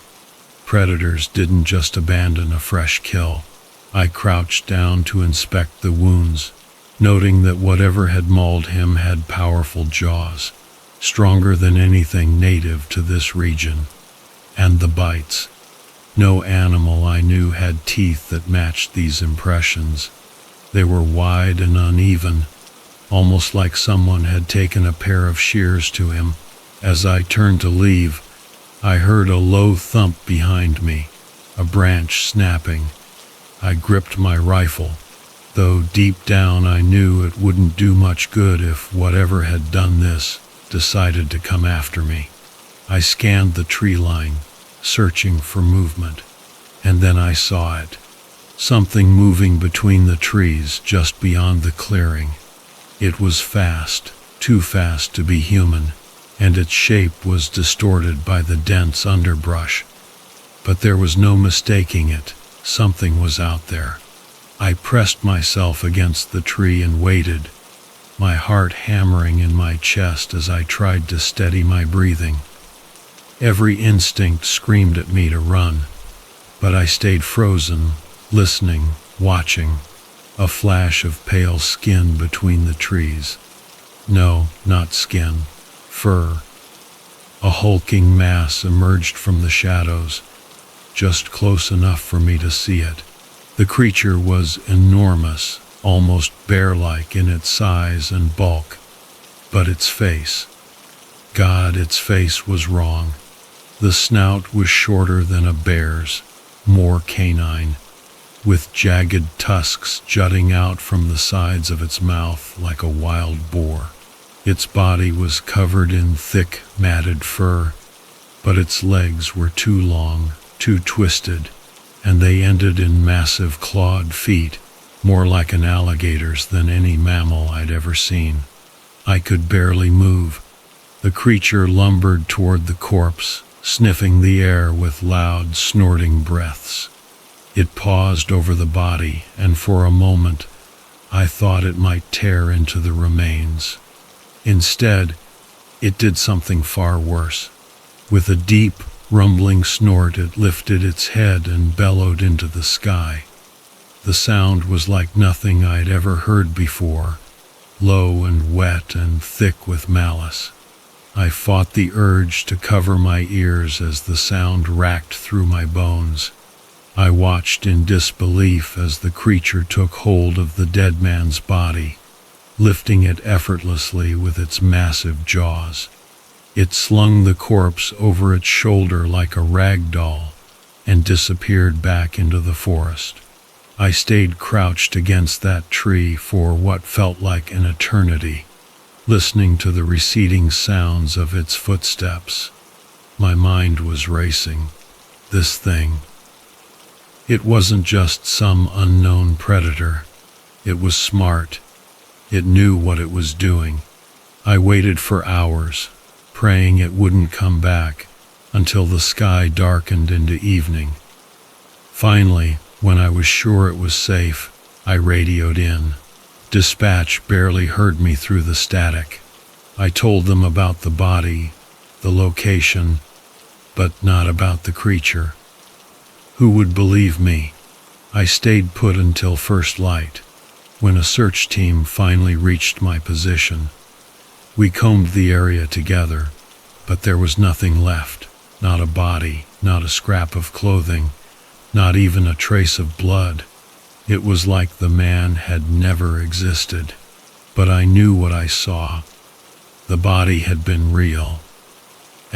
Predators didn't just abandon a fresh kill. I crouched down to inspect the wounds, noting that whatever had mauled him had powerful jaws, stronger than anything native to this region. And the bites. No animal I knew had teeth that matched these impressions. They were wide and uneven, almost like someone had taken a pair of shears to him. As I turned to leave, I heard a low thump behind me, a branch snapping. I gripped my rifle, though deep down I knew it wouldn't do much good if whatever had done this decided to come after me. I scanned the tree line, searching for movement, and then I saw it. Something moving between the trees just beyond the clearing. It was fast, too fast to be human, and its shape was distorted by the dense underbrush. But there was no mistaking it. Something was out there. I pressed myself against the tree and waited, my heart hammering in my chest as I tried to steady my breathing. Every instinct screamed at me to run, but I stayed frozen, listening, watching. A flash of pale skin between the trees. No, not skin. Fur. A hulking mass emerged from the shadows, just close enough for me to see it. The creature was enormous, almost bear-like in its size and bulk. But its face. God, its face was wrong. The snout was shorter than a bear's, more canine, with jagged tusks jutting out from the sides of its mouth like a wild boar. Its body was covered in thick, matted fur, but its legs were too long, too twisted, and they ended in massive clawed feet, more like an alligator's than any mammal I'd ever seen. I could barely move. The creature lumbered toward the corpse, sniffing the air with loud, snorting breaths. It paused over the body, and for a moment, I thought it might tear into the remains. Instead, it did something far worse. With a deep, rumbling snort, it lifted its head and bellowed into the sky. The sound was like nothing I'd ever heard before, low and wet and thick with malice. I fought the urge to cover my ears as the sound racked through my bones. I watched in disbelief as the creature took hold of the dead man's body, lifting it effortlessly with its massive jaws. It slung the corpse over its shoulder like a rag doll and disappeared back into the forest. I stayed crouched against that tree for what felt like an eternity, listening to the receding sounds of its footsteps. My mind was racing. This thing. It wasn't just some unknown predator. It was smart. It knew what it was doing. I waited for hours, praying it wouldn't come back, until the sky darkened into evening. Finally, when I was sure it was safe, I radioed in. Dispatch barely heard me through the static. I told them about the body, the location, but not about the creature. Who would believe me? I stayed put until first light, when a search team finally reached my position. We combed the area together, but there was nothing left. Not a body, not a scrap of clothing, not even a trace of blood. It was like the man had never existed. But I knew what I saw. The body had been real.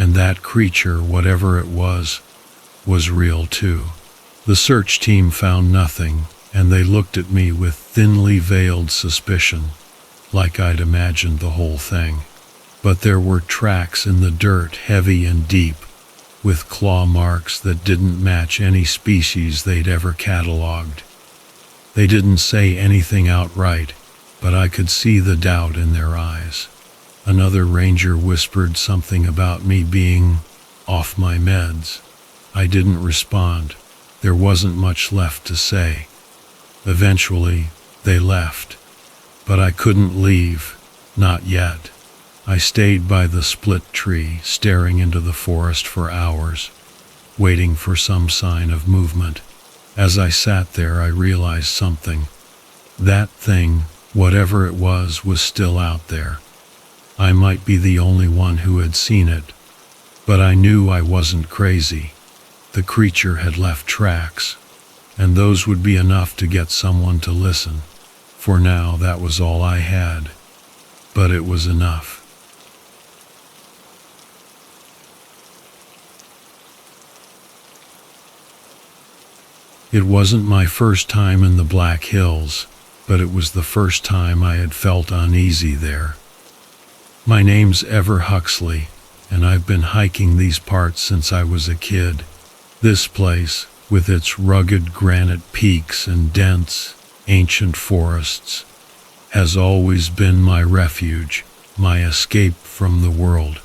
and that creature, whatever it was real too. The search team found nothing, and they looked at me with thinly veiled suspicion, like I'd imagined the whole thing. But there were tracks in the dirt, heavy and deep, with claw marks that didn't match any species they'd ever cataloged. They didn't say anything outright, but I could see the doubt in their eyes. Another ranger whispered something about me being off my meds. I didn't respond. There wasn't much left to say. Eventually, they left. But I couldn't leave. Not yet. I stayed by the split tree, staring into the forest for hours, waiting for some sign of movement. As I sat there, I realized something. That thing, whatever it was still out there. I might be the only one who had seen it, but I knew I wasn't crazy. The creature had left tracks, and those would be enough to get someone to listen. For now, that was all I had, but it was enough. It wasn't my first time in the Black Hills, but it was the first time I had felt uneasy there. My name's Ever Huxley, and I've been hiking these parts since I was a kid. This place, with its rugged granite peaks and dense, ancient forests, has always been my refuge, my escape from the world.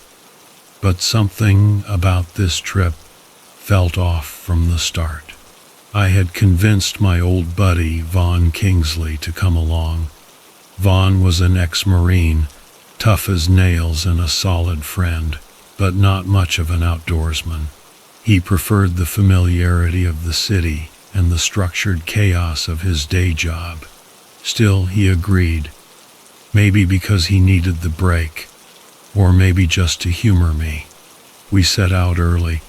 But something about this trip felt off from the start. I had convinced my old buddy, Vaughn Kingsley, to come along. Vaughn was an ex-Marine, tough as nails and a solid friend, but not much of an outdoorsman. He preferred the familiarity of the city and the structured chaos of his day job. Still, he agreed, maybe because he needed the break, or maybe just to humor me. We set out early,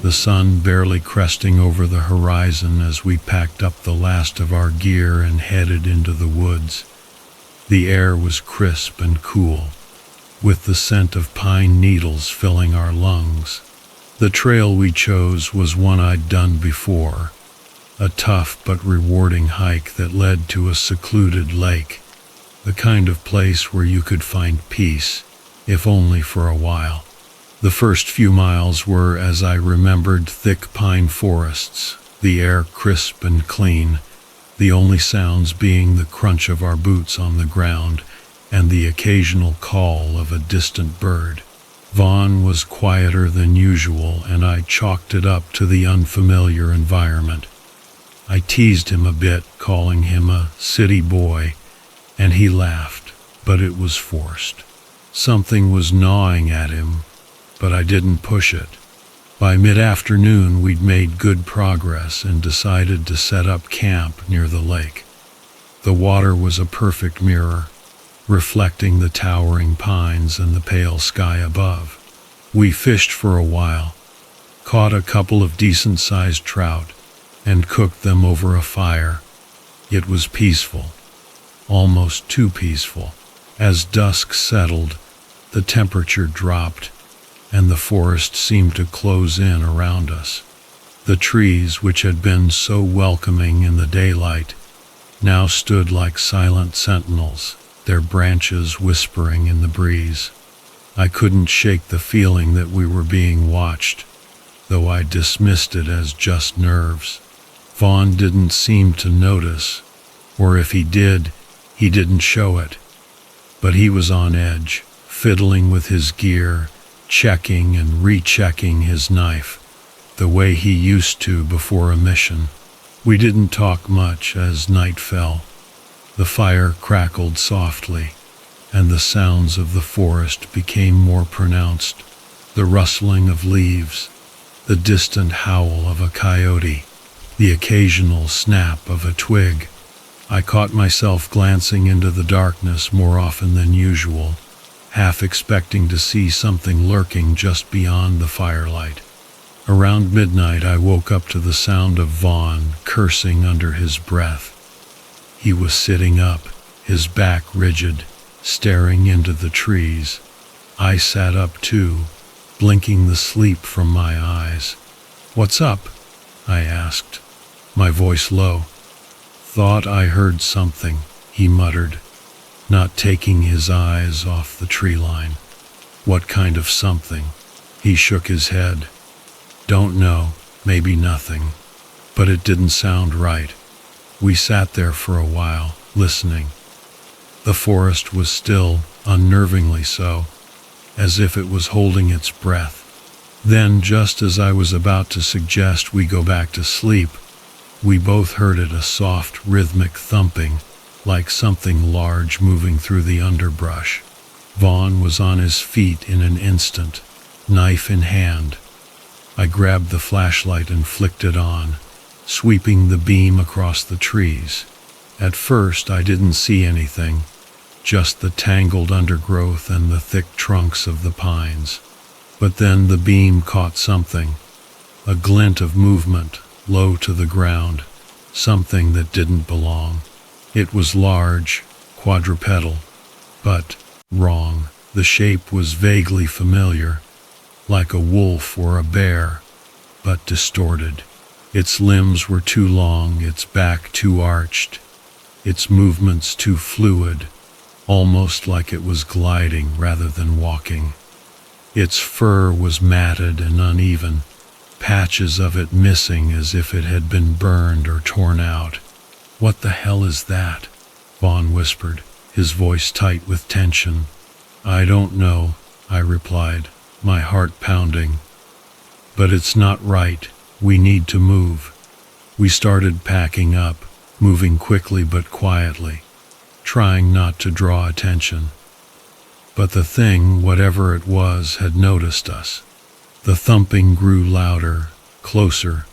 the sun barely cresting over the horizon as we packed up the last of our gear and headed into the woods. The air was crisp and cool, with the scent of pine needles filling our lungs. The trail we chose was one I'd done before, a tough but rewarding hike that led to a secluded lake, the kind of place where you could find peace, if only for a while. The first few miles were, as I remembered, thick pine forests, the air crisp and clean, the only sounds being the crunch of our boots on the ground and the occasional call of a distant bird. Vaughn was quieter than usual, and I chalked it up to the unfamiliar environment. I teased him a bit, calling him a city boy, and he laughed, but it was forced. Something was gnawing at him, but I didn't push it. By mid-afternoon, we'd made good progress and decided to set up camp near the lake. The water was a perfect mirror, reflecting the towering pines and the pale sky above. We fished for a while, caught a couple of decent-sized trout, and cooked them over a fire. It was peaceful, almost too peaceful. As dusk settled, the temperature dropped, and the forest seemed to close in around us. The trees, which had been so welcoming in the daylight, now stood like silent sentinels, their branches whispering in the breeze. I couldn't shake the feeling that we were being watched, though I dismissed it as just nerves. Vaughn didn't seem to notice, or if he did, he didn't show it. But he was on edge, fiddling with his gear, checking and rechecking his knife, the way he used to before a mission. We didn't talk much as night fell. The fire crackled softly, and the sounds of the forest became more pronounced. The rustling of leaves, the distant howl of a coyote, the occasional snap of a twig. I caught myself glancing into the darkness more often than usual, half expecting to see something lurking just beyond the firelight. Around midnight, I woke up to the sound of Vaughn cursing under his breath. He was sitting up, his back rigid, staring into the trees. I sat up too, blinking the sleep from my eyes. "What's up?" I asked, my voice low. "Thought I heard something," he muttered, not taking his eyes off the tree line. "What kind of something?" He shook his head. "Don't know, maybe nothing. But it didn't sound right." We sat there for a while, listening. The forest was still, unnervingly so, as if it was holding its breath. Then, just as I was about to suggest we go back to sleep, we both heard it, a soft, rhythmic thumping, like something large moving through the underbrush. Vaughn was on his feet in an instant, knife in hand. I grabbed the flashlight and flicked it on, sweeping the beam across the trees. At first I didn't see anything, just the tangled undergrowth and the thick trunks of the pines. But then the beam caught something, a glint of movement, low to the ground, something that didn't belong. It was large, quadrupedal, but wrong. The shape was vaguely familiar, like a wolf or a bear, but distorted. Its limbs were too long, its back too arched, its movements too fluid, almost like it was gliding rather than walking. Its fur was matted and uneven, patches of it missing as if it had been burned or torn out. "What the hell is that?" Vaughn whispered, his voice tight with tension. "I don't know," I replied, my heart pounding. "But it's not right. We need to move." We started packing up, moving quickly but quietly, trying not to draw attention. But the thing, whatever it was, had noticed us. The thumping grew louder, closer,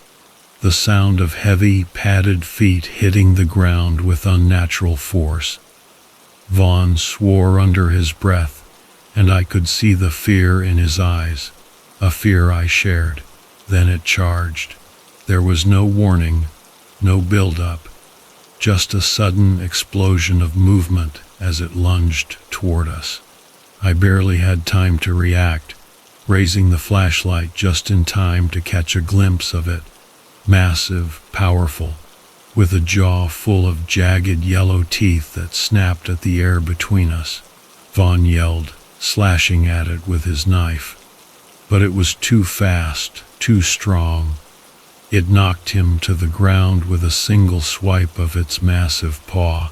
the sound of heavy, padded feet hitting the ground with unnatural force. Vaughn swore under his breath, and I could see the fear in his eyes, a fear I shared. Then it charged. There was no warning, no build-up, just a sudden explosion of movement as it lunged toward us. I barely had time to react, raising the flashlight just in time to catch a glimpse of it. Massive, powerful, with a jaw full of jagged yellow teeth that snapped at the air between us. Vaughn yelled, slashing at it with his knife. But it was too fast, too strong. It knocked him to the ground with a single swipe of its massive paw,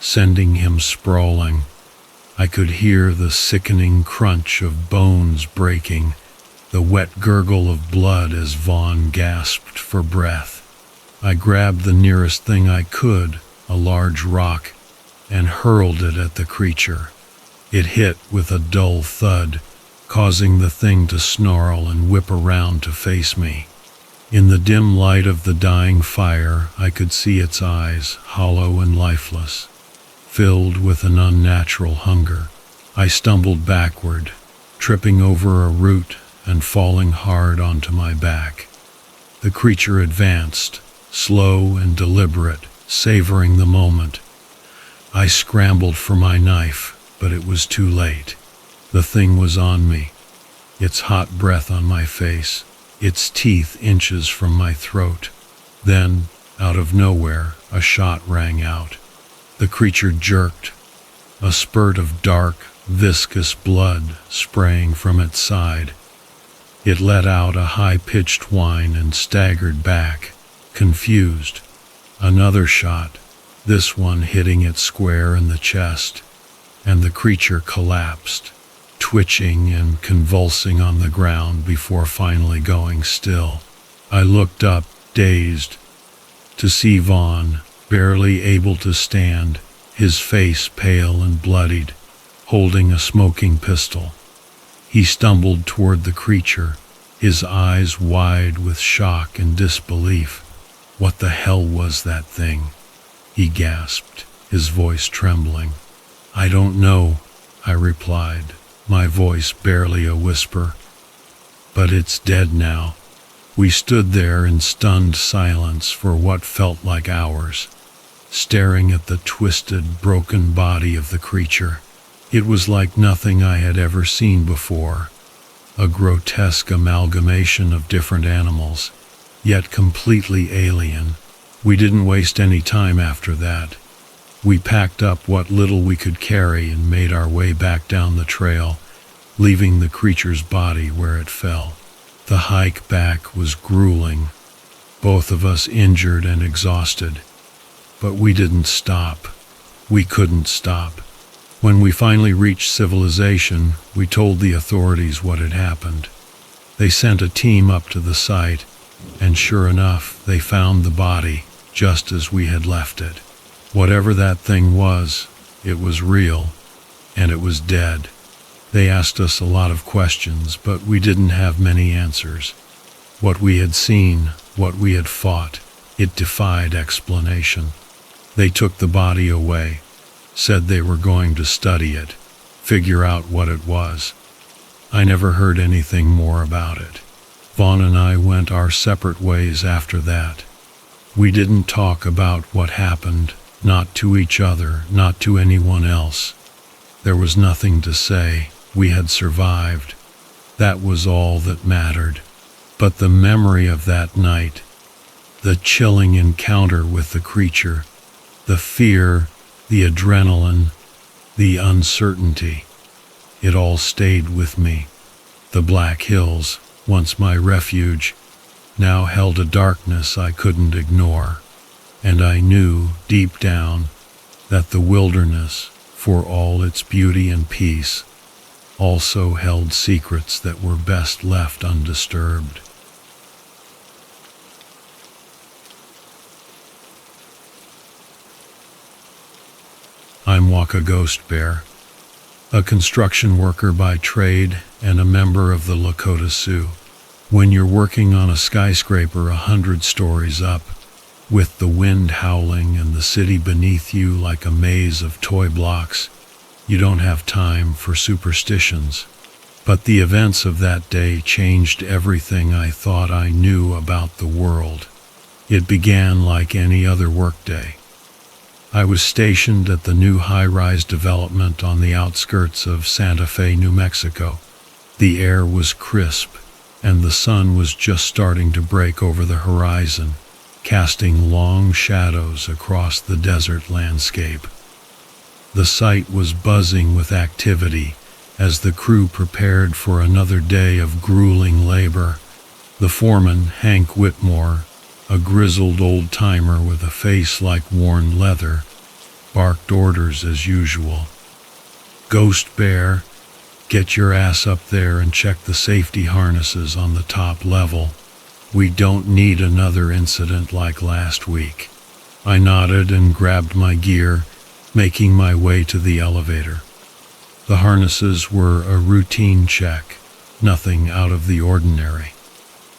sending him sprawling. I could hear the sickening crunch of bones breaking, the wet gurgle of blood as Vaughn gasped for breath. I grabbed the nearest thing I could, a large rock, and hurled it at the creature. It hit with a dull thud, causing the thing to snarl and whip around to face me. In the dim light of the dying fire, I could see its eyes, hollow and lifeless, filled with an unnatural hunger. I stumbled backward, tripping over a root and falling hard onto my back. The creature advanced, slow and deliberate, savoring the moment. I scrambled for my knife, but it was too late. The thing was on me, its hot breath on my face, its teeth inches from my throat. Then, out of nowhere, a shot rang out. The creature jerked, a spurt of dark, viscous blood spraying from its side. It let out a high-pitched whine and staggered back, confused. Another shot, this one hitting it square in the chest, and the creature collapsed, twitching and convulsing on the ground before finally going still. I looked up, dazed, to see Vaughn, barely able to stand, his face pale and bloodied, holding a smoking pistol. He stumbled toward the creature, his eyes wide with shock and disbelief. "What the hell was that thing?" he gasped, his voice trembling. "I don't know," I replied, my voice barely a whisper. "But it's dead now." We stood there in stunned silence for what felt like hours, staring at the twisted, broken body of the creature. It was like nothing I had ever seen before. a grotesque amalgamation of different animals, yet completely alien. We didn't waste any time after that. We packed up what little we could carry and made our way back down the trail, leaving the creature's body where it fell. The hike back was grueling, both of us injured and exhausted. But we didn't stop. We couldn't stop. When we finally reached civilization, we told the authorities what had happened. They sent a team up to the site, and sure enough, they found the body just as we had left it. Whatever that thing was, it was real, and it was dead. They asked us a lot of questions, but we didn't have many answers. What we had seen, what we had fought, it defied explanation. They took the body away, said they were going to study it, figure out what it was. I never heard anything more about it. Vaughn and I went our separate ways after that. We didn't talk about what happened, not to each other, not to anyone else. There was nothing to say. We had survived. That was all that mattered. But the memory of that night, the chilling encounter with the creature, the fear, the adrenaline, the uncertainty, it all stayed with me. The Black Hills, once my refuge, now held a darkness I couldn't ignore, and I knew, deep down, that the wilderness, for all its beauty and peace, also held secrets that were best left undisturbed. I'm Waka Ghost Bear, a construction worker by trade and a member of the Lakota Sioux. When you're working on a skyscraper 100 stories up, with the wind howling and the city beneath you like a maze of toy blocks, you don't have time for superstitions. But the events of that day changed everything I thought I knew about the world. It began like any other workday. I was stationed at the new high-rise development on the outskirts of Santa Fe, New Mexico. The air was crisp, and the sun was just starting to break over the horizon, casting long shadows across the desert landscape. The site was buzzing with activity as the crew prepared for another day of grueling labor. The foreman, Hank Whitmore, a grizzled old-timer with a face like worn leather, barked orders as usual. "Ghost Bear, get your ass up there and check the safety harnesses on the top level. We don't need another incident like last week." I nodded and grabbed my gear, making my way to the elevator. The harnesses were a routine check, nothing out of the ordinary.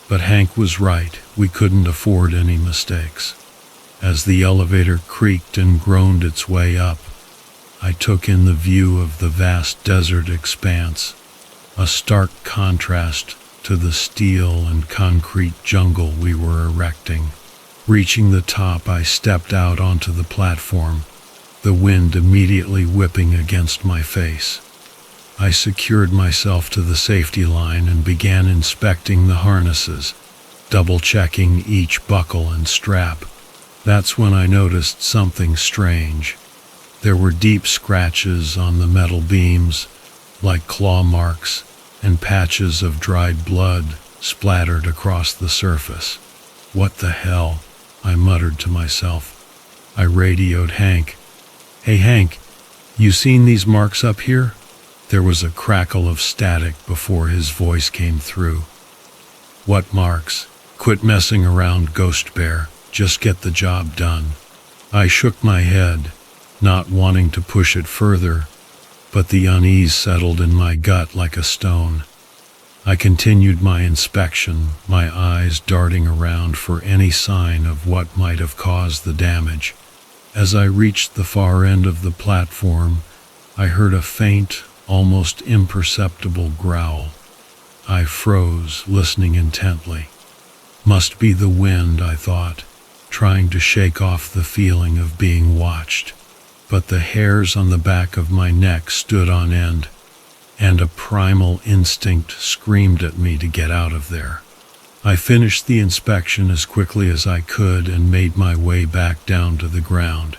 But Hank was right, we couldn't afford any mistakes. As the elevator creaked and groaned its way up, I took in the view of the vast desert expanse, a stark contrast to the steel and concrete jungle we were erecting. Reaching the top, I stepped out onto the platform, the wind immediately whipping against my face. I secured myself to the safety line and began inspecting the harnesses, double-checking each buckle and strap. That's when I noticed something strange. There were deep scratches on the metal beams, like claw marks, and patches of dried blood splattered across the surface. "What the hell?" I muttered to myself. I radioed Hank. "Hey Hank, you seen these marks up here?" There was a crackle of static before his voice came through. "What marks? Quit messing around, Ghost Bear. Just get the job done." I shook my head, not wanting to push it further, but the unease settled in my gut like a stone. I continued my inspection, my eyes darting around for any sign of what might have caused the damage. As I reached the far end of the platform, I heard a faint, almost imperceptible growl. I froze, listening intently. Must be the wind, I thought, trying to shake off the feeling of being watched. But the hairs on the back of my neck stood on end. and a primal instinct screamed at me to get out of there. I finished the inspection as quickly as I could and made my way back down to the ground.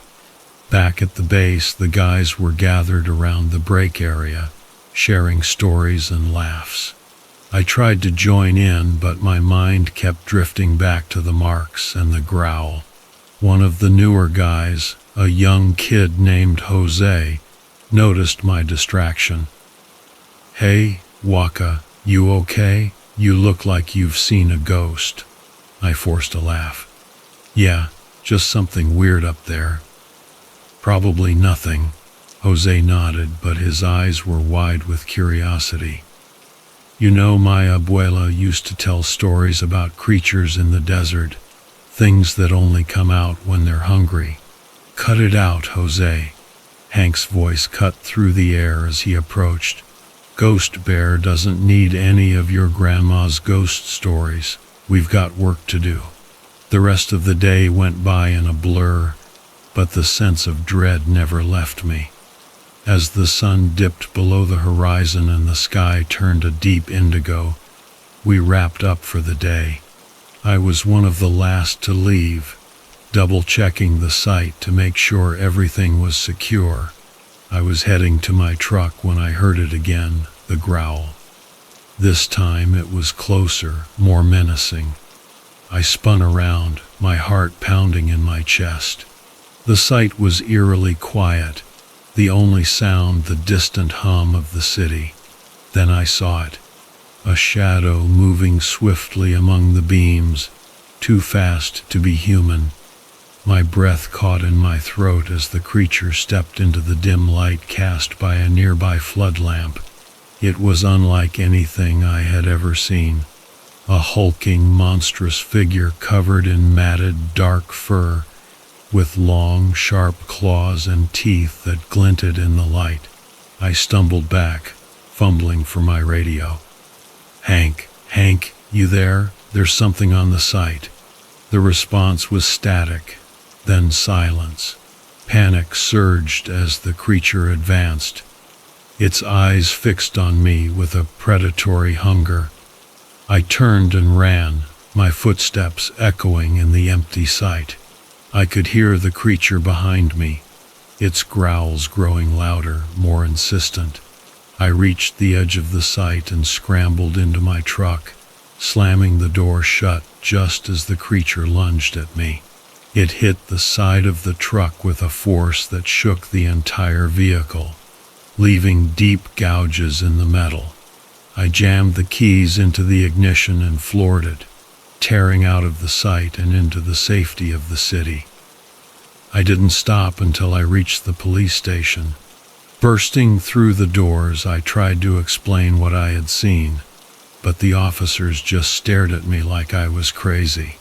Back at the base, the guys were gathered around the break area, sharing stories and laughs. I tried to join in, but my mind kept drifting back to the marks and the growl. One of the newer guys, a young kid named Jose, noticed my distraction. "Hey, Waka, you okay? You look like you've seen a ghost." I forced a laugh. "Yeah, just something weird up there." "Probably nothing," Jose nodded, but his eyes were wide with curiosity. "You know, my abuela used to tell stories about creatures in the desert, things that only come out when they're hungry." "Cut it out, Jose." Hank's voice cut through the air as he approached. "Ghost Bear doesn't need any of your grandma's ghost stories. We've got work to do." The rest of the day went by in a blur, but the sense of dread never left me. As the sun dipped below the horizon and the sky turned a deep indigo, we wrapped up for the day. I was one of the last to leave, double-checking the site to make sure everything was secure. I was heading to my truck when I heard it again, the growl. This time it was closer, more menacing. I spun around, my heart pounding in my chest. The site was eerily quiet, the only sound the distant hum of the city. Then I saw it, a shadow moving swiftly among the beams, too fast to be human. My breath caught in my throat as the creature stepped into the dim light cast by a nearby flood lamp. It was unlike anything I had ever seen. A hulking, monstrous figure covered in matted, dark fur, with long, sharp claws and teeth that glinted in the light. I stumbled back, fumbling for my radio. Hank, you there? There's something on the site." The response was static, then silence. Panic surged as the creature advanced, its eyes fixed on me with a predatory hunger. I turned and ran, my footsteps echoing in the empty site. I could hear the creature behind me, its growls growing louder, more insistent. I reached the edge of the site and scrambled into my truck, slamming the door shut just as the creature lunged at me. It hit the side of the truck with a force that shook the entire vehicle, leaving deep gouges in the metal. I jammed the keys into the ignition and floored it, tearing out of the site and into the safety of the city. I didn't stop until I reached the police station. Bursting through the doors, I tried to explain what I had seen, but the officers just stared at me like I was crazy.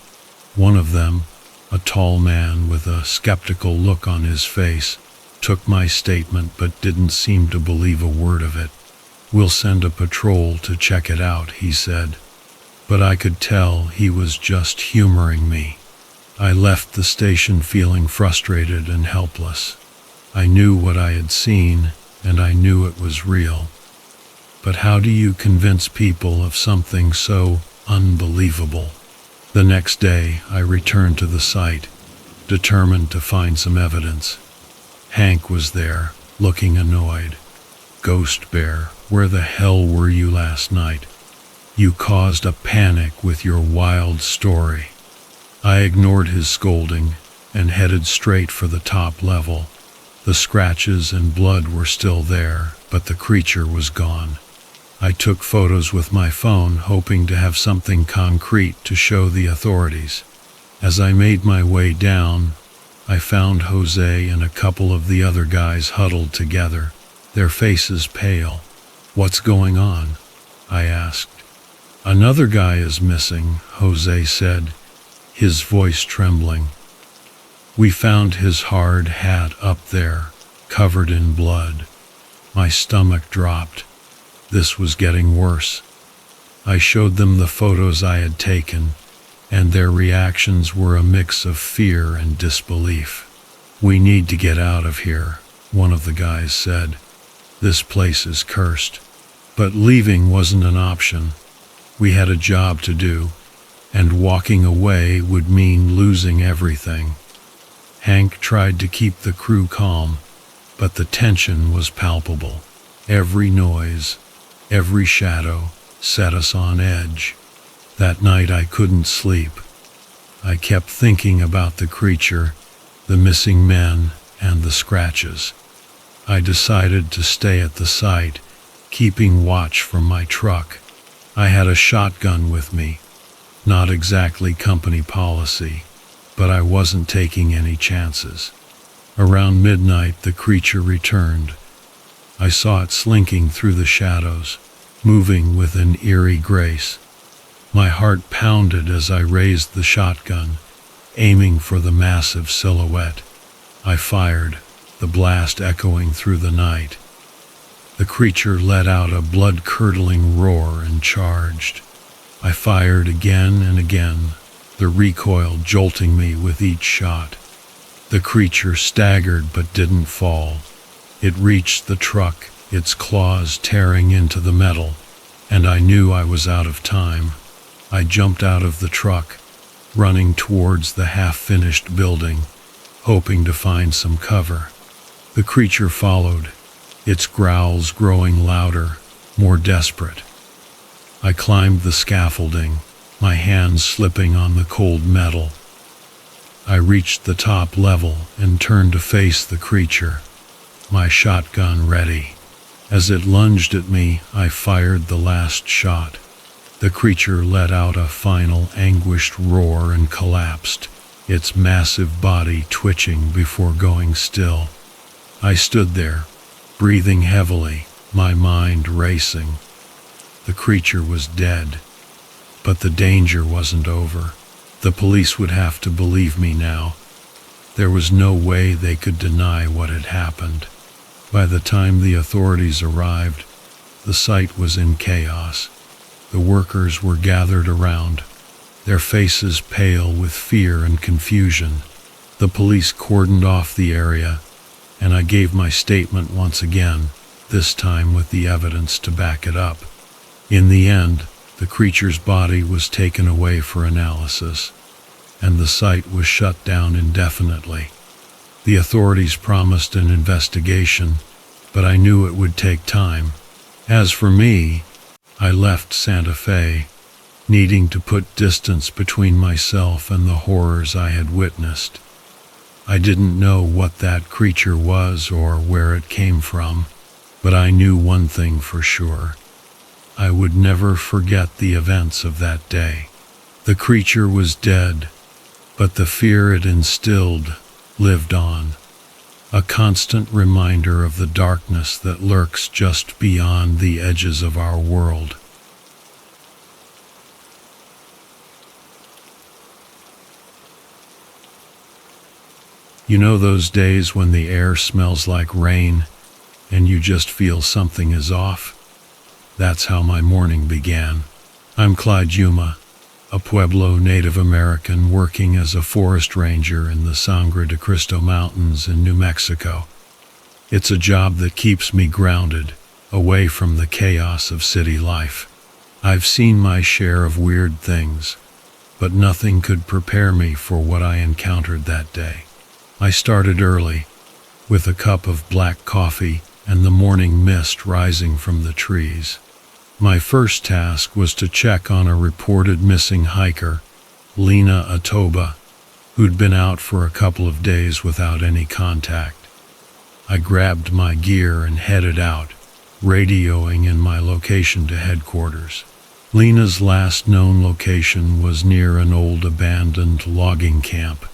One of them, a tall man with a skeptical look on his face, took my statement but didn't seem to believe a word of it. "We'll send a patrol to check it out," he said. But I could tell he was just humoring me. I left the station feeling frustrated and helpless. I knew what I had seen, and I knew it was real. But how do you convince people of something so unbelievable? The next day, I returned to the site, determined to find some evidence. Hank was there, looking annoyed. "Ghost Bear, where the hell were you last night? You caused a panic with your wild story." I ignored his scolding and headed straight for the top level. The scratches and blood were still there, but the creature was gone. I took photos with my phone, hoping to have something concrete to show the authorities. As I made my way down, I found Jose and a couple of the other guys huddled together, their faces pale. "What's going on?" I asked. "Another guy is missing," Jose said, his voice trembling. "We found his hard hat up there, covered in blood." My stomach dropped. This was getting worse. I showed them the photos I had taken, and their reactions were a mix of fear and disbelief. "We need to get out of here," one of the guys said. "This place is cursed." But leaving wasn't an option. We had a job to do, and walking away would mean losing everything. Hank tried to keep the crew calm, but the tension was palpable. Every noise, every shadow set us on edge. That night I couldn't sleep. I kept thinking about the creature, the missing men, and the scratches. I decided to stay at the site, keeping watch from my truck. I had a shotgun with me, not exactly company policy, but I wasn't taking any chances. Around midnight, the creature returned. I saw it slinking through the shadows, moving with an eerie grace. My heart pounded as I raised the shotgun, aiming for the massive silhouette. I fired, the blast echoing through the night. The creature let out a blood-curdling roar and charged. I fired again and again, the recoil jolting me with each shot. The creature staggered but didn't fall. It reached the truck, its claws tearing into the metal, and I knew I was out of time. I jumped out of the truck, running towards the half-finished building, hoping to find some cover. The creature followed, its growls growing louder, more desperate. I climbed the scaffolding, my hands slipping on the cold metal. I reached the top level and turned to face the creature, my shotgun ready. As it lunged at me, I fired the last shot. The creature let out a final anguished roar and collapsed, its massive body twitching before going still. I stood there, breathing heavily, my mind racing. The creature was dead, but the danger wasn't over. The police would have to believe me now. There was no way they could deny what had happened. By the time the authorities arrived, the site was in chaos. The workers were gathered around, their faces pale with fear and confusion. The police cordoned off the area, and I gave my statement once again, this time with the evidence to back it up. In the end, the creature's body was taken away for analysis, and the site was shut down indefinitely. The authorities promised an investigation, but I knew it would take time. As for me, I left Santa Fe, needing to put distance between myself and the horrors I had witnessed. I didn't know what that creature was or where it came from, but I knew one thing for sure. I would never forget the events of that day. The creature was dead, but the fear it instilled lived on, a constant reminder of the darkness that lurks just beyond the edges of our world. You know those days when the air smells like rain and you just feel something is off? That's how my morning began. I'm Clyde Yuma, a Pueblo Native American working as a forest ranger in the Sangre de Cristo Mountains in New Mexico. It's a job that keeps me grounded, away from the chaos of city life. I've seen my share of weird things, but nothing could prepare me for what I encountered that day. I started early, with a cup of black coffee and the morning mist rising from the trees. My first task was to check on a reported missing hiker, Lena Atoba, who'd been out for a couple of days without any contact. I grabbed my gear and headed out, radioing in my location to headquarters. Lena's last known location was near an old abandoned logging camp.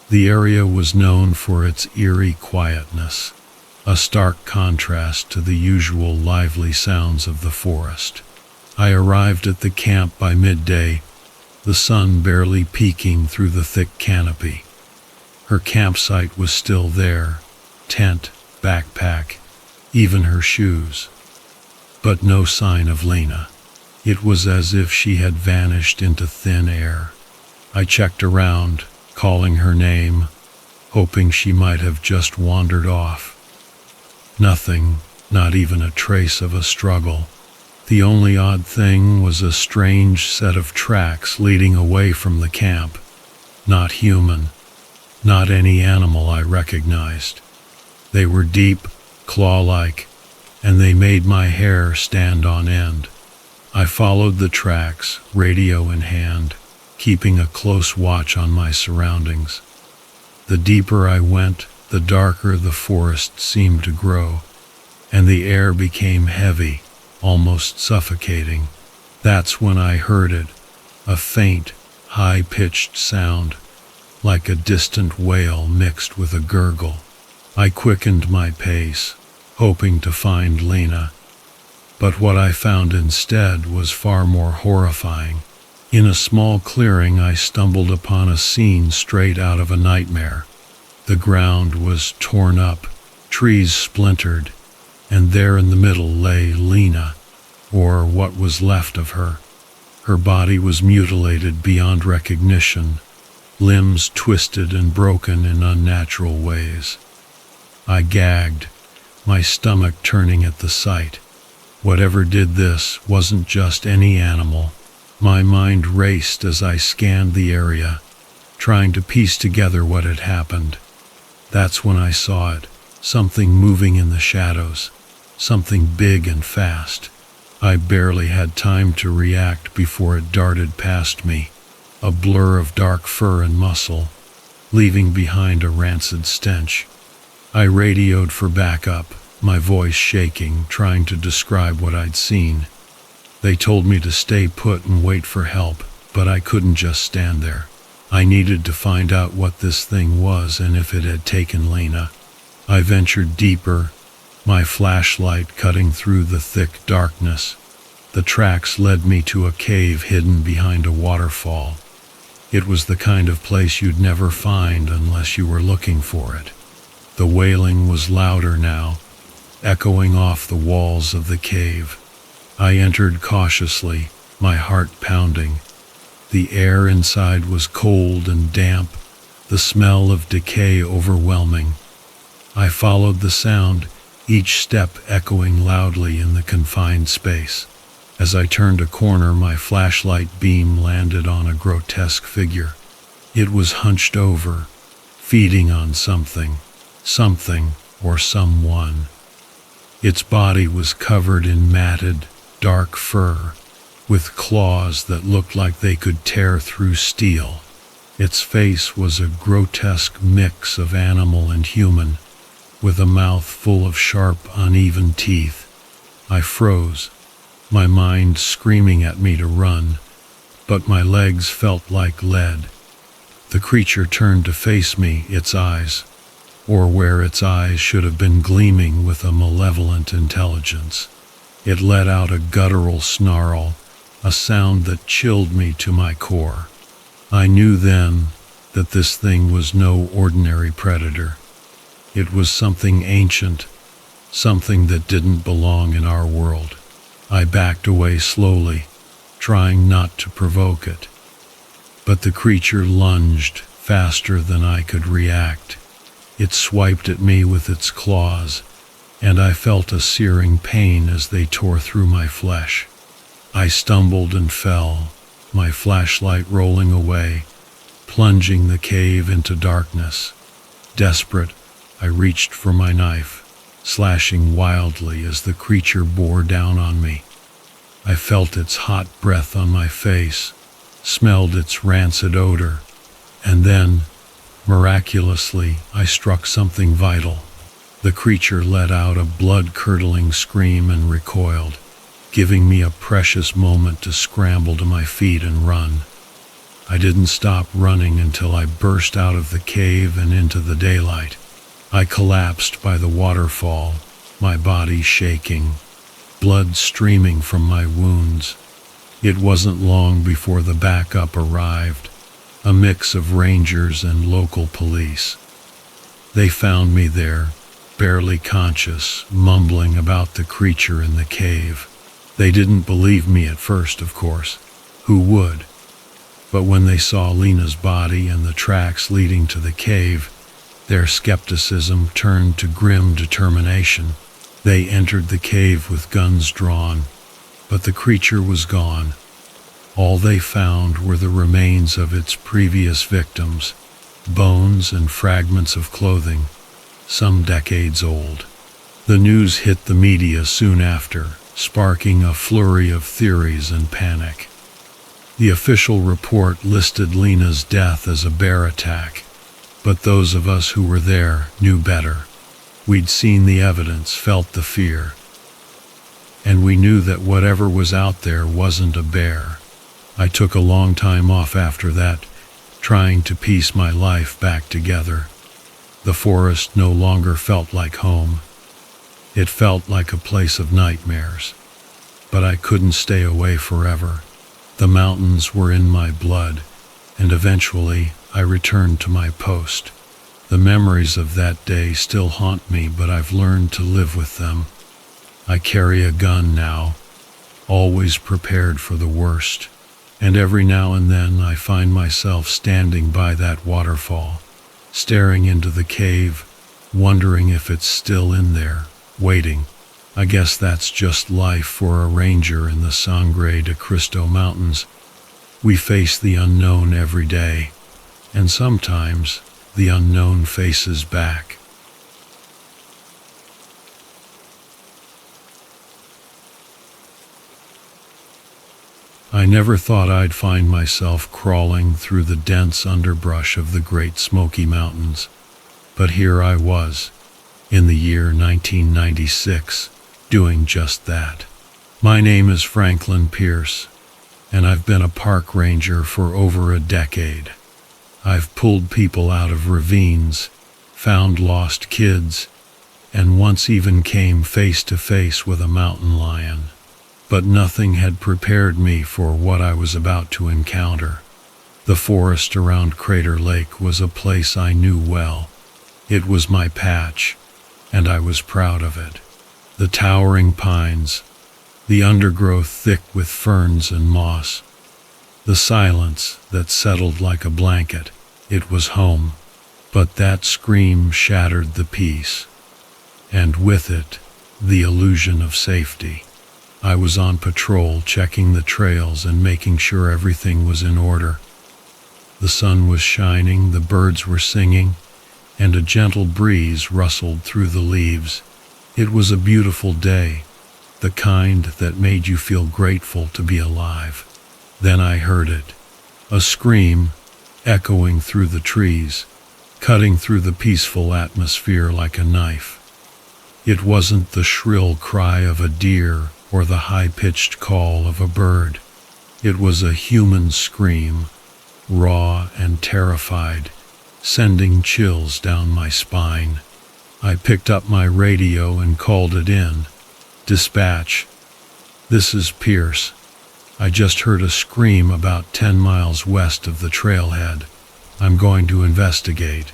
The area was known for its eerie quietness, a stark contrast to the usual lively sounds of the forest. I arrived at the camp by midday, the sun barely peeking through the thick canopy. Her campsite was still there, tent, backpack, even her shoes. But no sign of Lena. It was as if she had vanished into thin air. I checked around, calling her name, hoping she might have just wandered off. Nothing, not even a trace of a struggle. The only odd thing was a strange set of tracks leading away from the camp. Not human, not any animal I recognized. They were deep, claw-like, and they made my hair stand on end. I followed the tracks, radio in hand, keeping a close watch on my surroundings. The deeper I went, the darker the forest seemed to grow, and the air became heavy, almost suffocating. That's when I heard it, a faint, high-pitched sound, like a distant wail mixed with a gurgle. I quickened my pace, hoping to find Lena, but what I found instead was far more horrifying. In a small clearing, I stumbled upon a scene straight out of a nightmare. The ground was torn up, trees splintered, and there in the middle lay Lena, or what was left of her. Her body was mutilated beyond recognition, limbs twisted and broken in unnatural ways. I gagged, my stomach turning at the sight. Whatever did this wasn't just any animal. My mind raced as I scanned the area, trying to piece together what had happened. That's when I saw it, something moving in the shadows, something big and fast. I barely had time to react before it darted past me, a blur of dark fur and muscle, leaving behind a rancid stench. I radioed for backup, my voice shaking, trying to describe what I'd seen. They told me to stay put and wait for help, but I couldn't just stand there. I needed to find out what this thing was and if it had taken Lena. I ventured deeper, my flashlight cutting through the thick darkness. The tracks led me to a cave hidden behind a waterfall. It was the kind of place you'd never find unless you were looking for it. The wailing was louder now, echoing off the walls of the cave. I entered cautiously, my heart pounding. The air inside was cold and damp, the smell of decay overwhelming. I followed the sound, each step echoing loudly in the confined space. As I turned a corner, my flashlight beam landed on a grotesque figure. It was hunched over, feeding on something or someone. Its body was covered in matted, dark fur, with claws that looked like they could tear through steel. Its face was a grotesque mix of animal and human, with a mouth full of sharp, uneven teeth. I froze, my mind screaming at me to run, but my legs felt like lead. The creature turned to face me, its eyes, or where its eyes should have been, gleaming with a malevolent intelligence. It let out a guttural snarl, a sound that chilled me to my core. I knew then that this thing was no ordinary predator. It was something ancient, something that didn't belong in our world. I backed away slowly, trying not to provoke it. But the creature lunged faster than I could react. It swiped at me with its claws, and I felt a searing pain as they tore through my flesh. I stumbled and fell, my flashlight rolling away, plunging the cave into darkness. Desperate, I reached for my knife, slashing wildly as the creature bore down on me. I felt its hot breath on my face, smelled its rancid odor, and then, miraculously, I struck something vital. The creature let out a blood-curdling scream and recoiled, giving me a precious moment to scramble to my feet and run. I didn't stop running until I burst out of the cave and into the daylight. I collapsed by the waterfall, my body shaking, blood streaming from my wounds. It wasn't long before the backup arrived, a mix of rangers and local police. They found me there, barely conscious, mumbling about the creature in the cave. They didn't believe me at first, of course. Who would? But when they saw Lena's body and the tracks leading to the cave, their skepticism turned to grim determination. They entered the cave with guns drawn, but the creature was gone. All they found were the remains of its previous victims, bones and fragments of clothing, some decades old. The news hit the media soon after, sparking a flurry of theories and panic. The official report listed Lena's death as a bear attack, but those of us who were there knew better. We'd seen the evidence, felt the fear, and we knew that whatever was out there wasn't a bear. I took a long time off after that, trying to piece my life back together. The forest no longer felt like home. It felt like a place of nightmares. But I couldn't stay away forever. The mountains were in my blood, and eventually I returned to my post. The memories of that day still haunt me, but I've learned to live with them. I carry a gun now, always prepared for the worst. And every now and then I find myself standing by that waterfall, staring into the cave, wondering if it's still in there, waiting. I guess that's just life for a ranger in the Sangre de Cristo Mountains. We face the unknown every day, and sometimes the unknown faces back. I never thought I'd find myself crawling through the dense underbrush of the Great Smoky Mountains, but here I was, in the year 1996, doing just that. My name is Franklin Pierce, and I've been a park ranger for over a decade. I've pulled people out of ravines, found lost kids, and once even came face to face with a mountain lion. But nothing had prepared me for what I was about to encounter. The forest around Crater Lake was a place I knew well. It was my patch, and I was proud of it. The towering pines, the undergrowth thick with ferns and moss, the silence that settled like a blanket. It was home. But that scream shattered the peace, and with it, the illusion of safety. I was on patrol, checking the trails and making sure everything was in order. The sun was shining, the birds were singing, and a gentle breeze rustled through the leaves. It was a beautiful day, the kind that made you feel grateful to be alive. Then I heard it, a scream, echoing through the trees, cutting through the peaceful atmosphere like a knife. It wasn't the shrill cry of a deer or the high-pitched call of a bird. It was a human scream, raw and terrified, sending chills down my spine. I picked up my radio and called it in. Dispatch, this is Pierce. I just heard a scream about 10 miles west of the trailhead. I'm going to investigate.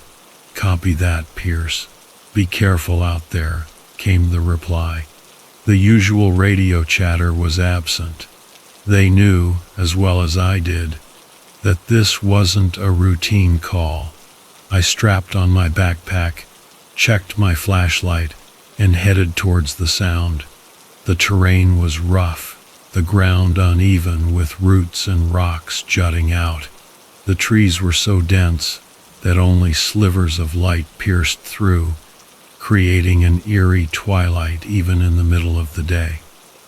Copy that, Pierce. Be careful out there, came the reply. The usual radio chatter was absent. They knew, as well as I did, that this wasn't a routine call. I strapped on my backpack, checked my flashlight, and headed towards the sound. The terrain was rough, the ground uneven with roots and rocks jutting out. The trees were so dense that only slivers of light pierced through, creating an eerie twilight even in the middle of the day.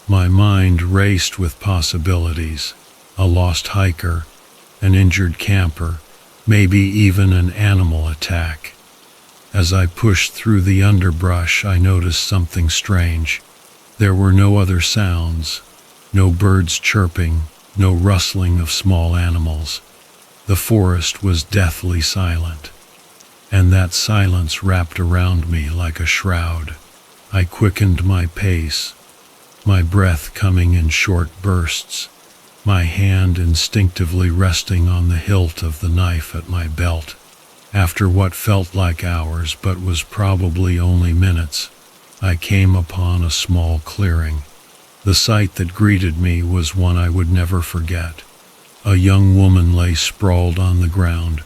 My mind raced with possibilities: a lost hiker, an injured camper, maybe even an animal attack. As I pushed through the underbrush, I noticed something strange. There were no other sounds, no birds chirping, no rustling of small animals. The forest was deathly silent, and that silence wrapped around me like a shroud. I quickened my pace, my breath coming in short bursts, my hand instinctively resting on the hilt of the knife at my belt. After what felt like hours but was probably only minutes, I came upon a small clearing. The sight that greeted me was one I would never forget. A young woman lay sprawled on the ground,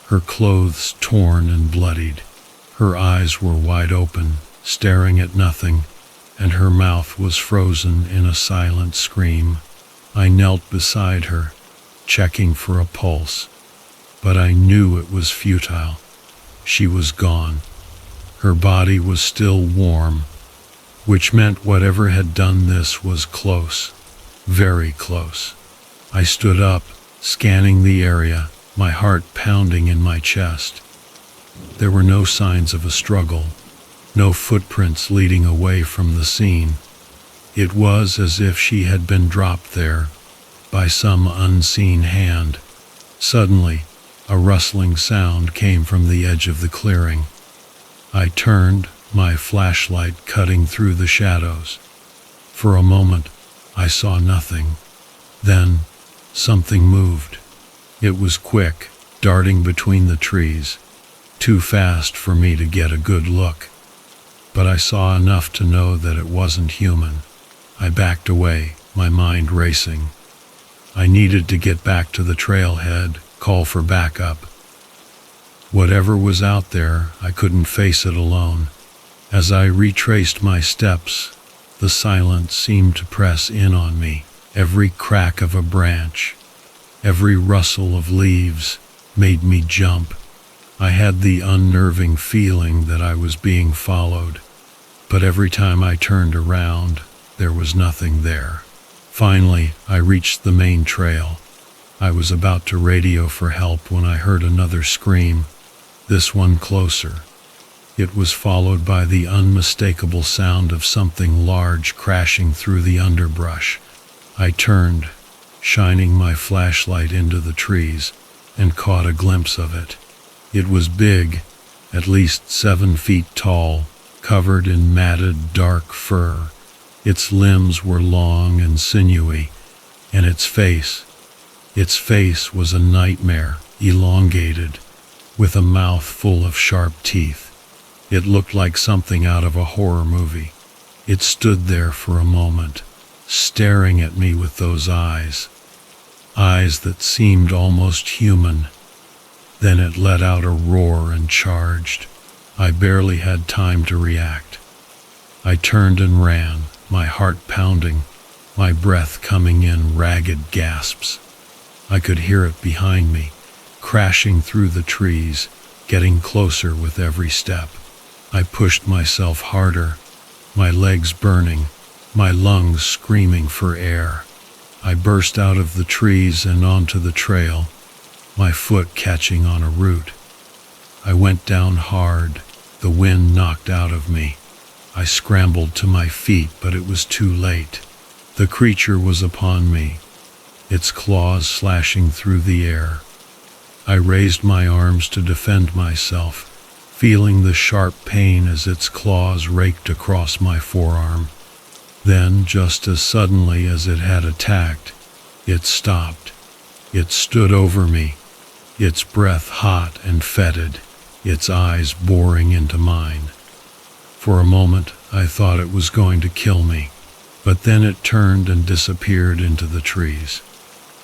her clothes torn and bloodied. Her eyes were wide open, staring at nothing, and her mouth was frozen in a silent scream. I knelt beside her, checking for a pulse, but I knew it was futile. She was gone. Her body was still warm, which meant whatever had done this was close, very close. I stood up, scanning the area, my heart pounding in my chest. There were no signs of a struggle, no footprints leading away from the scene. It was as if she had been dropped there by some unseen hand. Suddenly, a rustling sound came from the edge of the clearing. I turned, my flashlight cutting through the shadows. For a moment, I saw nothing. Then, something moved. It was quick, darting between the trees, too fast for me to get a good look. But I saw enough to know that it wasn't human. I backed away, my mind racing. I needed to get back to the trailhead, call for backup. Whatever was out there, I couldn't face it alone. As I retraced my steps, the silence seemed to press in on me. Every crack of a branch, every rustle of leaves made me jump. I had the unnerving feeling that I was being followed, but every time I turned around, there was nothing there. Finally, I reached the main trail. I was about to radio for help when I heard another scream, this one closer. It was followed by the unmistakable sound of something large crashing through the underbrush. I turned, shining my flashlight into the trees, and caught a glimpse of it. It was big, at least 7 feet tall, covered in matted dark fur. Its limbs were long and sinewy, and its face was a nightmare, elongated, with a mouth full of sharp teeth. It looked like something out of a horror movie. It stood there for a moment, staring at me with those eyes that seemed almost human. Then it let out a roar and charged. I barely had time to react. I turned and ran, my heart pounding, my breath coming in ragged gasps. I could hear it behind me, crashing through the trees, getting closer with every step. I pushed myself harder, my legs burning, my lungs screaming for air. I burst out of the trees and onto the trail, my foot catching on a root. I went down hard, the wind knocked out of me. I scrambled to my feet, but it was too late. The creature was upon me, its claws slashing through the air. I raised my arms to defend myself, feeling the sharp pain as its claws raked across my forearm. Then, just as suddenly as it had attacked, it stopped. It stood over me, its breath hot and fetid, its eyes boring into mine. For a moment, I thought it was going to kill me, but then it turned and disappeared into the trees.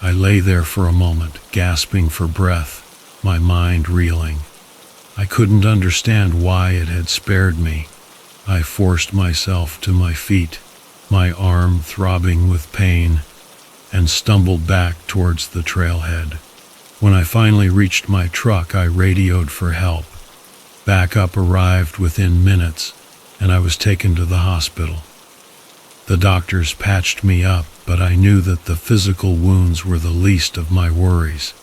I lay there for a moment, gasping for breath, my mind reeling. I couldn't understand why it had spared me. I forced myself to my feet, my arm throbbing with pain, and stumbled back towards the trailhead. When I finally reached my truck, I radioed for help. Backup arrived within minutes, and I was taken to the hospital. The doctors patched me up, but I knew that the physical wounds were the least of my worries.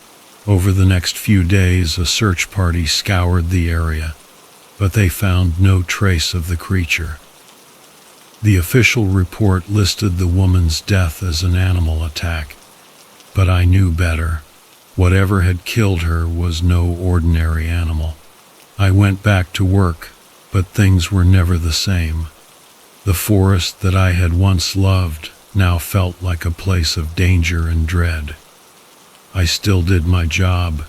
Over the next few days, a search party scoured the area, but they found no trace of the creature. The official report listed the woman's death as an animal attack, but I knew better. Whatever had killed her was no ordinary animal. I went back to work, but things were never the same. The forest that I had once loved now felt like a place of danger and dread. I still did my job,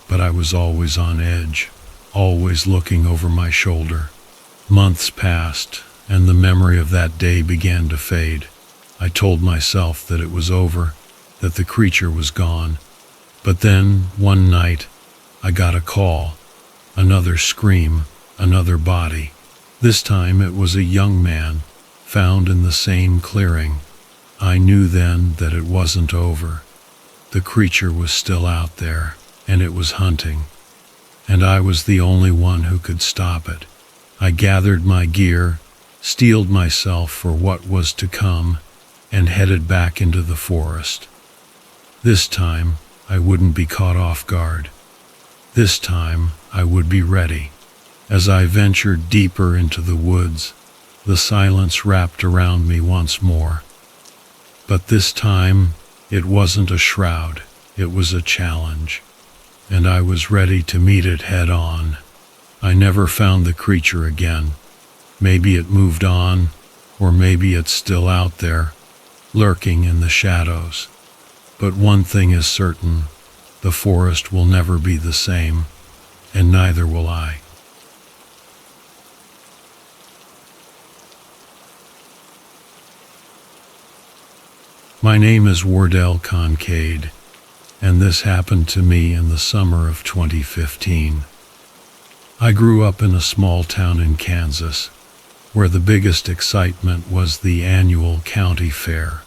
but I was always on edge, always looking over my shoulder. Months passed, and the memory of that day began to fade. I told myself that it was over, that the creature was gone. But then, one night, I got a call. Another scream, another body. This time it was a young man, found in the same clearing. I knew then that it wasn't over. The creature was still out there, and it was hunting. And I was the only one who could stop it. I gathered my gear, steeled myself for what was to come, and headed back into the forest. This time, I wouldn't be caught off guard. This time, I would be ready. As I ventured deeper into the woods, the silence wrapped around me once more. But this time, it wasn't a shroud, it was a challenge, and I was ready to meet it head on. I never found the creature again. Maybe it moved on, or maybe it's still out there, lurking in the shadows. But one thing is certain, the forest will never be the same, and neither will I. My name is Wardell Concade, and this happened to me in the summer of 2015. I grew up in a small town in Kansas, where the biggest excitement was the annual county fair.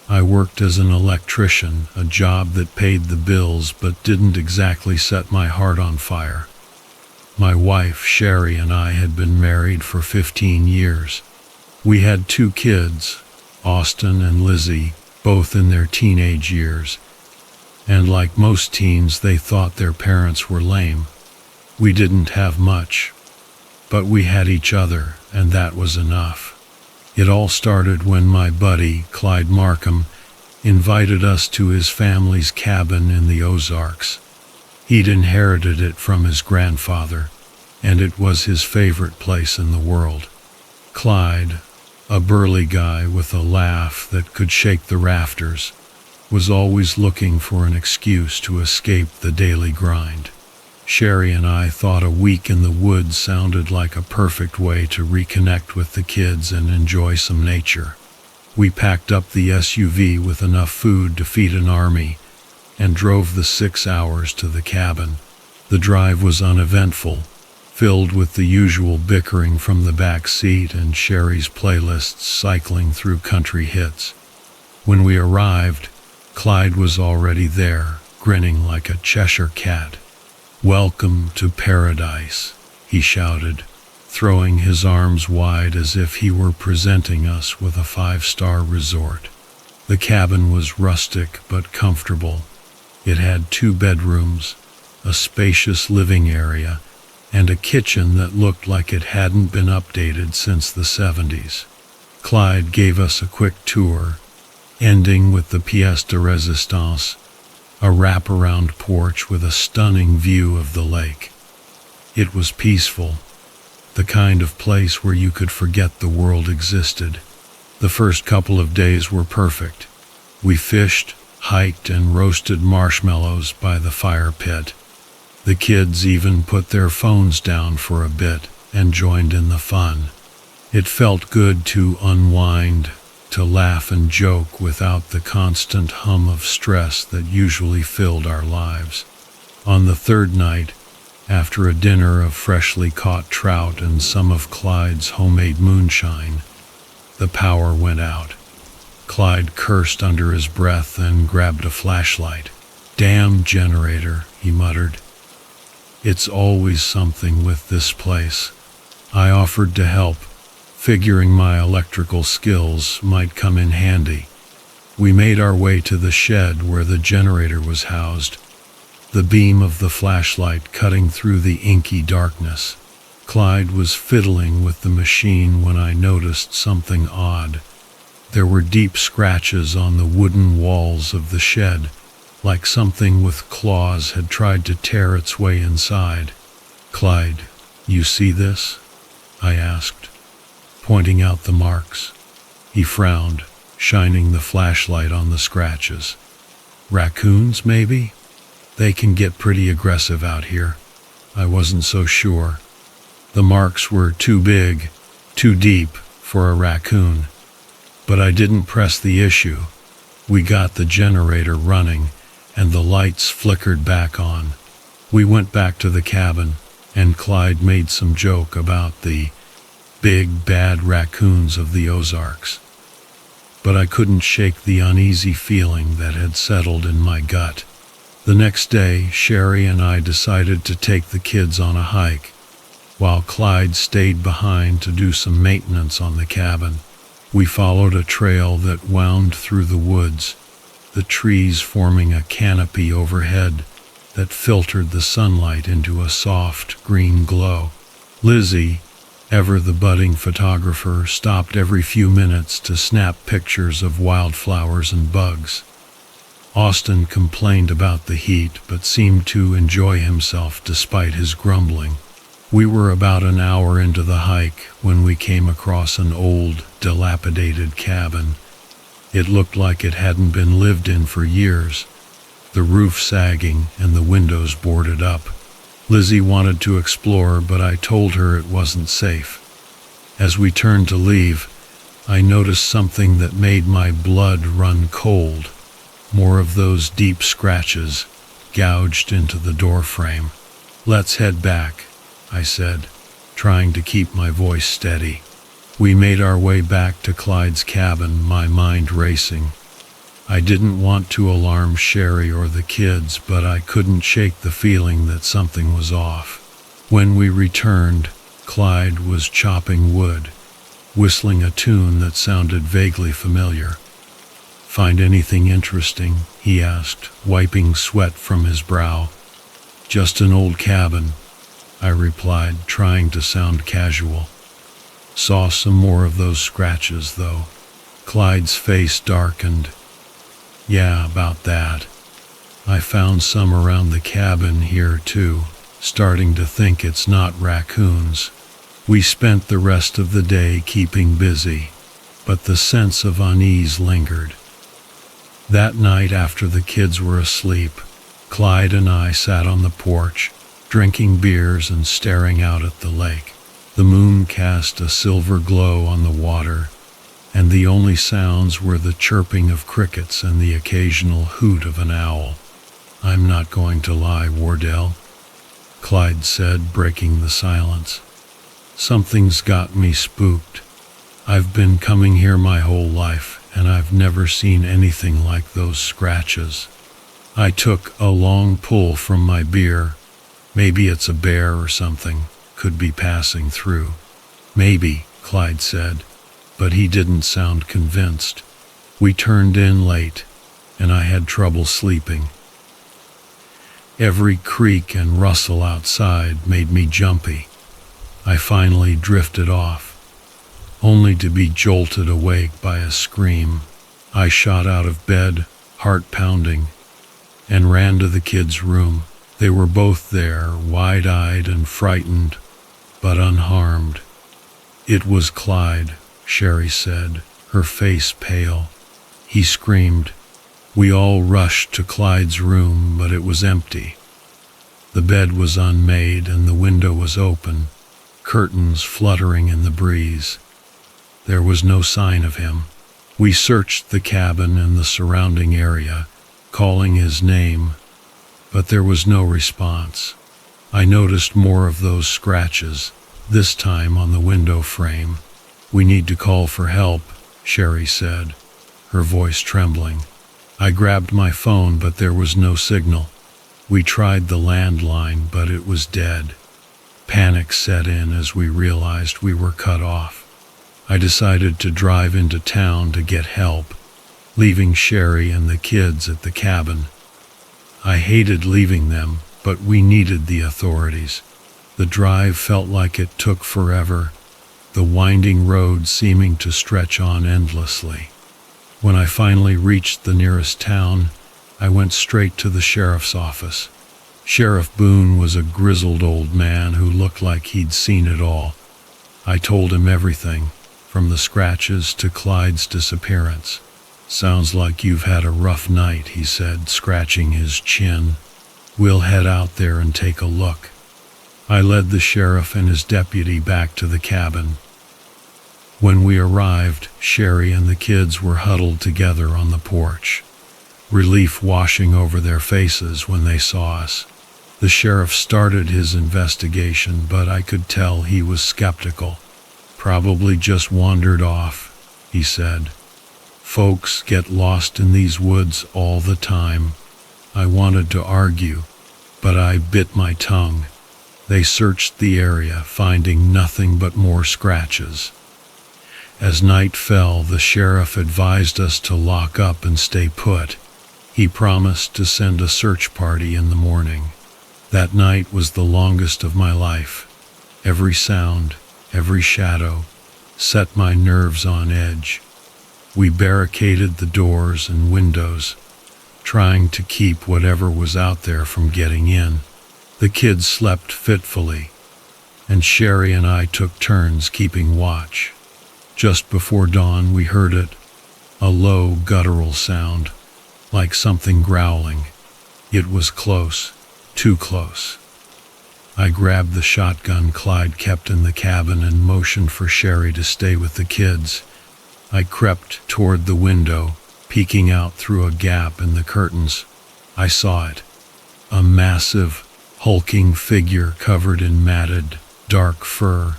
I worked as an electrician, a job that paid the bills but didn't exactly set my heart on fire. My wife, Sherry, and I had been married for 15 years. We had 2 kids, Austin and Lizzie, both in their teenage years. And like most teens, they thought their parents were lame. We didn't have much, but we had each other, and that was enough. It all started when my buddy, Clyde Markham, invited us to his family's cabin in the Ozarks. He'd inherited it from his grandfather, and it was his favorite place in the world. Clyde, a burly guy with a laugh that could shake the rafters, was always looking for an excuse to escape the daily grind. Sherry and I thought a week in the woods sounded like a perfect way to reconnect with the kids and enjoy some nature. We packed up the SUV with enough food to feed an army and drove the 6 hours to the cabin. The drive was uneventful, filled with the usual bickering from the back seat and Sherry's playlists cycling through country hits. When we arrived, Clyde was already there, grinning like a Cheshire cat. "Welcome to paradise," he shouted, throwing his arms wide as if he were presenting us with a 5-star resort. The cabin was rustic but comfortable. It had 2 bedrooms, a spacious living area, and a kitchen that looked like it hadn't been updated since the 70s. Clyde gave us a quick tour, ending with the pièce de résistance, a wraparound porch with a stunning view of the lake. It was peaceful, the kind of place where you could forget the world existed. The first couple of days were perfect. We fished, hiked, and roasted marshmallows by the fire pit. The kids even put their phones down for a bit and joined in the fun. It felt good to unwind, to laugh and joke without the constant hum of stress that usually filled our lives. On the 3rd night, after a dinner of freshly caught trout and some of Clyde's homemade moonshine, the power went out. Clyde cursed under his breath and grabbed a flashlight. "Damn generator," he muttered. "It's always something with this place." I offered to help, figuring my electrical skills might come in handy. We made our way to the shed where the generator was housed, the beam of the flashlight cutting through the inky darkness. Clyde was fiddling with the machine when I noticed something odd. There were deep scratches on the wooden walls of the shed, like something with claws had tried to tear its way inside. "Clyde, you see this?" I asked, pointing out the marks. He frowned, shining the flashlight on the scratches. "Raccoons, maybe? They can get pretty aggressive out here." I wasn't so sure. The marks were too big, too deep for a raccoon. But I didn't press the issue. We got the generator running, and the lights flickered back on. We went back to the cabin, and Clyde made some joke about the big, bad raccoons of the Ozarks. But I couldn't shake the uneasy feeling that had settled in my gut. The next day, Sherry and I decided to take the kids on a hike, while Clyde stayed behind to do some maintenance on the cabin. We followed a trail that wound through the woods, the trees forming a canopy overhead that filtered the sunlight into a soft green glow. Lizzie, ever the budding photographer, stopped every few minutes to snap pictures of wildflowers and bugs. Austin complained about the heat but seemed to enjoy himself despite his grumbling. We were about an hour into the hike when we came across an old, dilapidated cabin. It looked like it hadn't been lived in for years, the roof sagging and the windows boarded up. Lizzie wanted to explore, but I told her it wasn't safe. As we turned to leave, I noticed something that made my blood run cold. More of those deep scratches gouged into the doorframe. "Let's head back," I said, trying to keep my voice steady. We made our way back to Clyde's cabin, my mind racing. I didn't want to alarm Sherry or the kids, but I couldn't shake the feeling that something was off. When we returned, Clyde was chopping wood, whistling a tune that sounded vaguely familiar. "Find anything interesting?" he asked, wiping sweat from his brow. "Just an old cabin," I replied, trying to sound casual. "Saw some more of those scratches, though." Clyde's face darkened. "Yeah, about that. I found some around the cabin here, too, starting to think it's not raccoons." We spent the rest of the day keeping busy, but the sense of unease lingered. That night, after the kids were asleep, Clyde and I sat on the porch, drinking beers and staring out at the lake. The moon cast a silver glow on the water, and the only sounds were the chirping of crickets and the occasional hoot of an owl. "I'm not going to lie, Wardell," Clyde said, breaking the silence. "Something's got me spooked. I've been coming here my whole life, and I've never seen anything like those scratches." I took a long pull from my beer. "Maybe it's a bear or something, could be passing through." "Maybe," Clyde said, but he didn't sound convinced. We turned in late, and I had trouble sleeping. Every creak and rustle outside made me jumpy. I finally drifted off, only to be jolted awake by a scream. I shot out of bed, heart pounding, and ran to the kids' room. They were both there, wide-eyed and frightened, but unharmed. "It was Clyde," Sherry said, her face pale. "He screamed." We all rushed to Clyde's room, but it was empty. The bed was unmade and the window was open, curtains fluttering in the breeze. There was no sign of him. We searched the cabin and the surrounding area, calling his name, but there was no response. I noticed more of those scratches, this time on the window frame. "We need to call for help," Sherry said, her voice trembling. I grabbed my phone, but there was no signal. We tried the landline, but it was dead. Panic set in as we realized we were cut off. I decided to drive into town to get help, leaving Sherry and the kids at the cabin. I hated leaving them, but we needed the authorities. The drive felt like it took forever, the winding road seeming to stretch on endlessly. When I finally reached the nearest town, I went straight to the sheriff's office. Sheriff Boone was a grizzled old man who looked like he'd seen it all. I told him everything, from the scratches to Clyde's disappearance. "Sounds like you've had a rough night," he said, scratching his chin. "We'll head out there and take a look." I led the sheriff and his deputy back to the cabin. When we arrived, Sherry and the kids were huddled together on the porch, relief washing over their faces when they saw us. The sheriff started his investigation, but I could tell he was skeptical. Probably just wandered off, he said. Folks get lost in these woods all the time. I wanted to argue, but I bit my tongue. They searched the area, finding nothing but more scratches. As night fell, the sheriff advised us to lock up and stay put. He promised to send a search party in the morning. That night was the longest of my life. Every sound, every shadow, set my nerves on edge. We barricaded the doors and windows, trying to keep whatever was out there from getting in. The kids slept fitfully, and Sherry and I took turns keeping watch. Just before dawn, we heard it, a low, guttural sound, like something growling. It was close, too close. I grabbed the shotgun Clyde kept in the cabin and motioned for Sherry to stay with the kids. I crept toward the window, peeking out through a gap in the curtains. I saw it, a massive, hulking figure covered in matted, dark fur.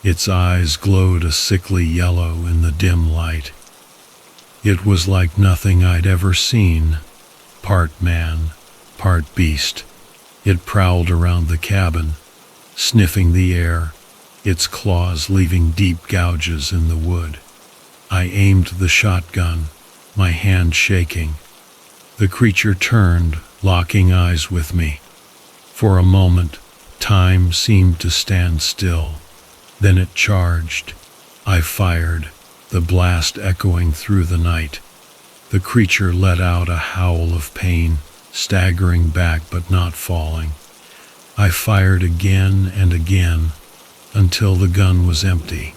Its eyes glowed a sickly yellow in the dim light. It was like nothing I'd ever seen, part man, part beast. It prowled around the cabin, sniffing the air, its claws leaving deep gouges in the wood. I aimed the shotgun, my hand shaking. The creature turned, locking eyes with me. For a moment, time seemed to stand still. Then it charged. I fired, the blast echoing through the night. The creature let out a howl of pain, staggering back but not falling. I fired again and again, until the gun was empty.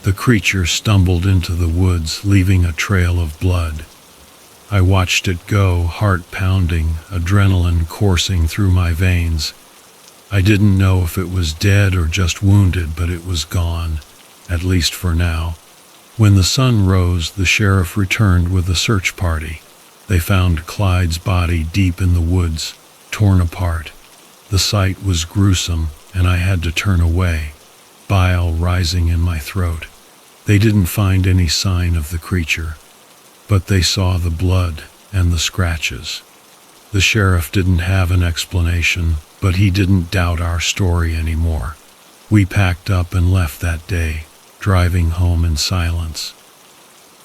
The creature stumbled into the woods, leaving a trail of blood. I watched it go, heart pounding, adrenaline coursing through my veins. I didn't know if it was dead or just wounded, but it was gone, at least for now. When the sun rose, the sheriff returned with a search party. They found Clyde's body deep in the woods, torn apart. The sight was gruesome, and I had to turn away, bile rising in my throat. They didn't find any sign of the creature, but they saw the blood and the scratches. The sheriff didn't have an explanation, but he didn't doubt our story anymore. We packed up and left that day, driving home in silence.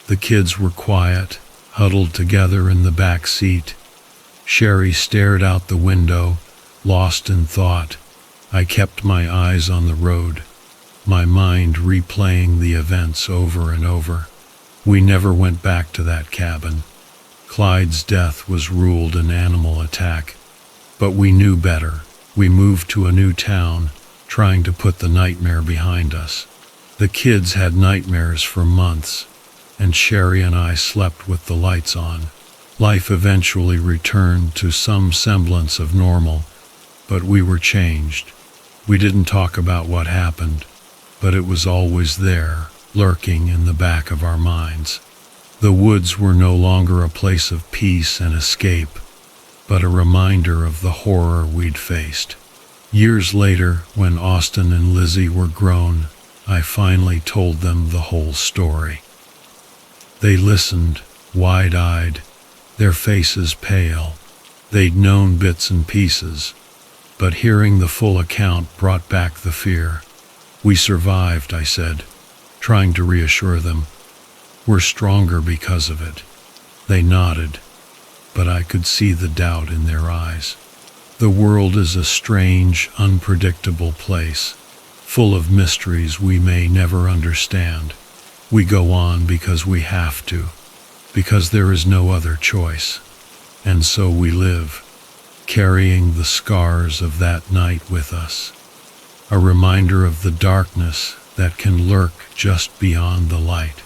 The kids were quiet, huddled together in the back seat. Sherry stared out the window, lost in thought. I kept my eyes on the road, my mind replaying the events over and over. We never went back to that cabin. Clyde's death was ruled an animal attack, but we knew better. We moved to a new town, trying to put the nightmare behind us. The kids had nightmares for months, and Sherry and I slept with the lights on. Life eventually returned to some semblance of normal, but we were changed. We didn't talk about what happened, but it was always there, lurking in the back of our minds. The woods were no longer a place of peace and escape, but a reminder of the horror we'd faced. Years later, when Austin and Lizzie were grown, I finally told them the whole story. They listened, wide-eyed, their faces pale. They'd known bits and pieces, but hearing the full account brought back the fear. "We survived," I said, trying to reassure them. "We're stronger because of it." They nodded, but I could see the doubt in their eyes. The world is a strange, unpredictable place, full of mysteries we may never understand. We go on because we have to, because there is no other choice. And so we live, carrying the scars of that night with us, a reminder of the darkness that can lurk just beyond the light.